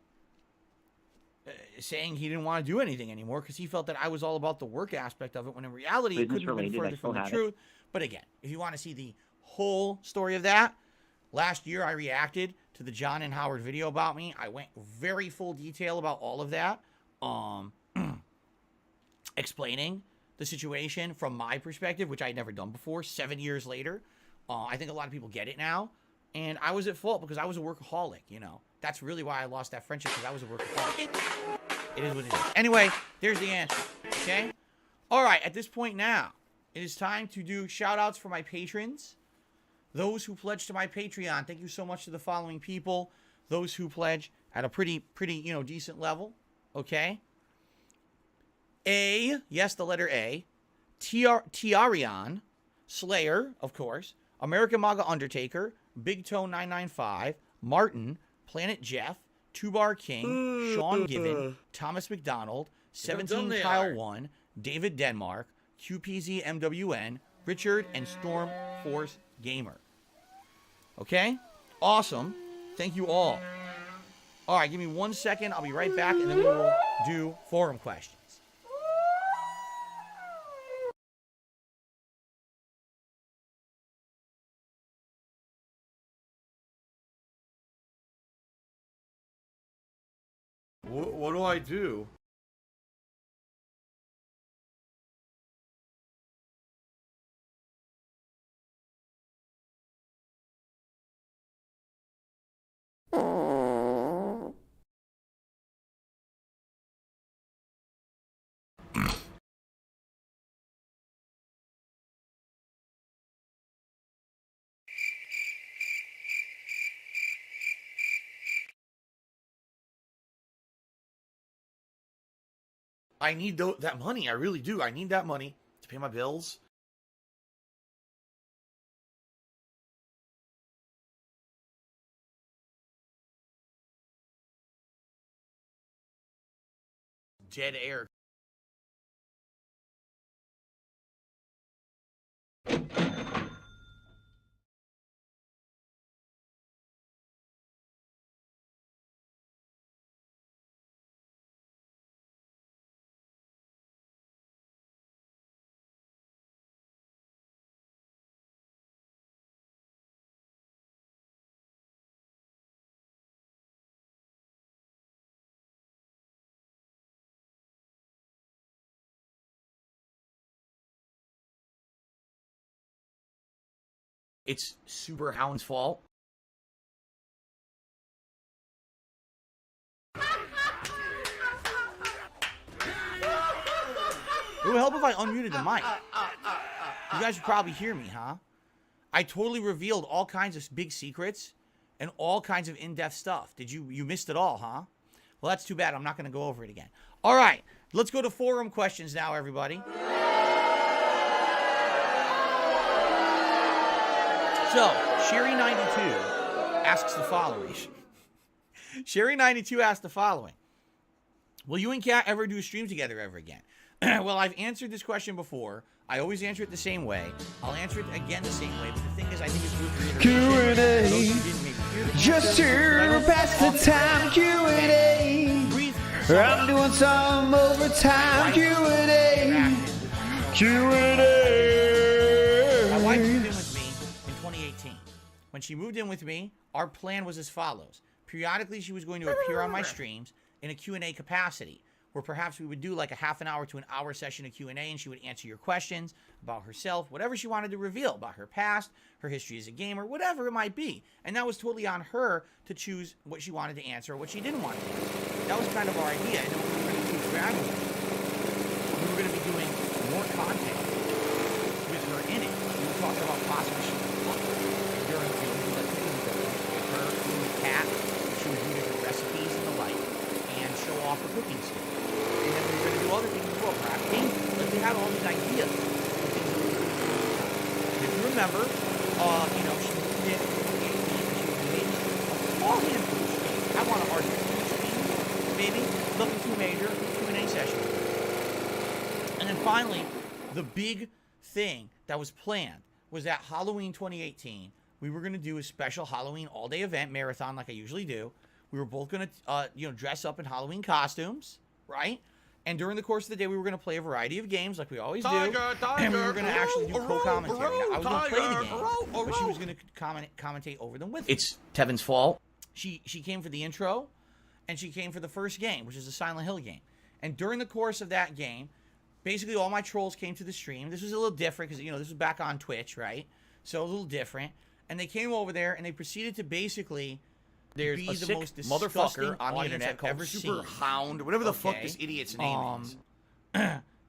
saying he didn't want to do anything anymore because he felt that I was all about the work aspect of it, when in reality it couldn't have been further from the truth. But again, if you want to see the whole story of that, last year I reacted to the John and Howard video about me. I went very full detail about all of that, explaining the situation from my perspective, which I had never done before, 7 years later. I think a lot of people get it now. And I was at fault because I was a workaholic, you know. That's really why I lost that friendship, because I was a workaholic. It is what it is. Anyway, there's the answer, okay? All right, at this point now, it is time to do shout-outs for my patrons. Those who pledge to my Patreon, thank you so much to the following people. Those who pledge at a pretty, you know, decent level, okay? A, yes, the letter A. Tiarion, Slayer, of course. American Maga Undertaker, Big Toe 995, Martin, Planet Jeff, Two Bar King, Sean Given, Thomas McDonald, 17 Kyle 1, David Denmark, QPZ MWN, Richard, and Storm Force Gamer. Okay? Awesome. Thank you all. All right, give me 1 second. I'll be right back, and then we will do forum questions. What do I do? I need that money. I really do. I need that money to pay my bills. Dead air. It's Super Hound's fault. It would help if I unmuted the mic. You guys would probably hear me, huh? I totally revealed all kinds of big secrets and all kinds of in-depth stuff. You missed it all, huh? Well, that's too bad. I'm not going to go over it again. All right. Let's go to forum questions now, everybody. So, Sherry92 asks the following. Sherry92 asks the following. Will you and Kat ever do streams together ever again? Well, I've answered this question before. I always answer it the same way. I'll answer it again the same way, but the thing is, I think it's worth reiteration. QnA, just to pass the time. QnA, I'm doing some overtime. QnA, QnA. My wife moved in with me in 2018. When she moved in with me, our plan was as follows. Periodically, she was going to appear on my streams in a Q&A capacity, where perhaps we would do like a half an hour to an hour session of Q&A, and she would answer your questions about herself, whatever she wanted to reveal about her past, her history as a gamer, whatever it might be. And that was totally on her to choose what she wanted to answer or what she didn't want to answer. That was kind of our idea. And then we were going to do Dragon Ball. We were going to be doing more content with her in it. We were talking about possibly she would cook during the like cooking with her, with Kat. She would do different recipes and the like, and show off her cooking skills. And then we were going to do other things as well, perhaps games. Like we had all these ideas of things that we were doing. And if you remember, she moved in and she was making a small handful of streams. I want to argue 2 streams, maybe, nothing too major, Q&A session. And then finally, the big thing that was planned was that Halloween 2018, we were going to do a special Halloween all-day event marathon like I usually do. We were both going to, dress up in Halloween costumes, right? And during the course of the day, we were going to play a variety of games like we always do. And we were going to actually do co-commentary. Now, I was going to play the game, but she was going to commentate over them with me. It's Tevin's fault. She came for the intro, and she came for the first game, which is the Silent Hill game. And during the course of that game, basically all my trolls came to the stream. This was a little different because, this was back on Twitch, right? So a little different. And they came over there, and they proceeded to basically... There's be a the sick most motherfucker on the audience internet I've called ever Super seen. Hound, whatever the fuck this idiot's name is.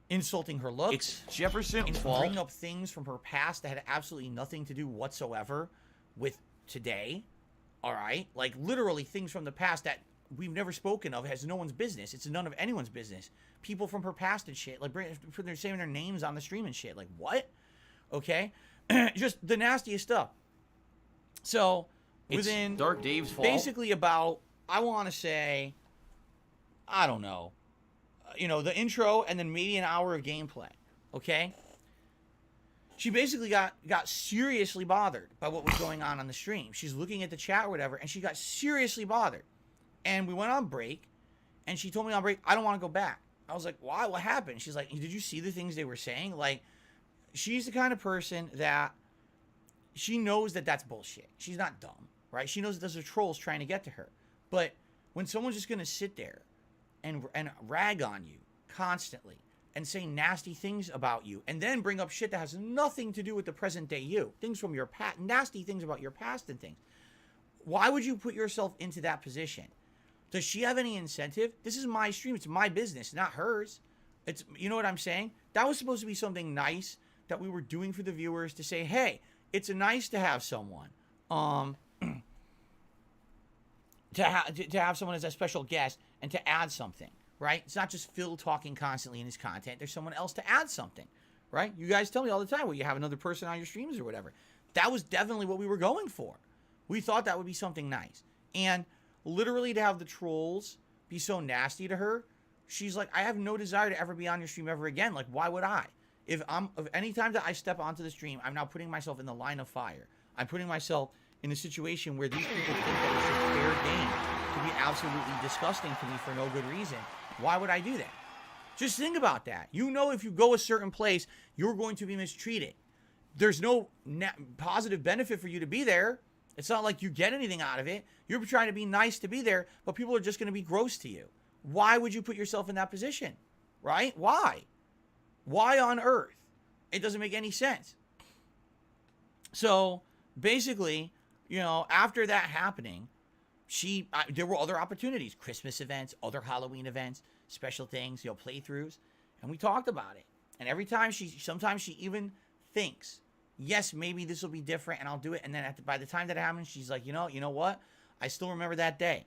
Insulting her looks. It's Jefferson and fault. bringing up things from her past that had absolutely nothing to do whatsoever with today. All right? Like, literally things from the past that we've never spoken of. It has no one's business. It's none of anyone's business. People from her past and shit. Like, they're saying their names on the stream and shit. Like, what? Okay? Just the nastiest stuff. So... within Dark Dave's fault. Basically about, I want to say, I don't know, the intro and then maybe an hour of gameplay, okay? She basically got seriously bothered by what was going on the stream. She's looking at the chat or whatever, and she got seriously bothered. And we went on break, and she told me on break, I don't want to go back. I was like, why? What happened? She's like, did you see the things they were saying? Like, she's the kind of person that she knows that that's bullshit. She's not dumb. Right? She knows that those are trolls trying to get to her. But when someone's just going to sit there and rag on you constantly and say nasty things about you and then bring up shit that has nothing to do with the present day you, things from your past, nasty things about your past and things, why would you put yourself into that position? Does she have any incentive? This is my stream. It's my business, not hers. It's, you know what I'm saying? That was supposed to be something nice that we were doing for the viewers to say, hey, it's nice to have someone. To have someone as a special guest and to add something, right? It's not just Phil talking constantly in his content. There's someone else to add something, right? You guys tell me all the time, well, you have another person on your streams or whatever. That was definitely what we were going for. We thought that would be something nice. And literally to have the trolls be so nasty to her, she's like, I have no desire to ever be on your stream ever again. Like, why would I? If any time that I step onto the stream, I'm now putting myself in the line of fire. I'm putting myself in a situation where these people think that it's a fair game to be absolutely disgusting to me for no good reason. Why would I do that? Just think about that. If you go a certain place, you're going to be mistreated. There's no positive benefit for you to be there. It's not like you get anything out of it. You're trying to be nice to be there, but people are just going to be gross to you. Why would you put yourself in that position? Right? Why? Why on earth? It doesn't make any sense. So, basically... after that happening, there were other opportunities, Christmas events, other Halloween events, special things, playthroughs, and we talked about it. And every time sometimes she even thinks, yes, maybe this will be different and I'll do it. And then by the time that happens, she's like, you know what? I still remember that day.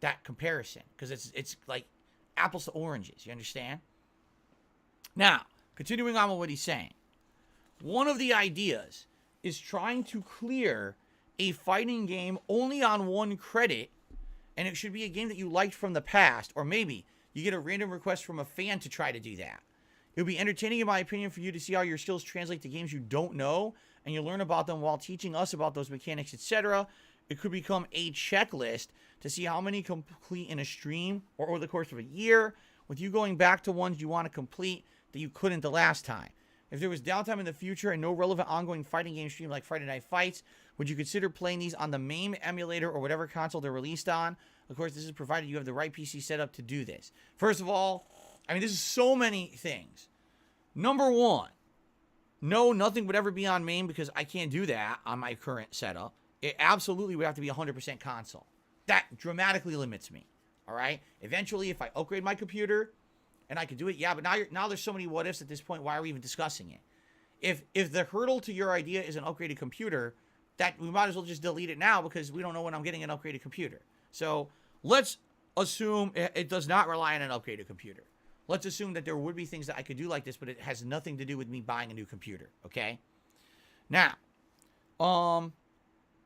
that comparison because it's like apples to oranges. You understand? Now, continuing on with what he's saying, one of the ideas is trying to clear a fighting game only on 1 credit, and it should be a game that you liked from the past, or maybe you get a random request from a fan to try to do that. It would be entertaining, in my opinion, for you to see how your skills translate to games you don't know, and you learn about them while teaching us about those mechanics, etc. It could become a checklist to see how many complete in a stream or over the course of a year, with you going back to ones you want to complete that you couldn't the last time. If there was downtime in the future and no relevant ongoing fighting game stream like Friday Night Fights, would you consider playing these on the MAME emulator or whatever console they're released on? Of course, this is provided you have the right PC setup to do this. First of all, I mean, this is so many things. Number one, no, nothing would ever be on MAME because I can't do that on my current setup. It absolutely would have to be 100% console. That dramatically limits me, all right? Eventually, if I upgrade my computer and I could do it, yeah, but now there's so many what ifs at this point, why are we even discussing it? If the hurdle to your idea is an upgraded computer, that we might as well just delete it now because we don't know when I'm getting an upgraded computer. So let's assume it does not rely on an upgraded computer. Let's assume that there would be things that I could do like this, but it has nothing to do with me buying a new computer, okay? Now,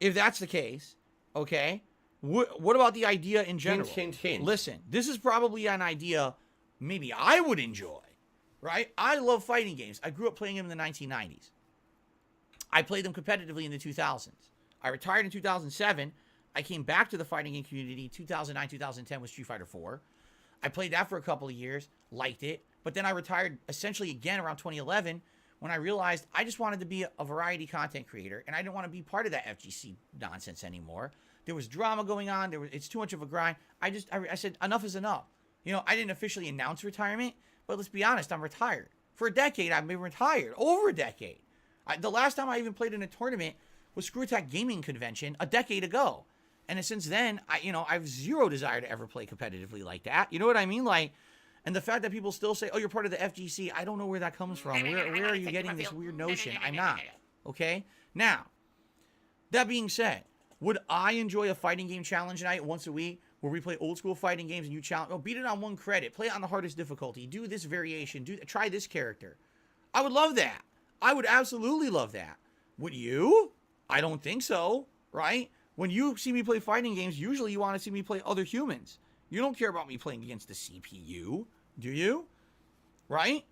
if that's the case, okay, what about the idea in general? Listen, this is probably an idea maybe I would enjoy, right? I love fighting games. I grew up playing them in the 1990s. I played them competitively in the 2000s. I retired in 2007. I came back to the fighting game community 2009, 2010 with Street Fighter 4. I played that for a couple of years, liked it, but then I retired essentially again around 2011 when I realized I just wanted to be a variety content creator, and I didn't want to be part of that FGC nonsense anymore. There was drama going on. It's too much of a grind. I said, enough is enough. You know, I didn't officially announce retirement, but let's be honest, I'm retired. For a decade, I've been retired. Over a decade. The last time I even played in a tournament was Screw Attack Gaming Convention a decade ago. And since then, I have zero desire to ever play competitively like that. You know what I mean? Like, and the fact that people still say, oh, you're part of the FGC, I don't know where that comes from. Where are you getting this weird notion? I'm not. Okay? Now, that being said, would I enjoy a fighting game challenge night once a week where we play old school fighting games and you challenge, beat it on 1 credit, play it on the hardest difficulty, do this variation, try this character. I would love that. I would absolutely love that. Would you? I don't think so, right? When you see me play fighting games, usually you want to see me play other humans. You don't care about me playing against the CPU, do you? Right?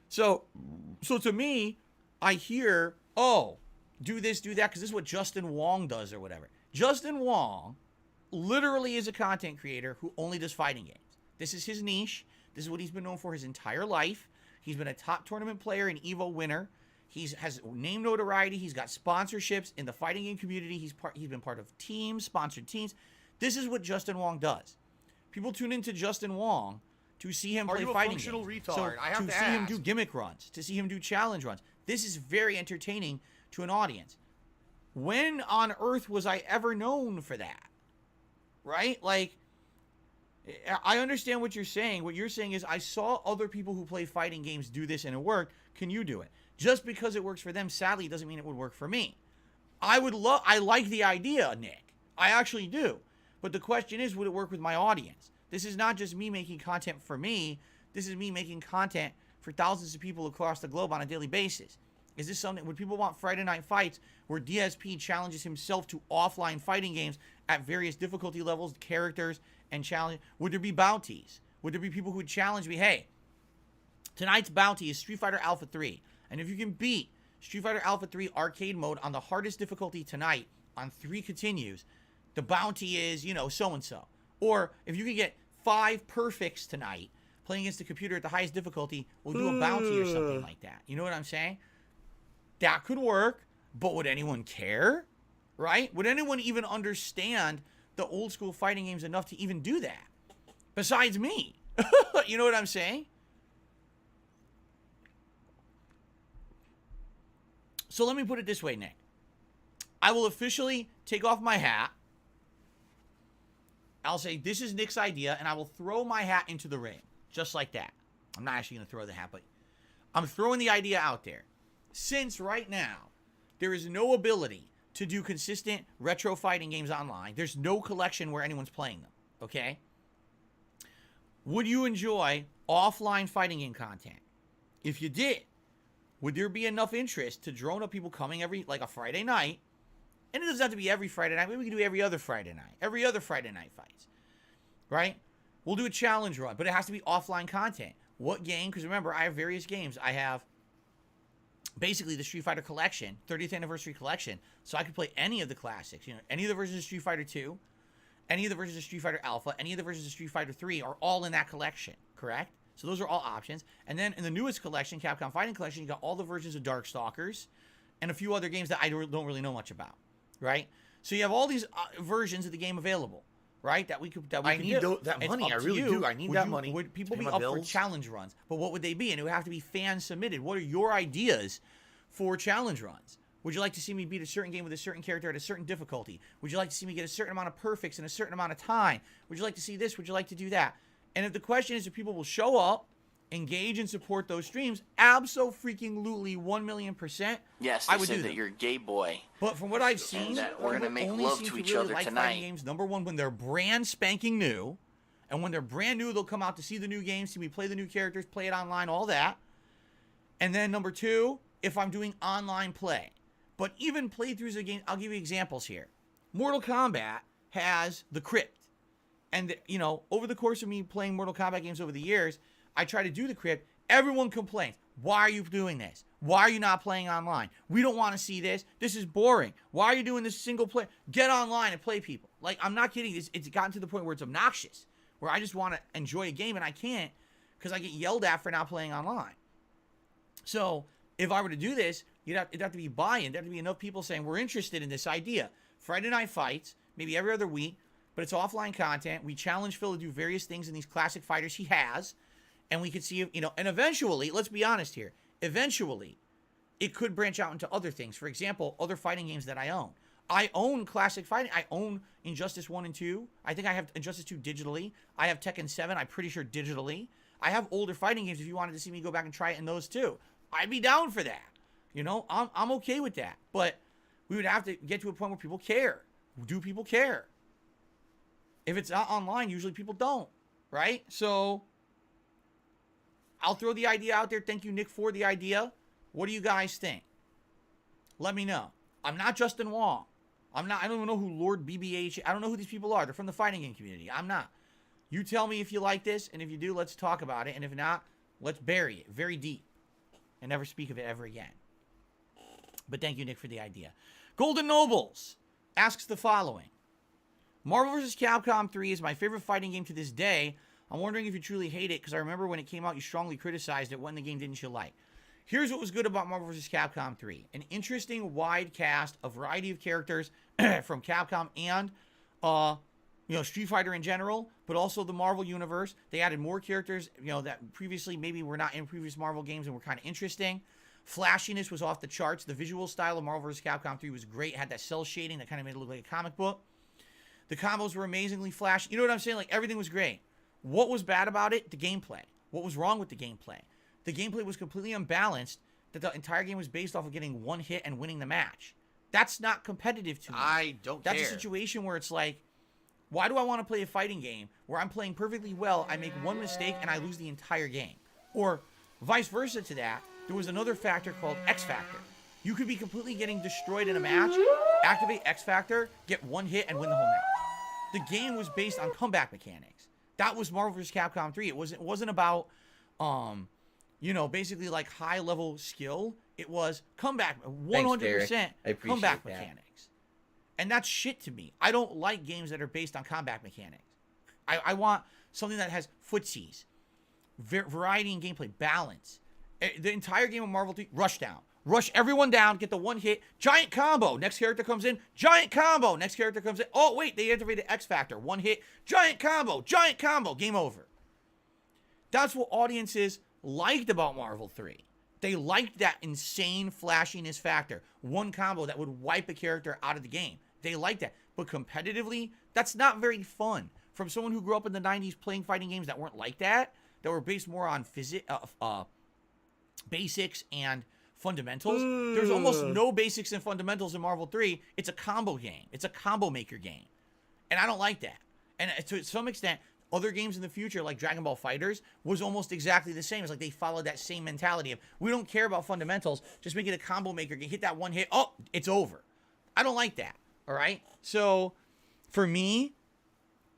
So to me, I hear, oh, do this, do that, because this is what Justin Wong does or whatever. Justin Wong literally is a content creator who only does fighting games. This is his niche. This is what he's been known for his entire life. He's been a top tournament player and EVO winner. He has name notoriety. He's got sponsorships in the fighting game community. He's been part of teams, sponsored teams. This is what Justin Wong does. People tune into Justin Wong to see him play fighting games. Retard? So I have to to see him ask. do gimmick runs, to see him do challenge runs. This is very entertaining to an audience. When on earth was I ever known for that? Right? Like, I understand what you're saying. What you're saying is I saw other people who play fighting games do this and it worked. Can you do it? Just because it works for them, sadly, doesn't mean it would work for me. I like the idea, Nick. I actually do. But the question is, would it work with my audience? This is not just me making content for me. This is me making content for thousands of people across the globe on a daily basis. Is this something, would people want Friday Night Fights where DSP challenges himself to offline fighting games at various difficulty levels, characters, and challenge? Would there be bounties? Would there be people who would challenge me, hey, tonight's bounty is Street Fighter Alpha 3. And if you can beat Street Fighter Alpha 3 arcade mode on the hardest difficulty tonight on 3 continues, the bounty is, so-and-so. Or if you can get 5 perfects tonight playing against the computer at the highest difficulty, we'll do a bounty or something like that. You know what I'm saying? That could work, but would anyone care? Right? Would anyone even understand the old school fighting games enough to even do that? Besides me. You know what I'm saying? So let me put it this way, Nick. I will officially take off my hat. I'll say, this is Nick's idea, and I will throw my hat into the ring. Just like that. I'm not actually going to throw the hat, but I'm throwing the idea out there. Since right now, there is no ability to do consistent retro fighting games online. There's no collection where anyone's playing them. okay? Would you enjoy offline fighting game content? If you did, would there be enough interest to drone up people coming every, like a Friday night? And it doesn't have to be every Friday night. Maybe we can do every other Friday night. Every other Friday night fights, right? We'll do a challenge run, but it has to be offline content. What game? Because remember, I have various games. I have basically the Street Fighter collection, 30th anniversary collection. So I could play any of the classics. You know, any of the versions of Street Fighter 2, any of the versions of Street Fighter Alpha, any of the versions of Street Fighter 3 are all in that collection, correct? So those are all options. And then in the newest collection, Capcom Fighting Collection, you got all the versions of Darkstalkers and a few other games that I don't really know much about, right? So you have all these versions of the game available, right? That we could do. That It's money. up I to really you. do. I need that money. Would people to be pay my up for bills. challenge runs? But what would they be? And it would have to be fan submitted. What are your ideas for challenge runs? Would you like to see me beat a certain game with a certain character at a certain difficulty? Would you like to see me get a certain amount of perfects in a certain amount of time? Would you like to see this? Would you like to do that? And if the question is if people will show up, engage and support those streams, abso-freaking-lutely 1,000,000%. Yes, I they would said do that them. you're a gay boy. But from what I've seen, that we're gonna make only love seem to each really other like tonight. fighting games, number one, when they're brand spanking new, and when they're brand new, they'll come out to see the new games, see me play the new characters, play it online, all that. And then number two, if I'm doing online play. But even playthroughs of games, I'll give you examples here. Mortal Kombat has the Crypt. And, you know, over the course of me playing Mortal Kombat games over the years, I try to do the Crypt. Everyone complains. Why are you doing this? Why are you not playing online? We don't want to see this. This is boring. Why are you doing this single play? Get online and play people. Like, I'm not kidding. It's gotten to the point where it's obnoxious, where I just want to enjoy a game and I can't because I get yelled at for not playing online. So if I were to do this, it'd have to be buy-in. There'd have to be enough people saying, we're interested in this idea. Friday night fights, maybe every other week, but it's offline content. We challenge Phil to do various things in these classic fighters he has. And we could see, you know, and eventually, let's be honest here, eventually, it could branch out into other things. For example, other fighting games that I own. I own classic fighting. I own Injustice 1 and 2. I think I have Injustice 2 digitally. I have Tekken 7, I'm pretty sure digitally. I have older fighting games if you wanted to see me go back and try it in those too. I'd be down for that. You know, I'm okay with that. But we would have to get to a point where people care. Do people care? If it's not online, usually people don't, right? So I'll throw the idea out there. Thank you, Nick, for the idea. What do you guys think? Let me know. I'm not Justin Wong. I don't even know who Lord BBH. I don't know who these people are. They're from the fighting game community. I'm not. You tell me if you like this, and if you do, let's talk about it. And if not, let's bury it very deep and never speak of it ever again. But thank you, Nick, for the idea. Golden Nobles asks the following. Marvel vs. Capcom 3 is my favorite fighting game to this day. I'm wondering if you truly hate it, because I remember when it came out, you strongly criticized it. What in the game didn't you like? Here's what was good about Marvel vs. Capcom 3. An interesting, wide cast, a variety of characters from Capcom and, Street Fighter in general, but also the Marvel universe. They added more characters, that previously maybe were not in previous Marvel games and were kind of interesting. Flashiness was off the charts. The visual style of Marvel vs. Capcom 3 was great. It had that cell shading that kind of made it look like a comic book. The combos were amazingly flashy. You know what I'm saying? Like, everything was great. What was bad about it? The gameplay. What was wrong with the gameplay? The gameplay was completely unbalanced, that the entire game was based off of getting one hit and winning the match. That's not competitive to me. I don't care. That's a situation where it's like, why do I want to play a fighting game where I'm playing perfectly well, I make one mistake, and I lose the entire game? Or vice versa to that, there was another factor called X Factor. You could be completely getting destroyed in a match, activate X Factor, get one hit, and win the whole match. The game was based on comeback mechanics. That was Marvel vs. Capcom 3. It wasn't about, basically like high-level skill. It was comeback, 100% comeback mechanics. And that's shit to me. I don't like games that are based on comeback mechanics. I want something that has footsies, variety in gameplay, balance. The entire game of Marvel 3, rush down. Rush everyone down, get the one hit, giant combo. Next character comes in, giant combo. Next character comes in. Oh, wait, they activated X Factor. One hit, giant combo, game over. That's what audiences liked about Marvel 3. They liked that insane flashiness factor. One combo that would wipe a character out of the game. They liked that. But competitively, that's not very fun. From someone who grew up in the 90s playing fighting games that weren't like that were based more on basics and fundamentals. There's almost no basics and fundamentals in Marvel 3. It's a combo game. It's a combo maker game. And I don't like that. And to some extent, other games in the future, like Dragon Ball FighterZ, was almost exactly the same. It's like they followed that same mentality of, we don't care about fundamentals, just make it a combo maker, hit that one hit, oh, it's over. I don't like that, all right? So, for me,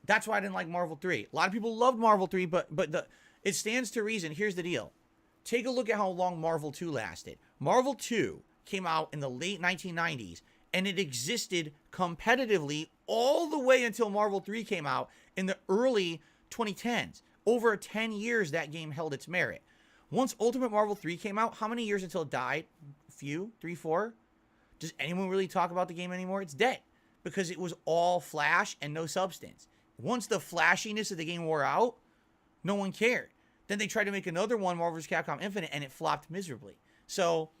that's why I didn't like Marvel 3. A lot of people loved Marvel 3, but it stands to reason. Here's the deal. Take a look at how long Marvel 2 lasted. Marvel 2 came out in the late 1990s, and it existed competitively all the way until Marvel 3 came out in the early 2010s. Over 10 years, that game held its merit. Once Ultimate Marvel 3 came out, how many years until it died? A few? 3, 4? Does anyone really talk about the game anymore? It's dead because it was all flash and no substance. Once the flashiness of the game wore out, no one cared. Then they tried to make another one, Marvel vs. Capcom Infinite, and it flopped miserably. So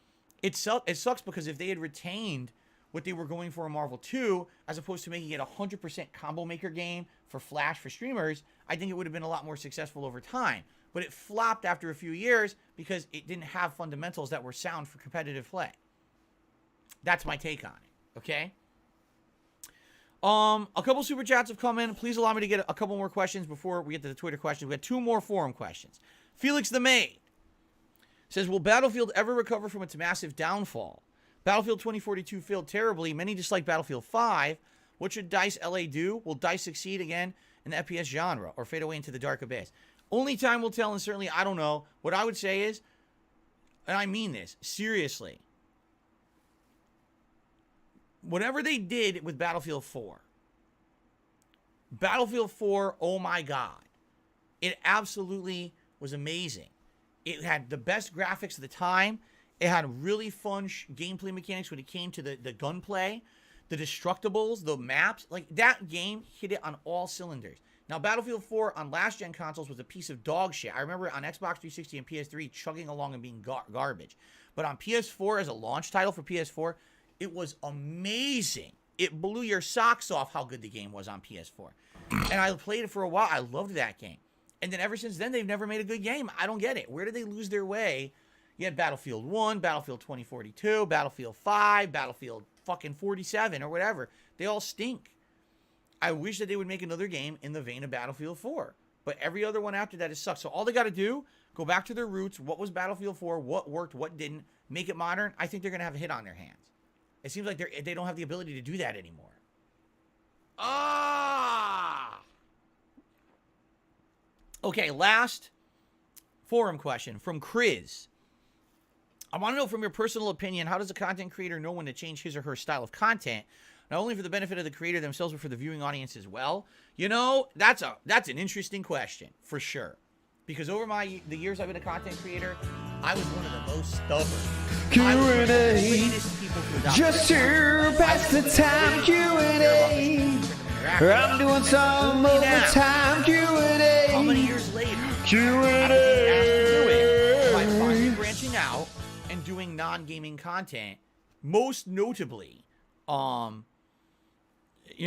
it sucks because if they had retained what they were going for in Marvel 2, as opposed to making it a 100% combo maker game for Flash for streamers, I think it would have been a lot more successful over time. But it flopped after a few years because it didn't have fundamentals that were sound for competitive play. That's my take on it, okay? A couple super chats have come in. Please allow me to get a couple more questions before we get to the Twitter questions. We got 2 more forum questions. Felix the Maid says, will Battlefield ever recover from its massive downfall? Battlefield 2042 failed terribly. Many dislike Battlefield 5. What should DICE LA do? Will DICE succeed again in the FPS genre or fade away into the dark abyss? Only time will tell, and certainly I don't know. What I would say is, and I mean this, seriously, whatever they did with Battlefield 4, oh my God, it absolutely was amazing. It had the best graphics of the time. It had really fun gameplay mechanics when it came to the gunplay, the destructibles, the maps. Like, that game hit it on all cylinders. Now, Battlefield 4 on last-gen consoles was a piece of dog shit. I remember it on Xbox 360 and PS3 chugging along and being garbage. But on PS4, as a launch title for PS4, it was amazing. It blew your socks off how good the game was on PS4. And I played it for a while. I loved that game. And then ever since then, they've never made a good game. I don't get it. Where did they lose their way? You had Battlefield 1, Battlefield 2042, Battlefield 5, Battlefield fucking 47 or whatever. They all stink. I wish that they would make another game in the vein of Battlefield 4. But every other one after that is sucks. So all they got to do, go back to their roots. What was Battlefield 4? What worked? What didn't? Make it modern. I think they're going to have a hit on their hands. It seems like they don't have the ability to do that anymore. Okay, last forum question from Chris. I want to know from your personal opinion, how does a content creator know when to change his or her style of content, not only for the benefit of the creator themselves, but for the viewing audience as well? You know, that's an interesting question, for sure. Because over the years I've been a content creator, I was one of the most stubborn. QnA, just to pass the time, QnA. I'm doing some overtime, QnA. How many years later? QnA. By finally branching out and doing non-gaming content, most notably, you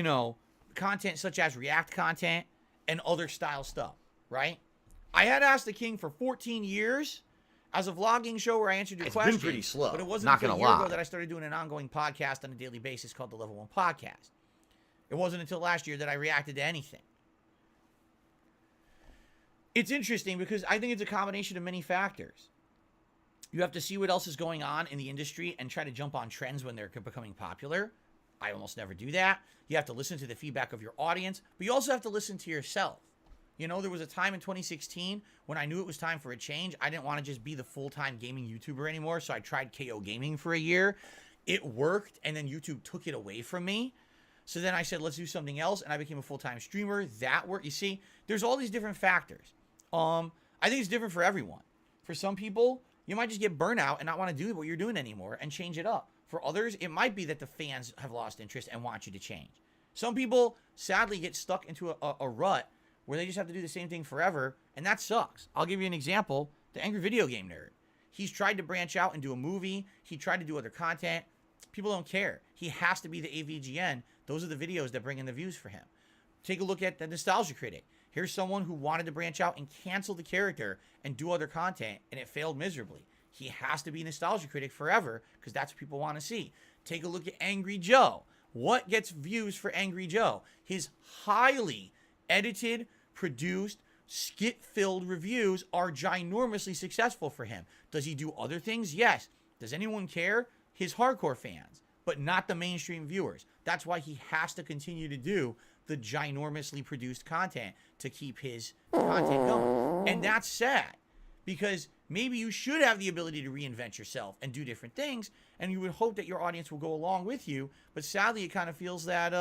know, content such as React content and other style stuff, right? I had Ask the King for 14 years as a vlogging show where I answered your questions. It's been pretty slow, But it wasn't not until a gonna year lie. ago that I started doing an ongoing podcast on a daily basis called the Level 1 Podcast. It wasn't until last year that I reacted to anything. It's interesting because I think it's a combination of many factors. You have to see what else is going on in the industry and try to jump on trends when they're becoming popular. I almost never do that. You have to listen to the feedback of your audience, but you also have to listen to yourself. You know, there was a time in 2016 when I knew it was time for a change. I didn't want to just be the full-time gaming YouTuber anymore, so I tried KO Gaming for a year. It worked, and then YouTube took it away from me. So then I said, let's do something else, and I became a full-time streamer. That worked. You see, there's all these different factors. I think it's different for everyone. For some people, you might just get burnout and not want to do what you're doing anymore and change it up. For others, it might be that the fans have lost interest and want you to change. Some people, sadly, get stuck into a rut where they just have to do the same thing forever, and that sucks. I'll give you an example. The Angry Video Game Nerd. He's tried to branch out and do a movie. He tried to do other content. People don't care. He has to be the AVGN. Those are the videos that bring in the views for him. Take a look at the Nostalgia Critic. Here's someone who wanted to branch out and cancel the character and do other content, and it failed miserably. He has to be Nostalgia Critic forever because that's what people want to see. Take a look at Angry Joe. What gets views for Angry Joe? His highly edited, produced, skit-filled reviews are ginormously successful for him. Does he do other things? Yes. Does anyone care? His hardcore fans, but not the mainstream viewers. That's why he has to continue to do the ginormously produced content to keep his content going. And that's sad, because maybe you should have the ability to reinvent yourself and do different things, and you would hope that your audience will go along with you. But sadly, it kind of feels that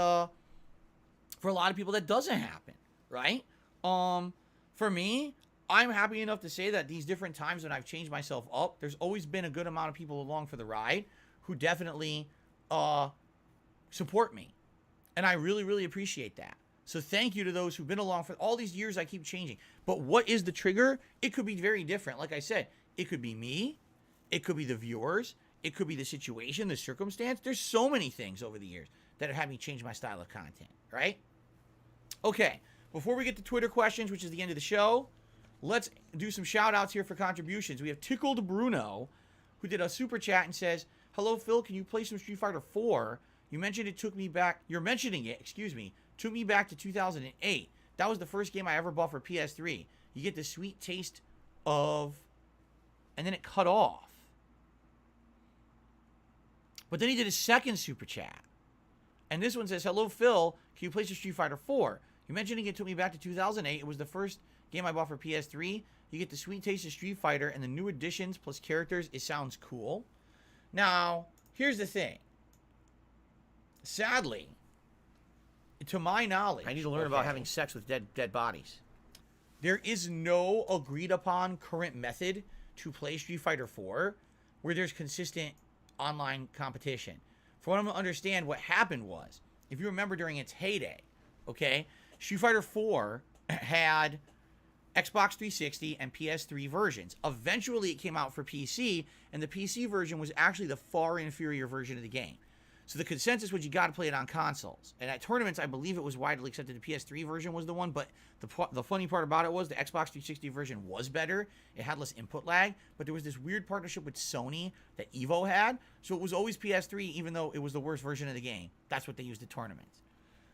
for a lot of people that doesn't happen, right? For me, I'm happy enough to say that these different times when I've changed myself up, there's always been a good amount of people along for the ride who definitely support me. And I really, really appreciate that. So thank you to those who've been along for all these years. I keep changing. But what is the trigger? It could be very different. Like I said, it could be me. It could be the viewers. It could be the situation, the circumstance. There's so many things over the years that have had me change my style of content, right? Okay, before we get to Twitter questions, which is the end of the show, let's do some shout outs here for contributions. We have Tickled Bruno, who did a super chat and says, "Hello, Phil, can you play some Street Fighter 4? You mentioned it took me back, you're mentioning it, excuse me, took me back to 2008. That was the first game I ever bought for PS3. You get the sweet taste of," and then it cut off. But then he did a second super chat. And this one says, "Hello, Phil, can you play some Street Fighter 4? You mentioning it took me back to 2008. It was the first game I bought for PS3. You get the sweet taste of Street Fighter and the new additions plus characters. It sounds cool." Now, here's the thing. Sadly, to my knowledge, I need to learn about having sex with dead bodies. There is no agreed upon current method to play Street Fighter 4 where there's consistent online competition. For what I'm to understand, what happened was, if you remember during its heyday, okay, Street Fighter 4 had Xbox 360 and PS3 versions. Eventually, it came out for PC, and the PC version was actually the far inferior version of the game. So the consensus was you got to play it on consoles. And at tournaments, I believe it was widely accepted the PS3 version was the one, but the funny part about it was the Xbox 360 version was better. It had less input lag, but there was this weird partnership with Sony that Evo had, so it was always PS3 even though it was the worst version of the game. That's what they used at tournaments.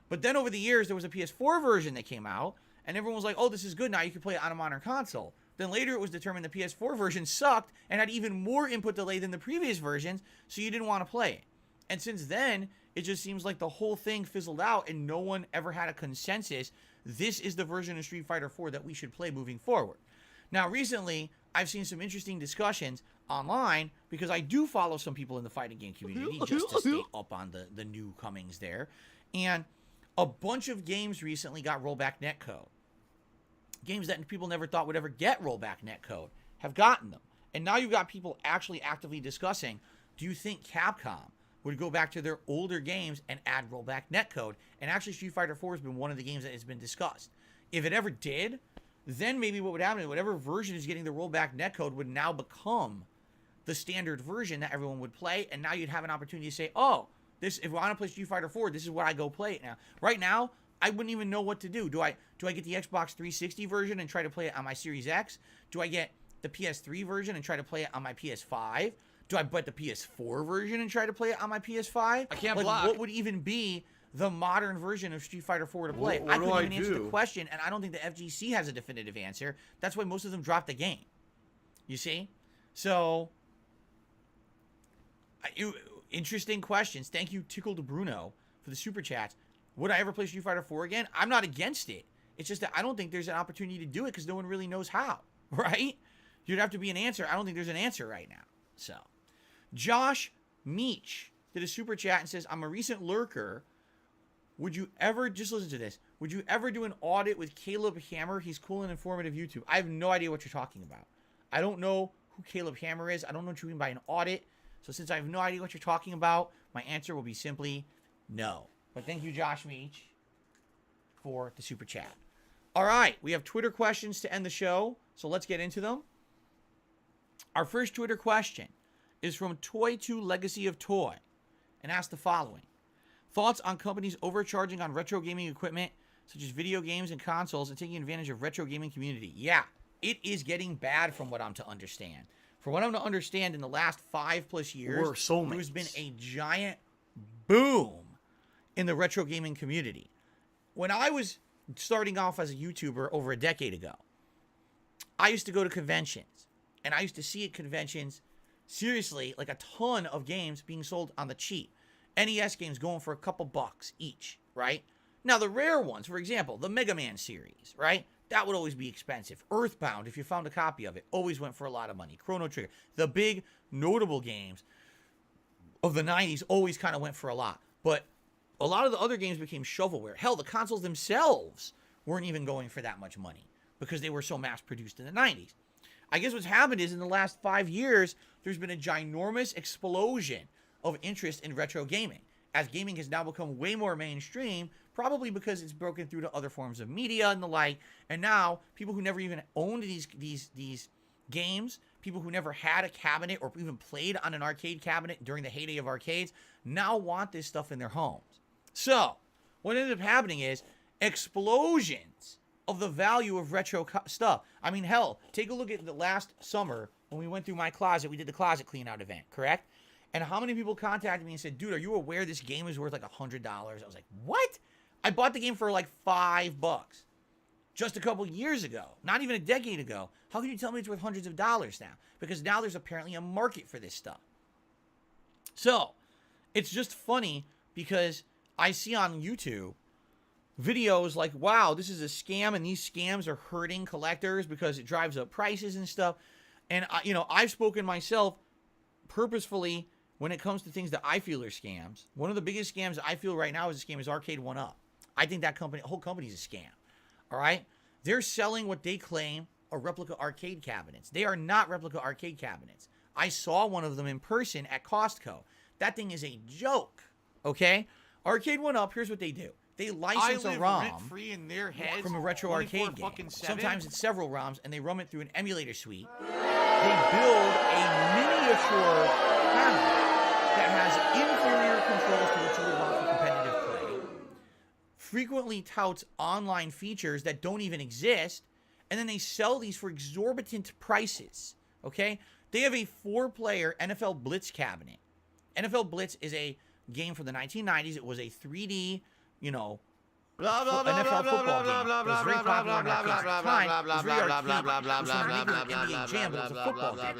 But then over the years, there was a PS4 version that came out, and everyone was like, "Oh, this is good, now you can play it on a modern console." Then later it was determined the PS4 version sucked and had even more input delay than the previous versions, so you didn't want to play it. And since then, it just seems like the whole thing fizzled out and no one ever had a consensus. This is the version of Street Fighter 4 that we should play moving forward. Now, recently, I've seen some interesting discussions online because I do follow some people in the fighting game community just to stay up on the new comings there. And a bunch of games recently got rollback netcode. Games that people never thought would ever get rollback netcode have gotten them. And now you've got people actually actively discussing, do you think Capcom would go back to their older games and add rollback netcode? And actually, Street Fighter 4 has been one of the games that has been discussed. If it ever did, then maybe what would happen is whatever version is getting the rollback netcode would now become the standard version that everyone would play, and now you'd have an opportunity to say, "Oh, this, if I want to play Street Fighter 4, this is what I go play it now." Right now, I wouldn't even know what to do. Do I get the Xbox 360 version and try to play it on my Series X? Do I get the PS3 version and try to play it on my PS5? Do I buy the PS4 version and try to play it on my PS5? I can't like, block. What would even be the modern version of Street Fighter 4 to play? What I do couldn't I even answer do? the question, and I don't think the FGC has a definitive answer. That's why most of them dropped the game. You see? So, interesting questions. Thank you, Tickled Bruno, for the super chats. Would I ever play Street Fighter 4 again? I'm not against it. It's just that I don't think there's an opportunity to do it because no one really knows how, right? You'd have to be an answer. I don't think there's an answer right now. So, Josh Meach did a super chat and says, "I'm a recent lurker. Would you ever," just listen to this, "would you ever do an audit with Caleb Hammer? He's cool and informative YouTube." I have no idea what you're talking about. I don't know who Caleb Hammer is. I don't know what you mean by an audit. So since I have no idea what you're talking about, my answer will be simply no. But thank you, Josh Meach, for the super chat. All right, we have Twitter questions to end the show, so let's get into them. Our first Twitter question is from Toy2 Legacy of Toy and asks the following: thoughts on companies overcharging on retro gaming equipment such as video games and consoles and taking advantage of retro gaming community? Yeah, it is getting bad from what I'm to understand. From what I'm to understand, in the last 5+ years, there's been a giant boom in the retro gaming community. When I was starting off as a YouTuber over a decade ago, I used to go to conventions, and I used to see at conventions, seriously, like a ton of games being sold on the cheap. NES games going for a couple bucks each, right? Now, the rare ones, for example, the Mega Man series, right? That would always be expensive. Earthbound, if you found a copy of it, always went for a lot of money. Chrono Trigger. The big, notable games of the 90s always kind of went for a lot. But a lot of the other games became shovelware. Hell, the consoles themselves weren't even going for that much money because they were so mass-produced in the 90s. I guess what's happened is in the last 5 years, there's been a ginormous explosion of interest in retro gaming, as gaming has now become way more mainstream, probably because it's broken through to other forms of media and the like. And now people who never even owned these games, people who never had a cabinet or even played on an arcade cabinet during the heyday of arcades, now want this stuff in their homes. So what ended up happening is explosions of the value of retro stuff. I mean, hell, take a look at the last summer when we went through my closet. We did the closet clean out event, correct? And how many people contacted me and said, dude, are you aware this game is worth like $100? I was like, what? I bought the game for like $5 just a couple years ago, not even a decade ago. How can you tell me it's worth hundreds of dollars now? Because now there's apparently a market for this stuff. So it's just funny because I see on YouTube videos like, wow, this is a scam, and these scams are hurting collectors because it drives up prices and stuff. And I've spoken myself purposefully when it comes to things that I feel are scams. One of the biggest scams I feel right now is Arcade 1-Up. I think that whole company is a scam. All right? They're selling what they claim are replica arcade cabinets. They are not replica arcade cabinets. I saw one of them in person at Costco. That thing is a joke. Okay? Arcade 1-Up, here's what they do. They license a ROM free in their heads from a retro arcade game. 24/7. Sometimes it's several ROMs, and they run it through an emulator suite. They build a miniature cabinet that has inferior controls to what you would want for competitive play, frequently touts online features that don't even exist, and then they sell these for exorbitant prices, okay? They have a 4-player NFL Blitz cabinet. NFL Blitz is a game from the 1990s. It was a 3D, NFL football game. It was very popular in arcades at the time. It was very arcade. It was from the NBA Jam, but it was a football game.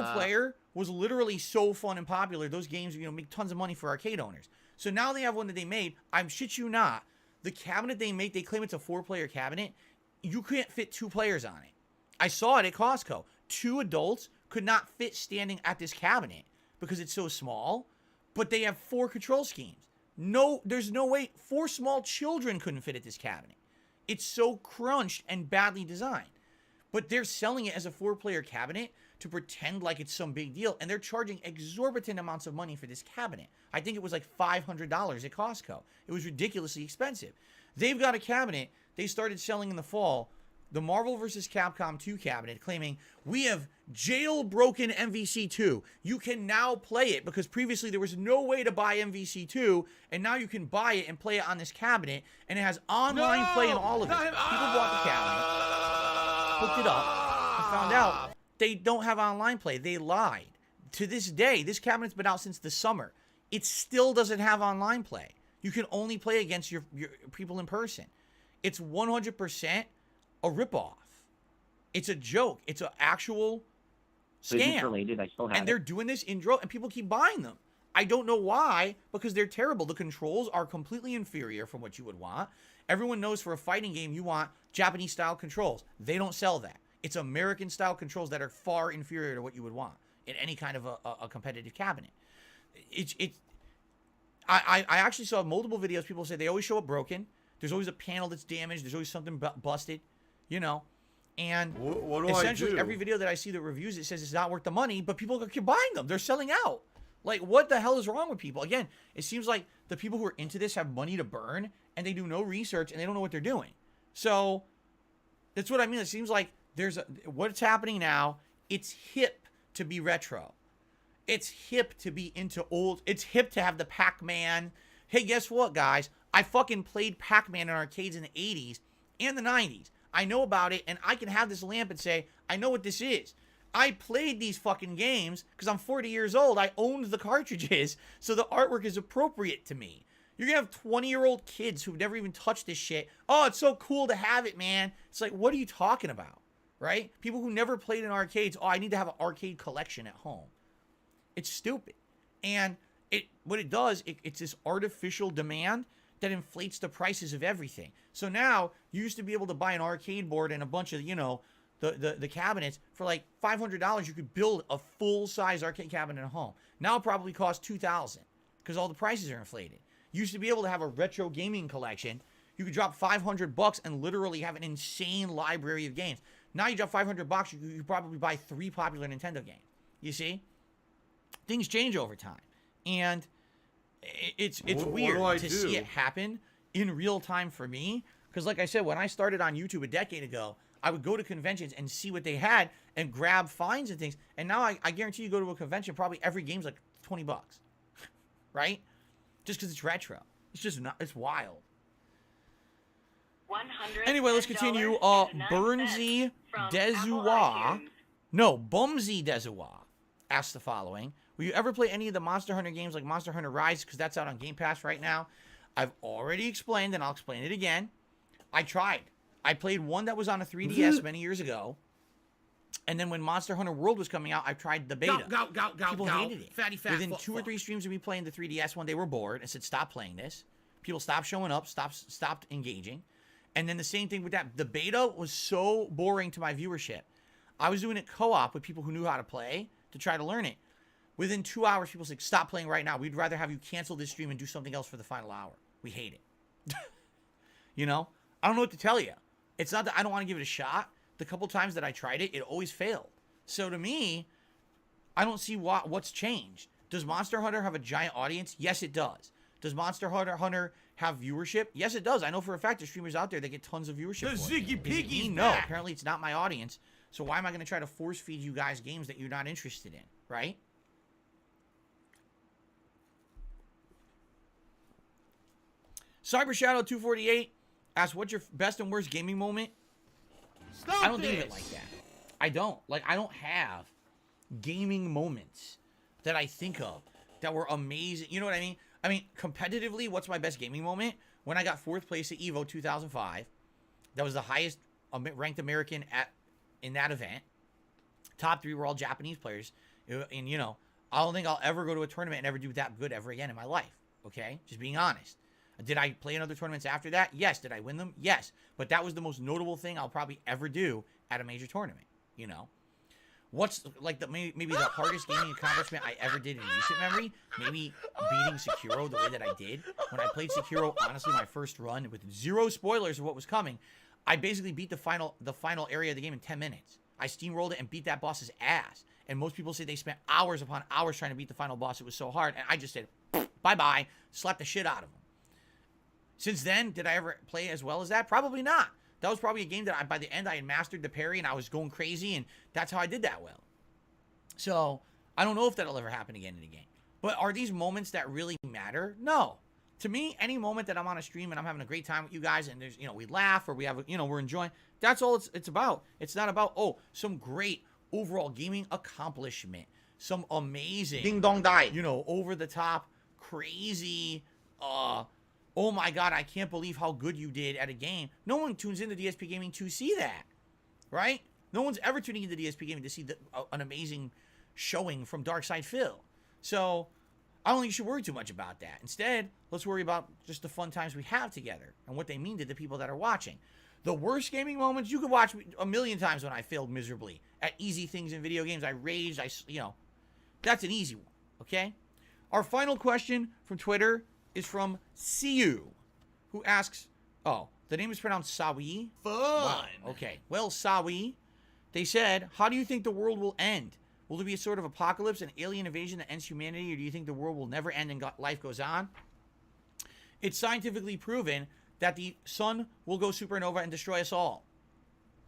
4-player was literally so fun and popular. Those games, make tons of money for arcade owners. So now they have one that they made. I'm shit you not. The cabinet they make, they claim it's a 4-player cabinet. You can't fit 2 players on it. I saw it at Costco. 2 adults could not fit standing at this cabinet because it's so small, but they have 4 control schemes. No, there's no way 4 small children couldn't fit at this cabinet. It's so crunched and badly designed. But they're selling it as a 4-player cabinet to pretend like it's some big deal, and they're charging exorbitant amounts of money for this cabinet. I think it was like $500 at Costco. It was ridiculously expensive. They've got a cabinet they started selling in the fall, the Marvel vs. Capcom 2 cabinet, claiming, we have jailbroken MVC2. You can now play it because previously there was no way to buy MVC2, and now you can buy it and play it on this cabinet, and it has online play and all of it. People bought the cabinet, hooked it up, and found out they don't have online play. They lied. To this day, this cabinet's been out since the summer. It still doesn't have online play. You can only play against your people in person. It's 100% a ripoff. It's a joke. It's an actual scam. Related, I still have and they're doing this in and people keep buying them. I don't know why, because they're terrible. The controls are completely inferior from what you would want. Everyone knows for a fighting game you want Japanese-style controls. They don't sell that. It's American-style controls that are far inferior to what you would want in any kind of a competitive cabinet. I actually saw multiple videos. People say they always show up broken. There's always a panel that's damaged. There's always something busted, And what do essentially I do? every video that I see that reviews it says it's not worth the money, but people keep buying them. They're selling out. Like, what the hell is wrong with people? Again, it seems like the people who are into this have money to burn, and they do no research, and they don't know what they're doing. So that's what I mean. It seems like what's happening now, it's hip to be retro. It's hip to be into old. It's hip to have the Pac-Man. Hey, guess what, guys? I fucking played Pac-Man in arcades in the 80s and the 90s. I know about it, and I can have this lamp and say, I know what this is. I played these fucking games because I'm 40 years old. I owned the cartridges, so the artwork is appropriate to me. You're going to have 20-year-old kids who've never even touched this shit. Oh, it's so cool to have it, man. It's like, what are you talking about, right? People who never played in arcades, oh, I need to have an arcade collection at home. It's stupid. And what it does, it's this artificial demand that inflates the prices of everything. So now, you used to be able to buy an arcade board and a bunch of, the cabinets for like $500. You could build a full-size arcade cabinet at home. Now it probably costs $2,000 because all the prices are inflated. You used to be able to have a retro gaming collection. You could drop $500 and literally have an insane library of games. Now you drop $500, you probably buy 3 popular Nintendo games. You see? Things change over time. And it's weird to see it happen in real time for me. Because like I said, when I started on YouTube a decade ago, I would go to conventions and see what they had and grab finds and things. And now I guarantee you go to a convention, probably every game's like $20. Right? Just because it's retro. It's just not, it's wild. Anyway, let's continue. Bumsy Dezuwa asked the following. Will you ever play any of the Monster Hunter games like Monster Hunter Rise? Because that's out on Game Pass right now. I've already explained, and I'll explain it again. I tried. I played one that was on a 3DS many years ago. And then when Monster Hunter World was coming out, I tried the beta. People hated it. Fatty fat. Within 2 or 3 streams of me playing the 3DS one, they were bored and said, stop playing this. People stopped showing up, stopped engaging. And then the same thing with that. The beta was so boring to my viewership. I was doing it co-op with people who knew how to play to try to learn it. Within 2 hours, people said, stop playing right now. We'd rather have you cancel this stream and do something else for the final hour. We hate it. I don't know what to tell you. It's not that I don't want to give it a shot. The couple times that I tried it, it always failed. So to me, I don't see what's changed. Does Monster Hunter have a giant audience? Yes, it does. Does Monster Hunter have viewership? Yes, it does. I know for a fact there's streamers out there that get tons of viewership. The for it. Ziggy Piggy's No, back. apparently it's not my audience. So why am I going to try to force feed you guys games that you're not interested in, right? Cyber Shadow 248 asks, what's your best and worst gaming moment? I don't think of it like that. I don't have gaming moments that I think of that were amazing. You know what I mean? I mean, competitively, what's my best gaming moment? When I got 4th place at EVO 2005. That was the highest ranked American in that event. Top 3 were all Japanese players. And, I don't think I'll ever go to a tournament and ever do that good ever again in my life. Okay? Just being honest. Did I play in other tournaments after that? Yes. Did I win them? Yes. But that was the most notable thing I'll probably ever do at a major tournament. What's like maybe the hardest gaming accomplishment I ever did in recent memory? Maybe beating Sekiro the way that I did. When I played Sekiro, honestly, my first run with 0 spoilers of what was coming, I basically beat the final area of the game in 10 minutes. I steamrolled it and beat that boss's ass. And most people say they spent hours upon hours trying to beat the final boss. It was so hard. And I just said, bye-bye, slapped the shit out of him. Since then, did I ever play as well as that? Probably not. That was probably a game that by the end I had mastered the parry and I was going crazy, and that's how I did that well. So, I don't know if that'll ever happen again in a game. But are these moments that really matter? No. To me, any moment that I'm on a stream and I'm having a great time with you guys and there's, we laugh or we have, we're enjoying, that's all it's about. It's not about, some great overall gaming accomplishment. Some amazing, Ding dong die. Over the top, crazy, oh my God, I can't believe how good you did at a game. No one tunes into DSP Gaming to see that, right? No one's ever tuning into DSP Gaming to see an amazing showing from Darkside Phil. So I don't think you should worry too much about that. Instead, let's worry about just the fun times we have together and what they mean to the people that are watching. The worst gaming moments, you could watch me a million times when I failed miserably at easy things in video games. I raged, that's an easy one, okay? Our final question from Twitter is from Siu, who asks, the name is pronounced Sawi? Fun. Wow. Okay. Well, Sawi, they said, how do you think the world will end? Will there be a sort of apocalypse, an alien invasion that ends humanity, or do you think the world will never end and life goes on? It's scientifically proven that the sun will go supernova and destroy us all.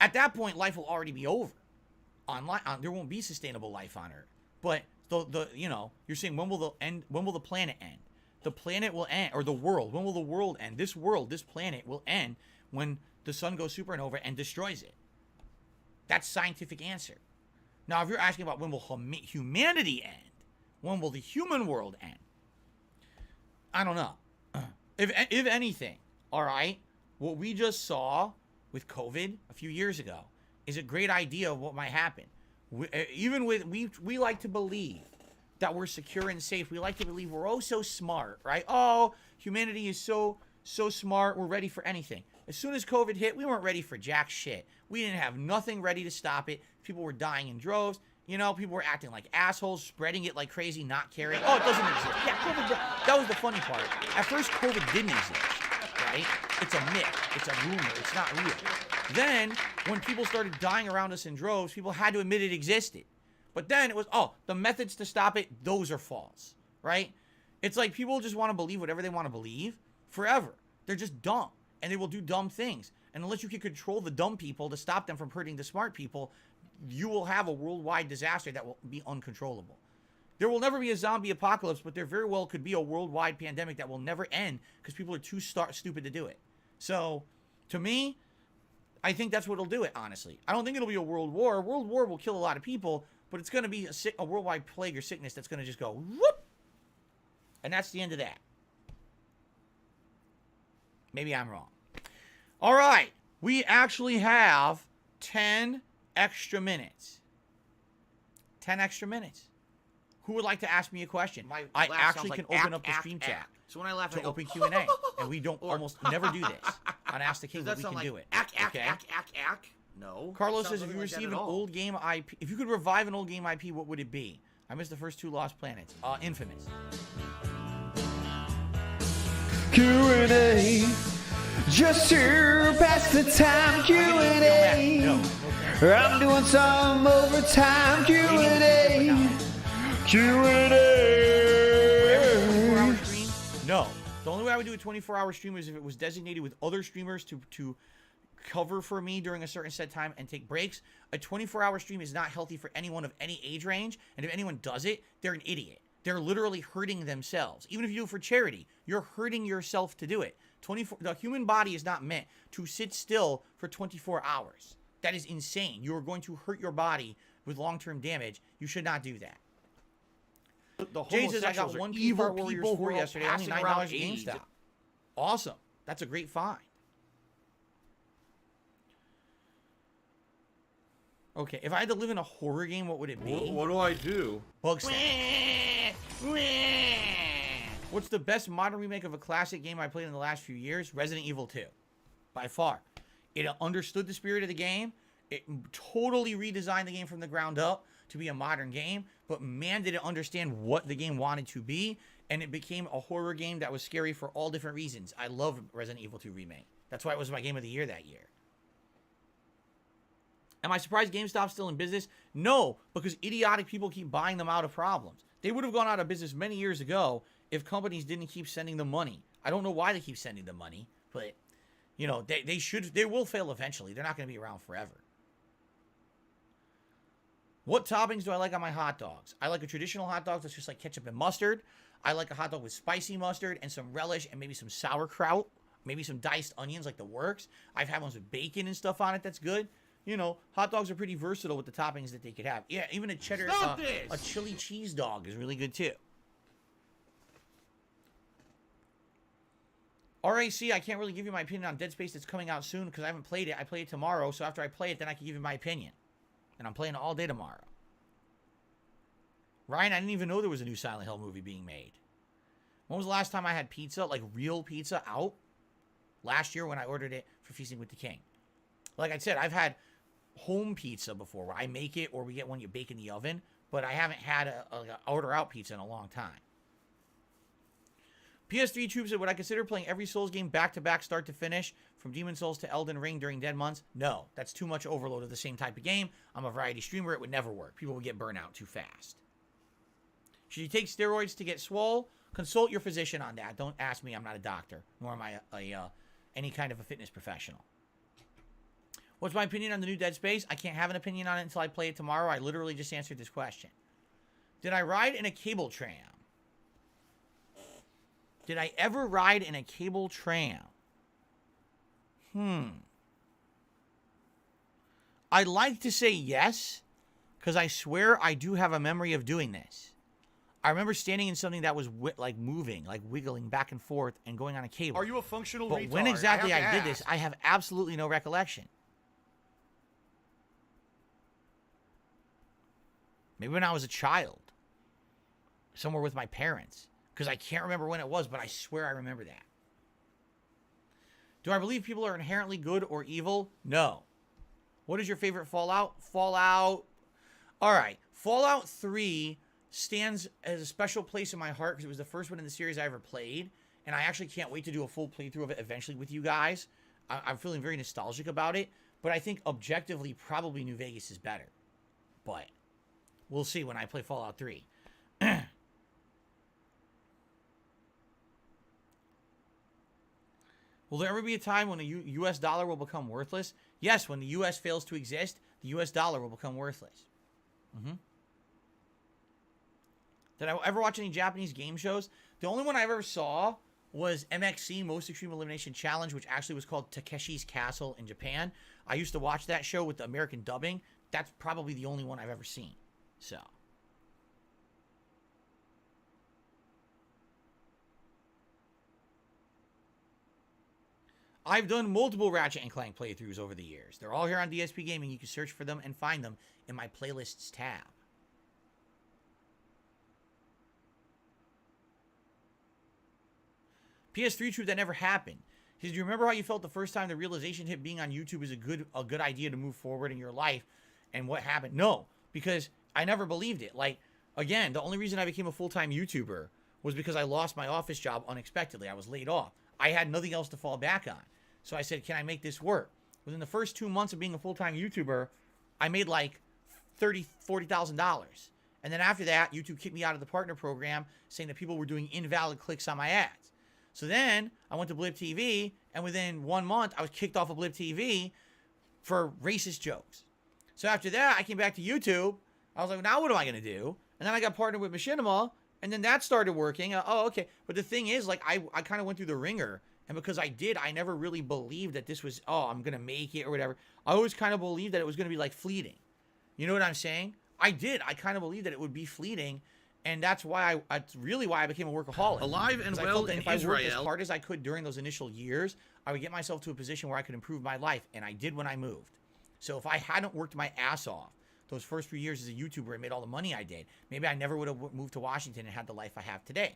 At that point, life will already be over. There won't be sustainable life on Earth. But you're saying when will the planet end? The planet will end, or the world. When will the world end? This planet will end when the sun goes supernova and destroys it. That's scientific answer. Now, if you're asking about when will humanity end, when will the human world end? I don't know. If anything, all right, what we just saw with COVID a few years ago is a great idea of what might happen. We like to believe that we're secure and safe. We like to believe we're oh so smart, right? Oh, humanity is so smart. We're ready for anything. As soon as COVID hit, we weren't ready for jack shit. We didn't have nothing ready to stop it. People were dying in droves. You know, people were acting like assholes, spreading it like crazy, not caring. Oh, it doesn't exist. Yeah, COVID, that was the funny part. At first, COVID didn't exist, right? It's a myth. It's a rumor. It's not real. Then, when people started dying around us in droves, people had to admit it existed. But then it was, oh, the methods to stop it, those are false, right? It's like people just want to believe whatever they want to believe forever. They're just dumb, and they will do dumb things. And unless you can control the dumb people to stop them from hurting the smart people, you will have a worldwide disaster that will be uncontrollable. There will never be a zombie apocalypse, but there very well could be a worldwide pandemic that will never end because people are too stupid to do it. So, to me, I think that's what'll do it, honestly. I don't think it'll be a world war. A world war will kill a lot of people, but it's going to be a worldwide plague or sickness that's going to just go whoop. And that's the end of that. Maybe I'm wrong. All right. We actually have 10 extra minutes. 10 extra minutes. Who would like to ask me a question? I actually can open up the stream chat. So when I laugh, to open QnA, and we don't almost never do this on Ask the King, but we can do it. Okay. No. Carlos says, if you receive an old game IP, if you could revive an old game IP, what would it be? I missed the first 2 Lost Planets. Infamous. QnA, just to pass the time. QnA, No. I'm doing some overtime. QnA, QnA. No. The only way I would do a 24-hour stream is if it was designated with other streamers to cover for me during a certain set time and take breaks. A 24-hour stream is not healthy for anyone of any age range, and if anyone does it, they're an idiot. They're literally hurting themselves. Even if you do it for charity, you're hurting yourself to do it. The human body is not meant to sit still for 24 hours. That is insane. You are going to hurt your body with long-term damage. You should not do that. Jay says, I got one evil Warriors 4 yesterday, only $9 at GameStop. Awesome. That's a great find. Okay, if I had to live in a horror game, what would it be? What do I do? Bugsnap. What's the best modern remake of a classic game I played in the last few years? Resident Evil 2. By far. It understood the spirit of the game. It totally redesigned the game from the ground up to be a modern game. But man, did it understand what the game wanted to be. And it became a horror game that was scary for all different reasons. I love Resident Evil 2 Remake. That's why it was my game of the year that year. Am I surprised GameStop's still in business? No, because idiotic people keep buying them out of problems. They would have gone out of business many years ago if companies didn't keep sending them money. I don't know why they keep sending them money, but, you know, they will fail eventually. They're not going to be around forever. What toppings do I like on my hot dogs? I like a traditional hot dog that's just like ketchup and mustard. I like a hot dog with spicy mustard and some relish and maybe some sauerkraut, maybe some diced onions like the works. I've had ones with bacon and stuff on it that's good. You know, hot dogs are pretty versatile with the toppings that they could have. Yeah, even a cheddar, a chili cheese dog is really good too. RAC, I can't really give you my opinion on Dead Space that's coming out soon because I haven't played it. I play it tomorrow, so after I play it, then I can give you my opinion. And I'm playing it all day tomorrow. Ryan, I didn't even know there was a new Silent Hill movie being made. When was the last time I had pizza, like real pizza, out? Last year when I ordered it for Feasting with the King. Like I said, I've had home pizza before where I make it or we get one you bake in the oven, but I haven't had a order out pizza in a long time. PS3 Troop said, would I consider playing every Souls game back-to-back start to finish from Demon Souls to Elden Ring during dead months? No, that's too much overload of the same type of game. I'm a variety streamer. It would never work. People would get burnt out too fast. Should you take steroids to get swole? Consult your physician on that. Don't ask me. I'm not a doctor, nor am I any kind of a fitness professional. What's my opinion on the new Dead Space? I can't have an opinion on it until I play it tomorrow. I literally just answered this question. Did I ride in a cable tram? Did I ever ride in a cable tram? I'd like to say yes, because I swear I do have a memory of doing this. I remember standing in something that was like moving, like wiggling back and forth and going on a cable. Are you a functional But retard? when exactly have I to did this, ask. I have absolutely no recollection. Maybe when I was a child. Somewhere with my parents. Because I can't remember when it was, but I swear I remember that. Do I believe people are inherently good or evil? No. What is your favorite Fallout? Fallout. All right. Fallout 3 stands as a special place in my heart because it was the first one in the series I ever played. And I actually can't wait to do a full playthrough of it eventually with you guys. I'm feeling very nostalgic about it. But I think objectively, probably New Vegas is better. But we'll see when I play Fallout 3. Will there ever be a time when the U.S. dollar will become worthless? Yes, when the U.S. fails to exist, the U.S. dollar will become worthless. Did I ever watch any Japanese game shows? The only one I ever saw was MXC, Most Extreme Elimination Challenge, which actually was called Takeshi's Castle in Japan. I used to watch that show with the American dubbing. That's probably the only one I've ever seen. So... I've done multiple Ratchet & Clank playthroughs over the years. They're all here on DSP Gaming. You can search for them and find them in my playlists tab. PS3 truth that never happened. He said, do you remember how you felt the first time the realization hit being on YouTube is a good idea to move forward in your life? And what happened? No, because I never believed it. Like, again, the only reason I became a full-time YouTuber was because I lost my office job unexpectedly. I was laid off. I had nothing else to fall back on. So I said, can I make this work? Within the first 2 months of being a full-time YouTuber, I made like $40,000. And then after that, YouTube kicked me out of the partner program saying that people were doing invalid clicks on my ads. So then I went to Blip TV, and within 1 month, I was kicked off of Blip TV for racist jokes. So after that, I came back to YouTube. I was like, now what am I going to do? And then I got partnered with Machinima, and then that started working. Oh, okay. But the thing is, like, I kind of went through the ringer. And because I did, I never really believed that this was, oh, I'm going to make it or whatever. I always kind of believed that it was going to be like fleeting. You know what I'm saying? I did. I kind of believed that it would be fleeting. And that's why that's really why I became a workaholic. Alive and I well felt that in if I worked as Israel. hard as I could during those initial years, I would get myself to a position where I could improve my life. And I did when I moved. So if I hadn't worked my ass off those first few years as a YouTuber and made all the money I did, maybe I never would have moved to Washington and had the life I have today.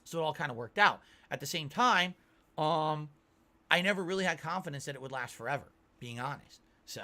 So it all kind of worked out. At the same time, I never really had confidence that it would last forever, being honest. So.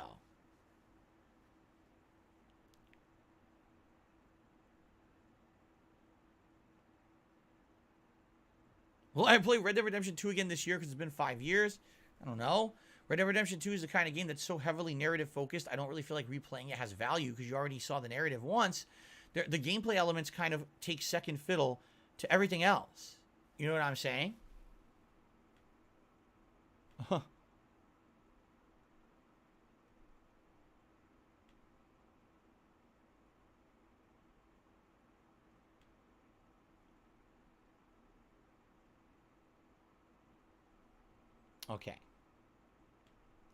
Will I play Red Dead Redemption 2 again this year because it's been 5 years? I don't know. Red Dead Redemption 2 is the kind of game that's so heavily narrative focused, I don't really feel like replaying it has value because you already saw the narrative once. The gameplay elements kind of take second fiddle to everything else. You know what I'm saying? Huh. Okay.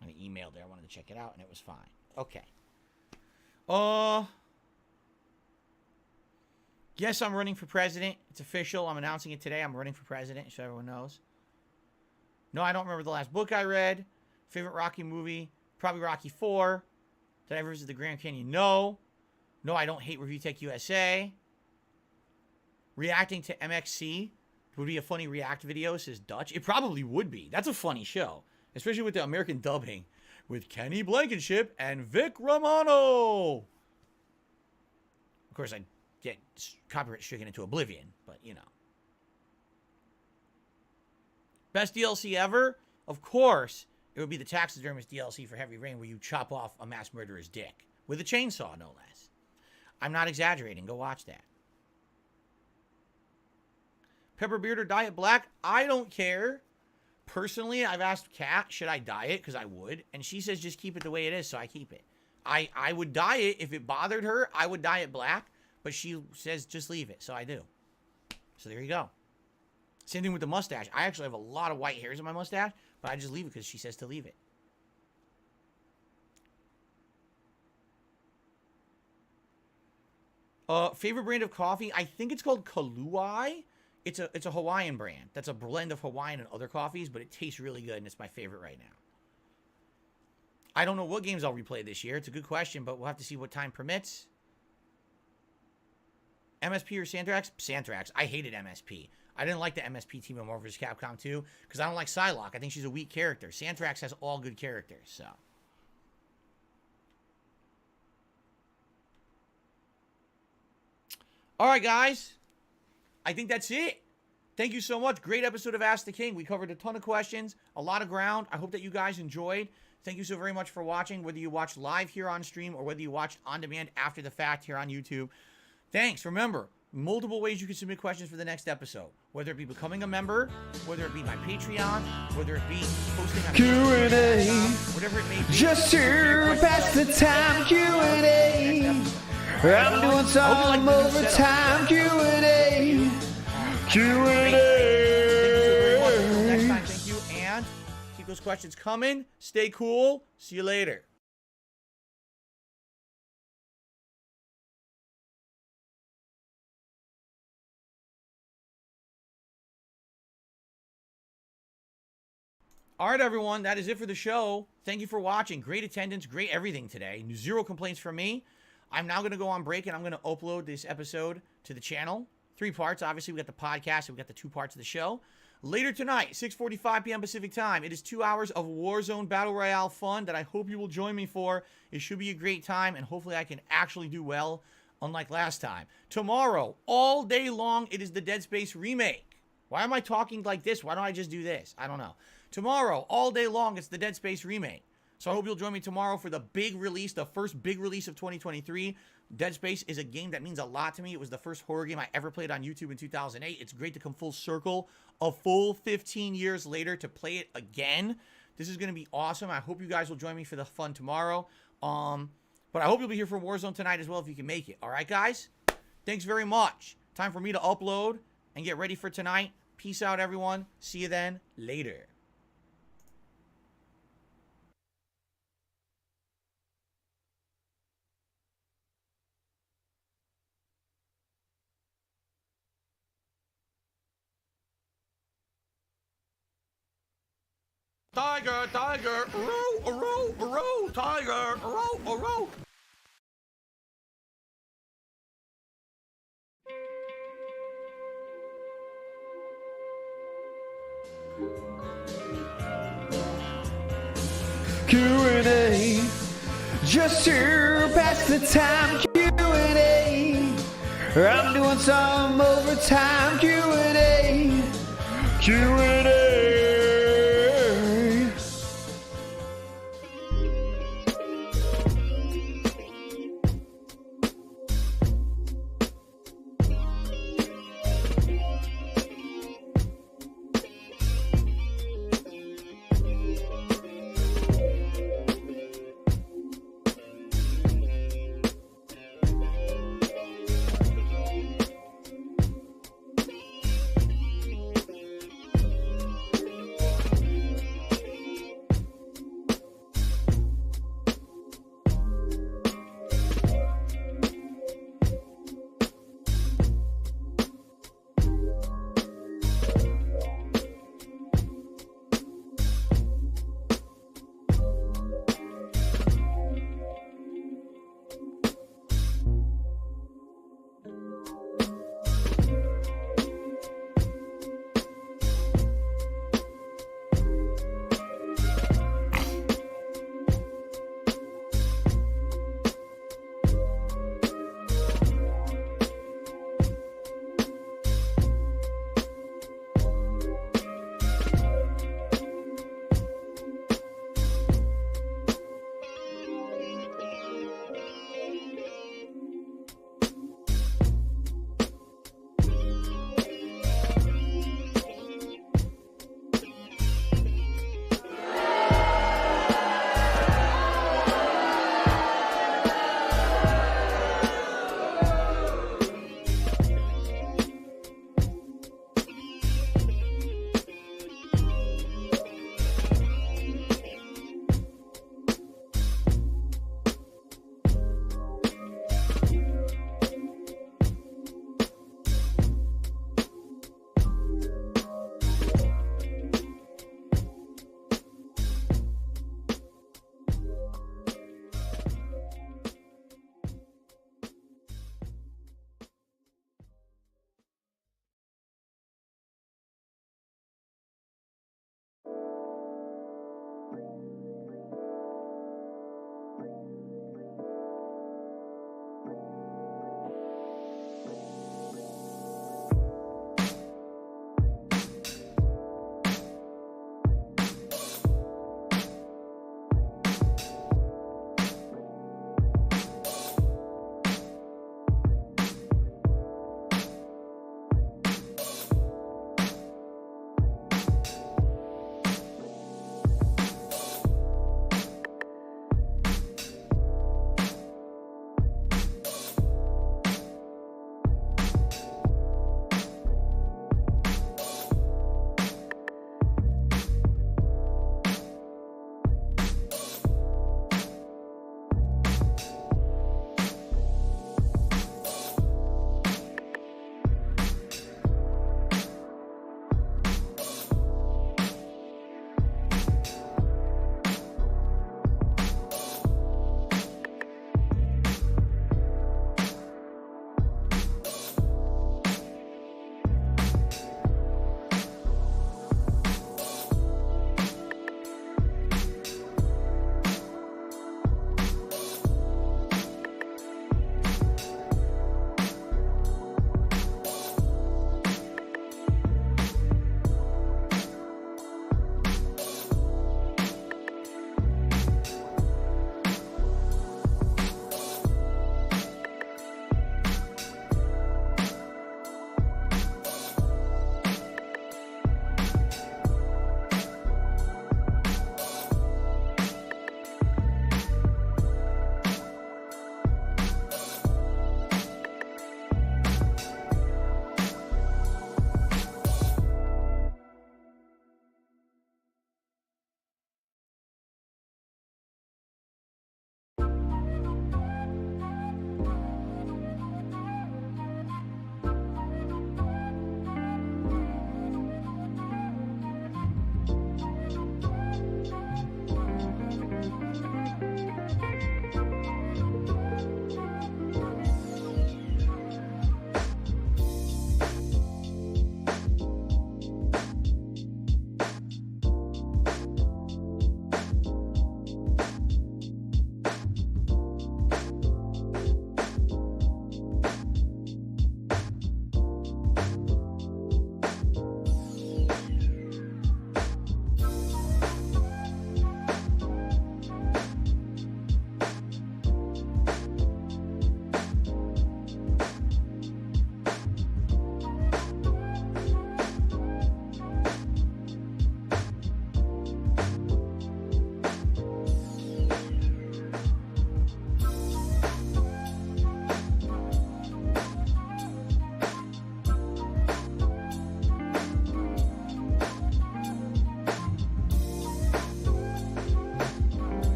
An email there. I wanted to check it out, and it was fine. Okay. Yes, I'm running for president. It's official. I'm announcing it today. I'm running for president, so everyone knows. No, I don't remember the last book I read. Favorite Rocky movie? Probably Rocky 4. Did I ever visit the Grand Canyon? No. No, I don't hate Review Tech USA. Reacting to MXC would be a funny react video, says Dutch. It probably would be. That's a funny show. Especially with the American dubbing. With Kenny Blankenship and Vic Romano. Of course, I'd get copyright stricken into oblivion. But, you know. Best DLC ever? Of course, it would be the Taxidermist DLC for Heavy Rain where you chop off a mass murderer's dick. With a chainsaw, no less. I'm not exaggerating. Go watch that. Pepperbeard or Diet Black? I don't care. Personally, I've asked Kat, should I dye it? Because I would. And she says just keep it the way it is, so I keep it. I would dye it. If it bothered her, I would dye it black. But she says just leave it, so I do. So there you go. Same thing with the mustache. I actually have a lot of white hairs in my mustache, but I just leave it because she says to leave it. Favorite brand of coffee? I think it's called Kaluai. It's a Hawaiian brand. That's a blend of Hawaiian and other coffees, but it tastes really good, and it's my favorite right now. I don't know what games I'll replay this year. It's a good question, but we'll have to see what time permits. MSP or Santrax? Santrax. I hated MSP. I didn't like the MSP team of Marvel vs. Capcom 2 because I don't like Psylocke. I think she's a weak character. Santrax has all good characters, so. All right, guys. I think that's it. Thank you so much. Great episode of Ask the King. We covered a ton of questions, a lot of ground. I hope that you guys enjoyed. Thank you so very much for watching, whether you watched live here on stream or whether you watched on demand after the fact here on YouTube. Thanks. Remember, multiple ways you can submit questions for the next episode, whether it be becoming a member, whether it be my Patreon, whether it be posting on QnA, whatever it may be. just to pass the time, QnA. I'm doing some overtime, QnA. Next time, thank you, and keep those questions coming. Stay cool. See you later. All right, everyone, that is it for the show. Thank you for watching. Great attendance, great everything today. 0 complaints from me. I'm now going to go on break, and I'm going to upload this episode to the channel. 3 parts. Obviously, we got the podcast, and we got the 2 parts of the show. Later tonight, 6:45 p.m. Pacific time, it is 2 hours of Warzone Battle Royale fun that I hope you will join me for. It should be a great time, and hopefully I can actually do well, unlike last time. Tomorrow, all day long, it is the Dead Space remake. Why am I talking like this? Why don't I just do this? I don't know. Tomorrow, all day long, it's the Dead Space remake. So I hope you'll join me tomorrow for the big release, the first big release of 2023. Dead Space is a game that means a lot to me. It was the first horror game I ever played on YouTube in 2008. It's great to come full circle a full 15 years later to play it again. This is going to be awesome. I hope you guys will join me for the fun tomorrow. But I hope you'll be here for Warzone tonight as well if you can make it. All right, guys? Thanks very much. Time for me to upload and get ready for tonight. Peace out, everyone. See you then. Later. Tiger, tiger, row, row, row, tiger, row, row. QnA, just to pass the time, QnA. I'm doing some overtime, QnA. QnA.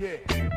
Yeah.